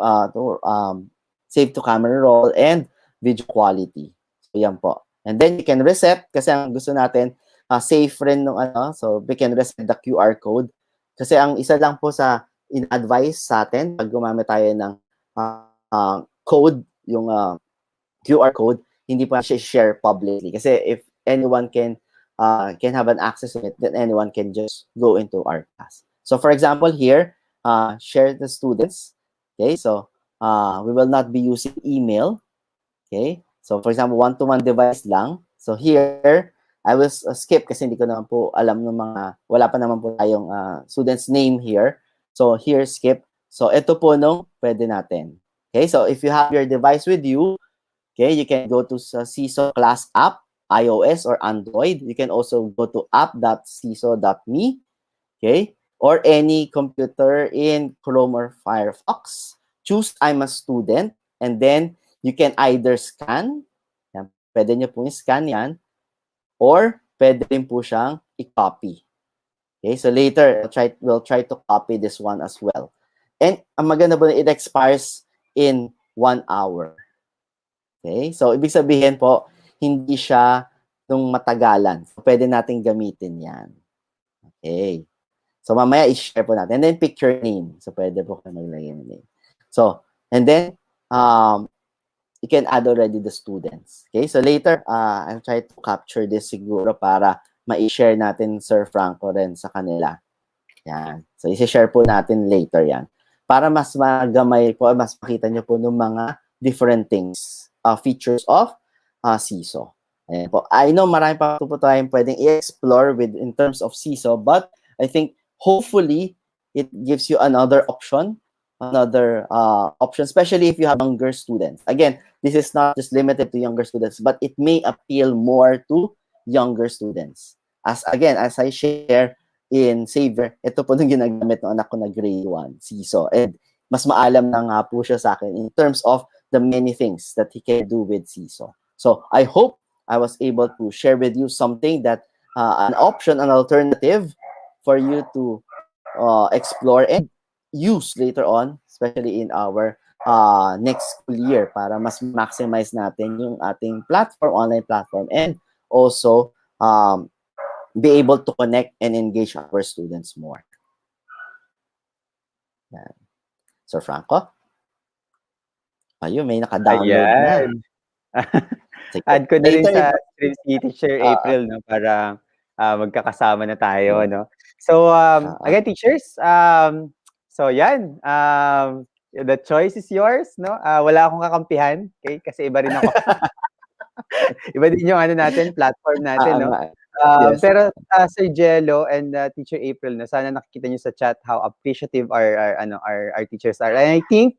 to camera roll and video quality. So yan po. And then you can reset, kasi ang gusto natin, safe rin nung so we can reset the QR code. Kasi ang isa lang po sa in-advise sa atin, pag gumamit tayo ng code, yung QR code, hindi pa siya share publicly. Kasi if anyone can have an access to it, then anyone can just go into our class. So for example, here, share the students. Okay, so we will not be using email. Okay, so for example, one-to-one device lang. So here, I will skip kasi hindi ko naman po alam ng mga, wala pa naman po tayong student's name here. So here, skip. So ito po nung pwede natin. Okay, so if you have your device with you, okay, you can go to Seesaw class app, iOS or Android. You can also go to app.seesaw.me, okay, or any computer in Chrome or Firefox. Choose I'm a student, and then you can either scan, yan, pwede nyo po scan yan, or pwede rin po siyang i-copy. Okay, so later, we'll try to copy this one as well. And ang maganda po, it expires in 1 hour. Okay? So, ibig sabihin po, hindi siya nung matagalan. So, pwede natin gamitin yan. Okay. So, mamaya i-share po natin. And then, pick your name. So, pwede po kayo maglagay ng name. So, and then, you can add already the students. Okay? So, later, I'll try to capture this siguro para ma-share natin Sir Franco rin sa kanila. Yan. So, i-share po natin later yan. Para mas magamay po, mas makita nyo po ng mga different things. Features of Seesaw. Ayan po. I know marami pa po tayong pwedeng i-explore in terms of Seesaw, but I think hopefully it gives you another option, especially if you have younger students. Again, this is not just limited to younger students, but it may appeal more to younger students. As I share in Saver, ito po nung ginagamit ng anak ko na grade 1, Seesaw. And mas maalam na nga po siya sa akin in terms of the many things that he can do with Seesaw. So I hope I was able to share with you something that an option, an alternative for you to explore and use later on, especially in our next school year para mas maximize natin yung ating platform, online platform, and also be able to connect and engage our students more. Yan. Sir Franco? Ayun, may naka-download na. Ayan. Sige. Add ko na rin Later, sa stream si Teacher April, no, para magkakasama na tayo, no. So, again, teachers, so yan, the choice is yours, no. Wala akong kakampihan, okay, kasi iba rin ako. Iba din yung ano natin, platform natin, no. Yes. Pero Sir Jello and Teacher April, no, sana nakikita niyo sa chat how appreciative our teachers are. And I think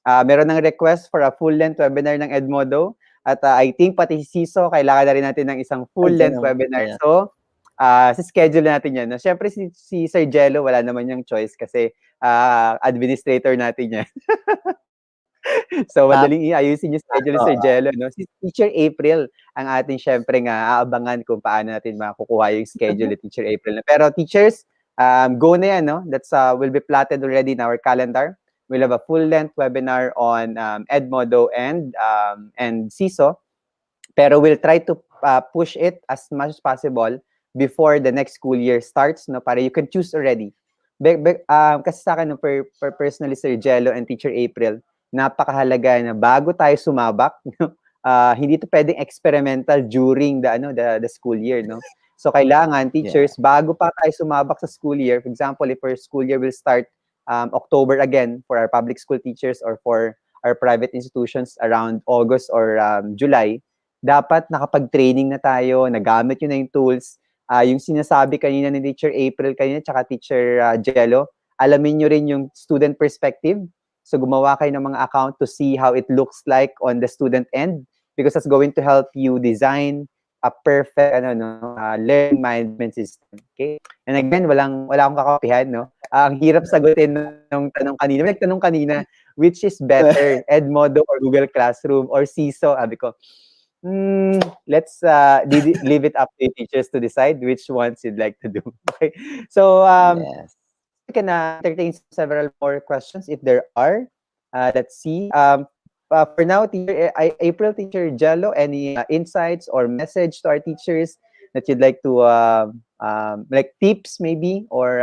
meron ng request for a full-length webinar ng Edmodo. At I think pati si Seesaw, kailangan na rin natin ng isang full-length webinar. Yeah. So, schedule natin yan. No? Siyempre, si Sir Jello, wala naman yung choice kasi administrator natin yan. So, madaling iayusin yung schedule ni Sir Jello. No? Si Teacher April, ang ating siyempre nga aabangan kung paano natin makukuha yung schedule ni Teacher April. Pero teachers, go na yan. No? That's will be plotted already in our calendar. We'll have a full-length webinar on Edmodo and Seesaw. Pero we'll try to push it as much as possible before the next school year starts, no? Para you can choose already. Kasi sa akin, no, per personally, Sir Jello and Teacher April, napakahalaga na bago tayo sumabak, hindi to pwedeng experimental during the school year, no? So kailangan teachers, bago pa tayo sumabak sa school year, for example, if our school year will start October again for our public school teachers or for our private institutions around August or July, dapat nakapag-training na tayo, nagamit yun na yung tools. Yung sinasabi kanina ni Teacher April kanina, tsaka Teacher Jello, alamin nyo rin yung student perspective. So gumawa kayo ng mga account to see how it looks like on the student end because that's going to help you design a perfect learning management system. Okay? And again, wala akong kakapihan, no? Ang hirap sagutin ng tanong kanina. May nagtanong kanina, which is better, Edmodo or Google Classroom or Seesaw? Sabi ko, let's leave it up to teachers to decide which ones you'd like to do. Okay? So, yes. we can entertain several more questions if there are. Let's see. For now, April, Teacher Jello, any insights or message to our teachers that you'd like to, like tips maybe, or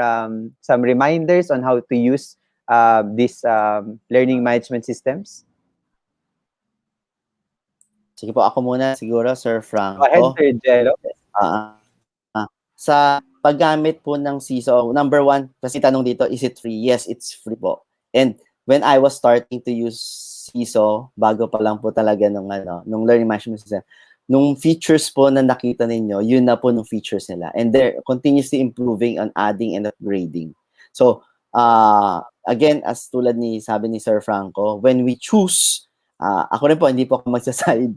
some reminders on how to use these learning management systems? Sige po, ako muna siguro, Sir Franco. Go ahead, Sir Jello. Sa paggamit po ng Seesaw, number one, kasi tanong dito, is it free? Yes, it's free po. And when I was starting to use Seesaw, bago pa lang po talaga nung learning management system, nung features po na nakita ninyo, yun na po nung features nila. And they're continuously improving on adding and upgrading. So, again, as tulad sabi ni Sir Franco, when we choose, ako rin po, hindi po ako magsaside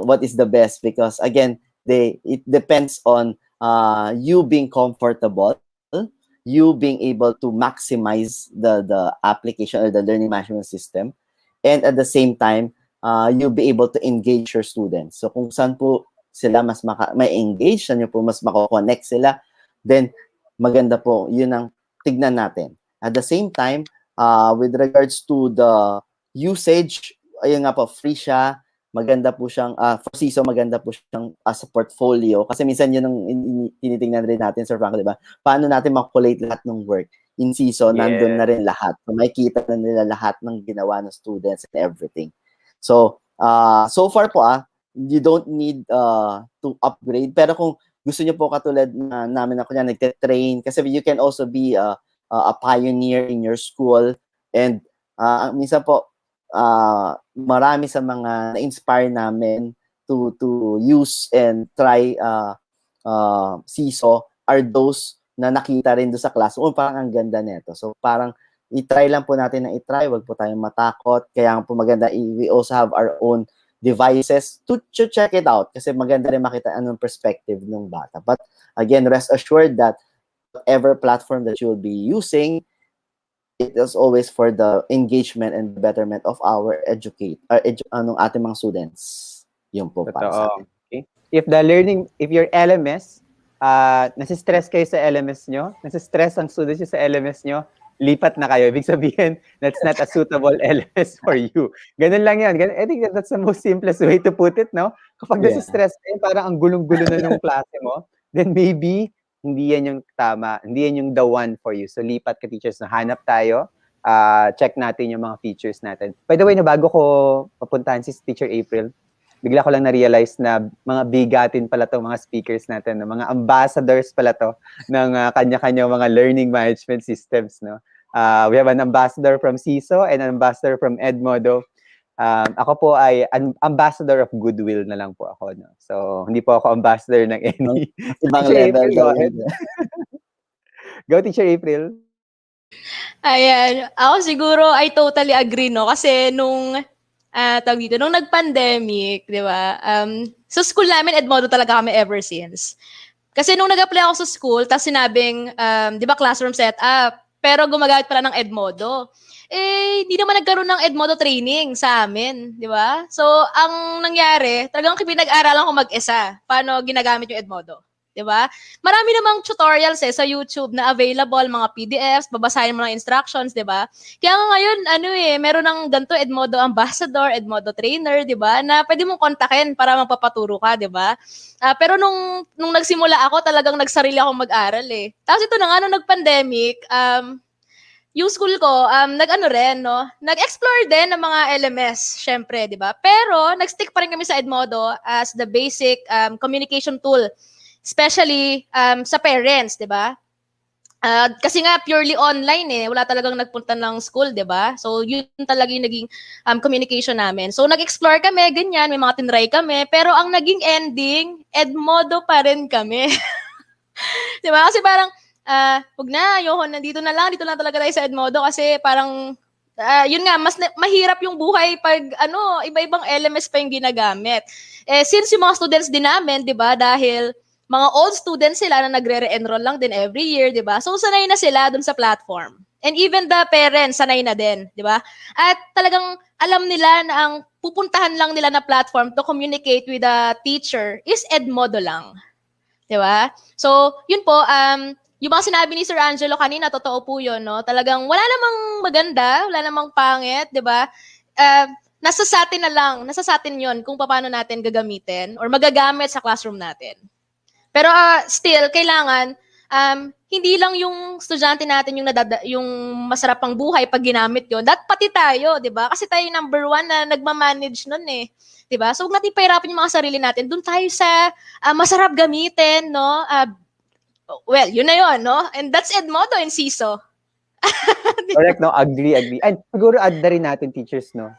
what is the best because, again, it depends on you being comfortable, you being able to maximize the application or the learning management system, and at the same time, you'll be able to engage your students. So kung saan po sila mas may engage, saan nyo po mas mako-connect sila, then maganda po, yun ang tignan natin. At the same time, with regards to the usage, ayun nga po, free siya, maganda po siyang, for Seesaw, maganda po siyang as a portfolio. Kasi minsan yun ang tinitingnan rin natin, Sir Franco, di ba? Paano natin makulate lahat ng work? In Seesaw, nandun na rin lahat. So, makikita na nila lahat ng ginawa ng students and everything. So, so far po, you don't need to upgrade. Pero kung gusto niyo po katulad na namin ako niya, nagte-train, kasi you can also be a pioneer in your school. And minsan po, marami sa mga na-inspire namin to use and try Seesaw are those na nakita rin doon sa class. Parang ang ganda nito. So parang i-try lang po natin na i-try. Wag po tayong matakot. Kaya po maganda, we also have our own devices to check it out kasi maganda rin makita anong perspective ng bata. But again, rest assured that whatever platform that you will be using, it is always for the engagement and betterment of our ating mga students. Yun po para sa atin. Okay. if your LMS, nasistress kayo sa LMS nyo, nasistress ang students nyo sa LMS nyo, lipat na kayo. Ibig sabihin, that's not a suitable LMS for you. Ganun lang yan. I think that's the most simplest way to put it, no? Kapag Yeah. nasistress kayo, parang ang gulong-gulo na nung klase mo, then maybe, hindi yan yung tama. Hindi yan yung the one for you. So, lipat ka teachers na hanap tayo. Check natin yung mga features natin. By the way, na bago ko papuntahan si Teacher April, bigla ko lang na-realize na mga bigatin pala to mga speakers natin, no? Mga ambassadors pala to ng kanya-kanya mga learning management systems, no? We have an ambassador from Seesaw and an ambassador from Edmodo. Ako po ay an ambassador of goodwill na lang po ako, no? So, hindi po ako ambassador ng any. Ibang Teacher level April, daw go ahead. yun. Go, Teacher April. Ayan. Ako siguro, I totally agree, no? Kasi nung, tawag dito, nung nag-pandemic, di ba? Sa school namin, Edmodo talaga kami ever since. Kasi nung nag-apply ako sa school, tapos sinabing, di ba, classroom setup, pero gumagamit pala ng Edmodo. Eh, hindi naman nagkaroon ng Edmodo training sa amin, di ba? So, ang nangyari, talagang pinag-aralan ko mag-isa paano ginagamit yung Edmodo. Di ba? Marami namang tutorials sa YouTube na available, mga PDFs, babasahin mo ng instructions, di ba? Kaya nga ngayon, meron ng ganito Edmodo ambassador, Edmodo trainer, di ba? Na pwede mong kontakin para magpapaturo ka, di ba? Pero nung nagsimula ako, talagang nagsarili akong mag-aral eh. Tapos ito na nga, nung nag-pandemic, yung school ko, nag-explore din ng mga LMS, syempre, di ba? Pero, nag-stick pa rin kami sa Edmodo as the basic communication tool. Especially sa parents, 'di ba? Kasi nga purely online wala talagang nagpunta ng school, 'di ba? So yun talaga yung naging communication namin. So nag-explore kami, ganyan, may mga tinry kami, pero ang naging ending, Edmodo pa rin kami. 'Di ba? Kasi parang wag na, ayoko na dito na lang talaga tayo sa Edmodo kasi parang yun nga, mahirap yung buhay pag iba-ibang LMS pa yung ginagamit. Since yung mga students din namin, 'di ba, dahil mga old students sila na nagre-re-enroll lang din every year, di ba? So, sanay na sila dun sa platform. And even the parents, sanay na din, di ba? At talagang alam nila na ang pupuntahan lang nila na platform to communicate with the teacher is Edmodo lang. Di ba? So, yun po, yung mga sinabi ni Sir Angelo kanina, totoo po yun, no? Talagang wala namang maganda, wala namang pangit, di ba? Nasa sa atin yun kung paano natin gagamitin or magagamit sa classroom natin. Pero still, kailangan, hindi lang yung estudyante natin yung masarap ang buhay pag ginamit yun. Pati tayo, di ba? Kasi tayo number one na nagmamanage nun di ba? So, huwag natin pahirapan yung mga sarili natin. Doon tayo sa masarap gamitin, no? Well, yun na yun, no? And that's Edmodo and Seesaw. Correct, no? Agree. And siguro add na rin natin, teachers, no?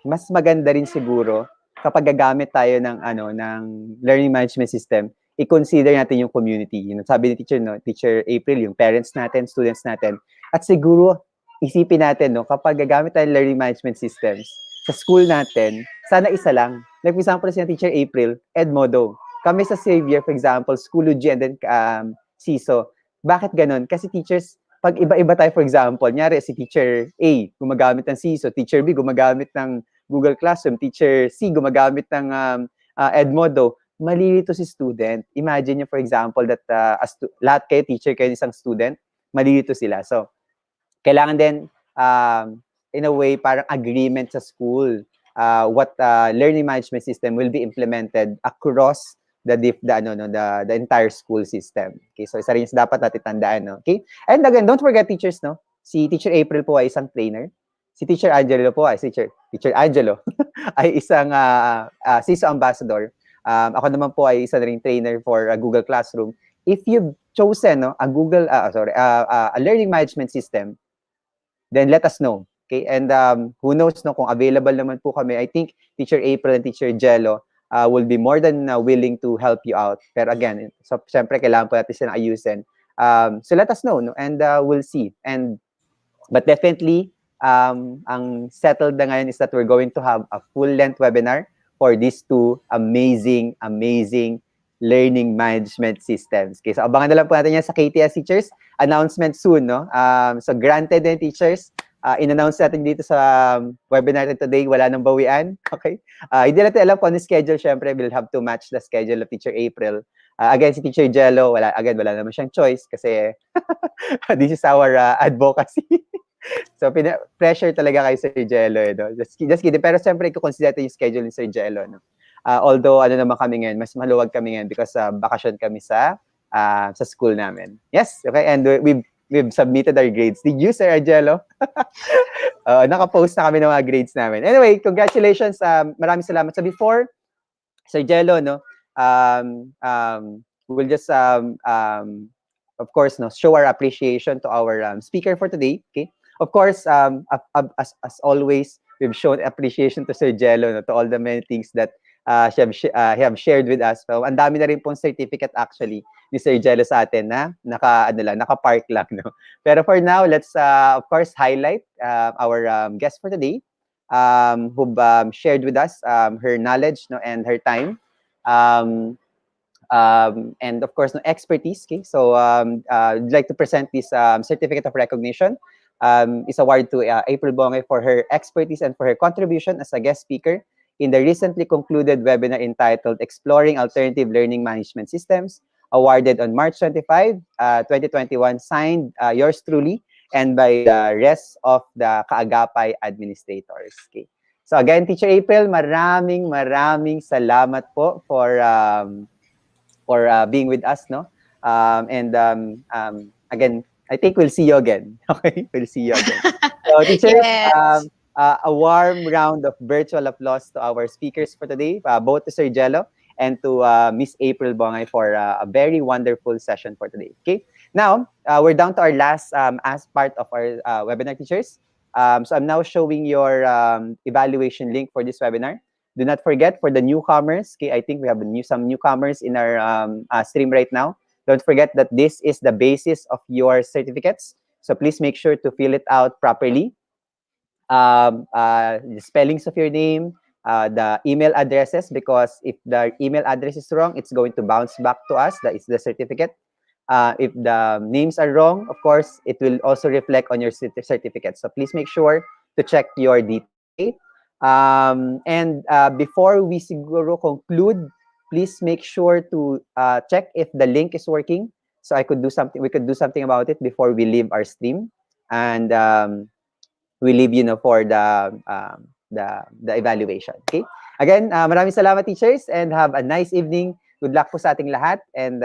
Mas maganda rin siguro kapag gagamit tayo ng learning management system, i-consider natin yung community. Yun, sabi ni Teacher April, yung parents natin, students natin. At siguro, isipin natin, no, kapag gagamit tayo ng learning management systems sa school natin, sana isa lang. Like, for example, si Teacher April, Edmodo. Kami sa Xavier, for example, Schoology and then Seesaw. Bakit ganun? Kasi teachers, pag iba-iba tayo, for example, nyari si Teacher A, gumagamit ng Seesaw, Teacher B, gumagamit ng Google Classroom, Teacher C, gumagamit ng Edmodo, malilito si student. Imagine nyo, for example, that lahat kayo, teacher kayo, isang student, malilito sila. So, kailangan din, in a way, parang agreement sa school, what learning management system will be implemented across the entire school system. Okay, so isa rin yung dapat natin tandaan, no? Okay? And again, don't forget, teachers, no? Si Teacher April po ay isang trainer. Si Teacher Angelo po ay Teacher Angelo ay isang Seesaw ambassador. Ako naman po ay isa na ring trainer for Google Classroom. If you've chosen a learning management system, then let us know. Okay? And who knows, no, kung available naman po kami, I think Teacher April and Teacher Jello will be more than willing to help you out. Pero again, so syempre kailangan po natin silang ayusin. So let us know, no? And we'll see. But definitely, ang settled na ngayon is that we're going to have a full-length webinar for these two amazing learning management systems. Okay, so abangan na lang po natin yan sa KTS teachers. Announcement soon, no? So granted din, teachers, in-announce natin dito sa webinar natin today, wala nang bawian. Okay? Hindi natin alam kung ano schedule. Syempre, we'll have to match the schedule of Teacher April. Again, si Teacher Jello, wala naman siyang choice kasi this is our advocacy. So, pressure talaga kay Sir Jello. No? Just kidding. Pero siyempre, i-consider natin yung schedule ni Sir Jello. No? Although, ano naman kami ngayon, mas maluwag kami ngayon because bakasyon kami sa school namin. Yes, okay. And we've submitted our grades. Did you, Sir Jello? Naka-post na kami ng mga grades namin. Anyway, congratulations. Maraming salamat. So, before, Sir Jello, no, we'll just, of course, no, show our appreciation to our speaker for today. Okay. Of course, as always, we've shown appreciation to Sir Jello, no, to all the many things that have shared with us. So, ang dami na rin pong certificate actually ni Sir Jello sa atin na naka-park lang. No? Pero for now, let's, of course, highlight our guest for today who've shared with us her knowledge, no, and her time. And of course, no expertise. Okay? So I'd like to present this certificate of recognition. Is awarded to April Bonge for her expertise and for her contribution as a guest speaker in the recently concluded webinar entitled Exploring Alternative Learning Management Systems, awarded on March 25, 2021, signed yours truly and by the rest of the Kaagapay administrators. Okay. So again, Teacher April, maraming salamat po for being with us, no? Again, I think we'll see you again. Okay, we'll see you again. So, teachers, Yes. a warm round of virtual applause to our speakers for today, both to Sir Jello and to Miss April Bongay for a very wonderful session for today. Okay, now we're down to our last as part of our webinar, teachers. So I'm now showing your evaluation link for this webinar. Do not forget for the newcomers. Okay, I think we have some newcomers in our stream right now. Don't forget that this is the basis of your certificates. So please make sure to fill it out properly. The spellings of your name, the email addresses, because if the email address is wrong, it's going to bounce back to us. That is the certificate. If the names are wrong, of course, it will also reflect on your certificate. So please make sure to check your details. Okay? And before we siguro conclude, please make sure to check if the link is working. So we could do something about it before we leave our stream. And we leave for the evaluation. Okay? Again, maraming salamat, teachers, and have a nice evening. Good luck po sa ating lahat. And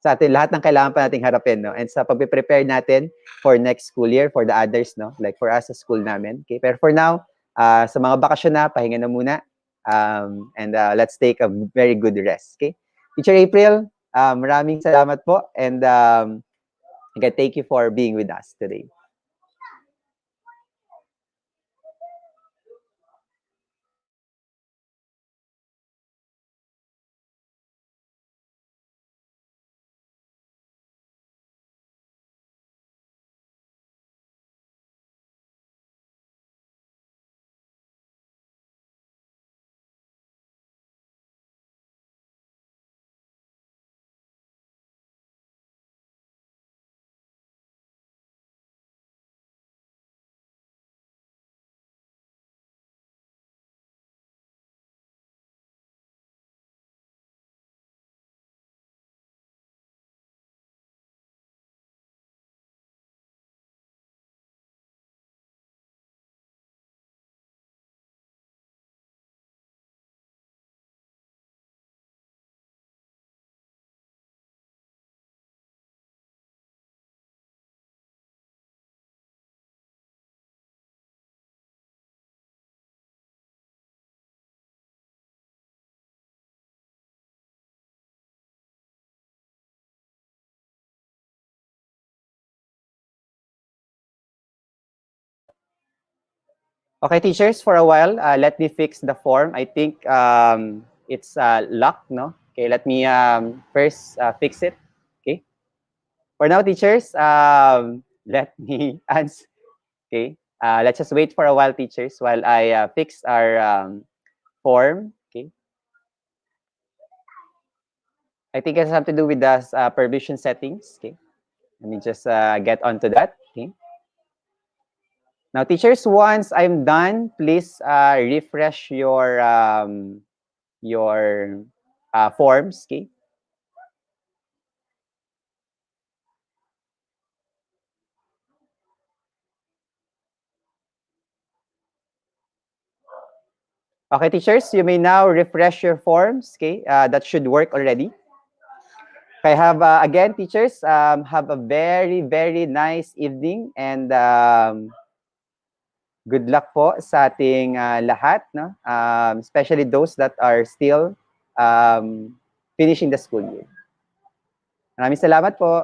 sa atin lahat ng kailangan pa nating harapin, no? And sa pagpe-prepare natin for next school year, for the others, no? Like for us sa school namin. Okay? Pero for now, sa mga bakasyon na, pahinga na muna. And let's take a very good rest. Okay? Teacher April, maraming salamat po. And again, thank you for being with us today. Okay, teachers, for a while, let me fix the form. I think it's locked, no? Okay, let me first fix it. Okay. For now, teachers, let me answer. Okay. Let's just wait for a while, teachers, while I fix our form. Okay. I think it has something to do with the permission settings. Okay. Let me just get onto that. Okay. Now, teachers, once I'm done, please refresh your forms. Okay. Okay, teachers, you may now refresh your forms. Okay, that should work already. Okay, have again, teachers, have a very, very nice evening, and good luck po sa ating lahat, no? Especially those that are still finishing the school year. Maraming salamat po.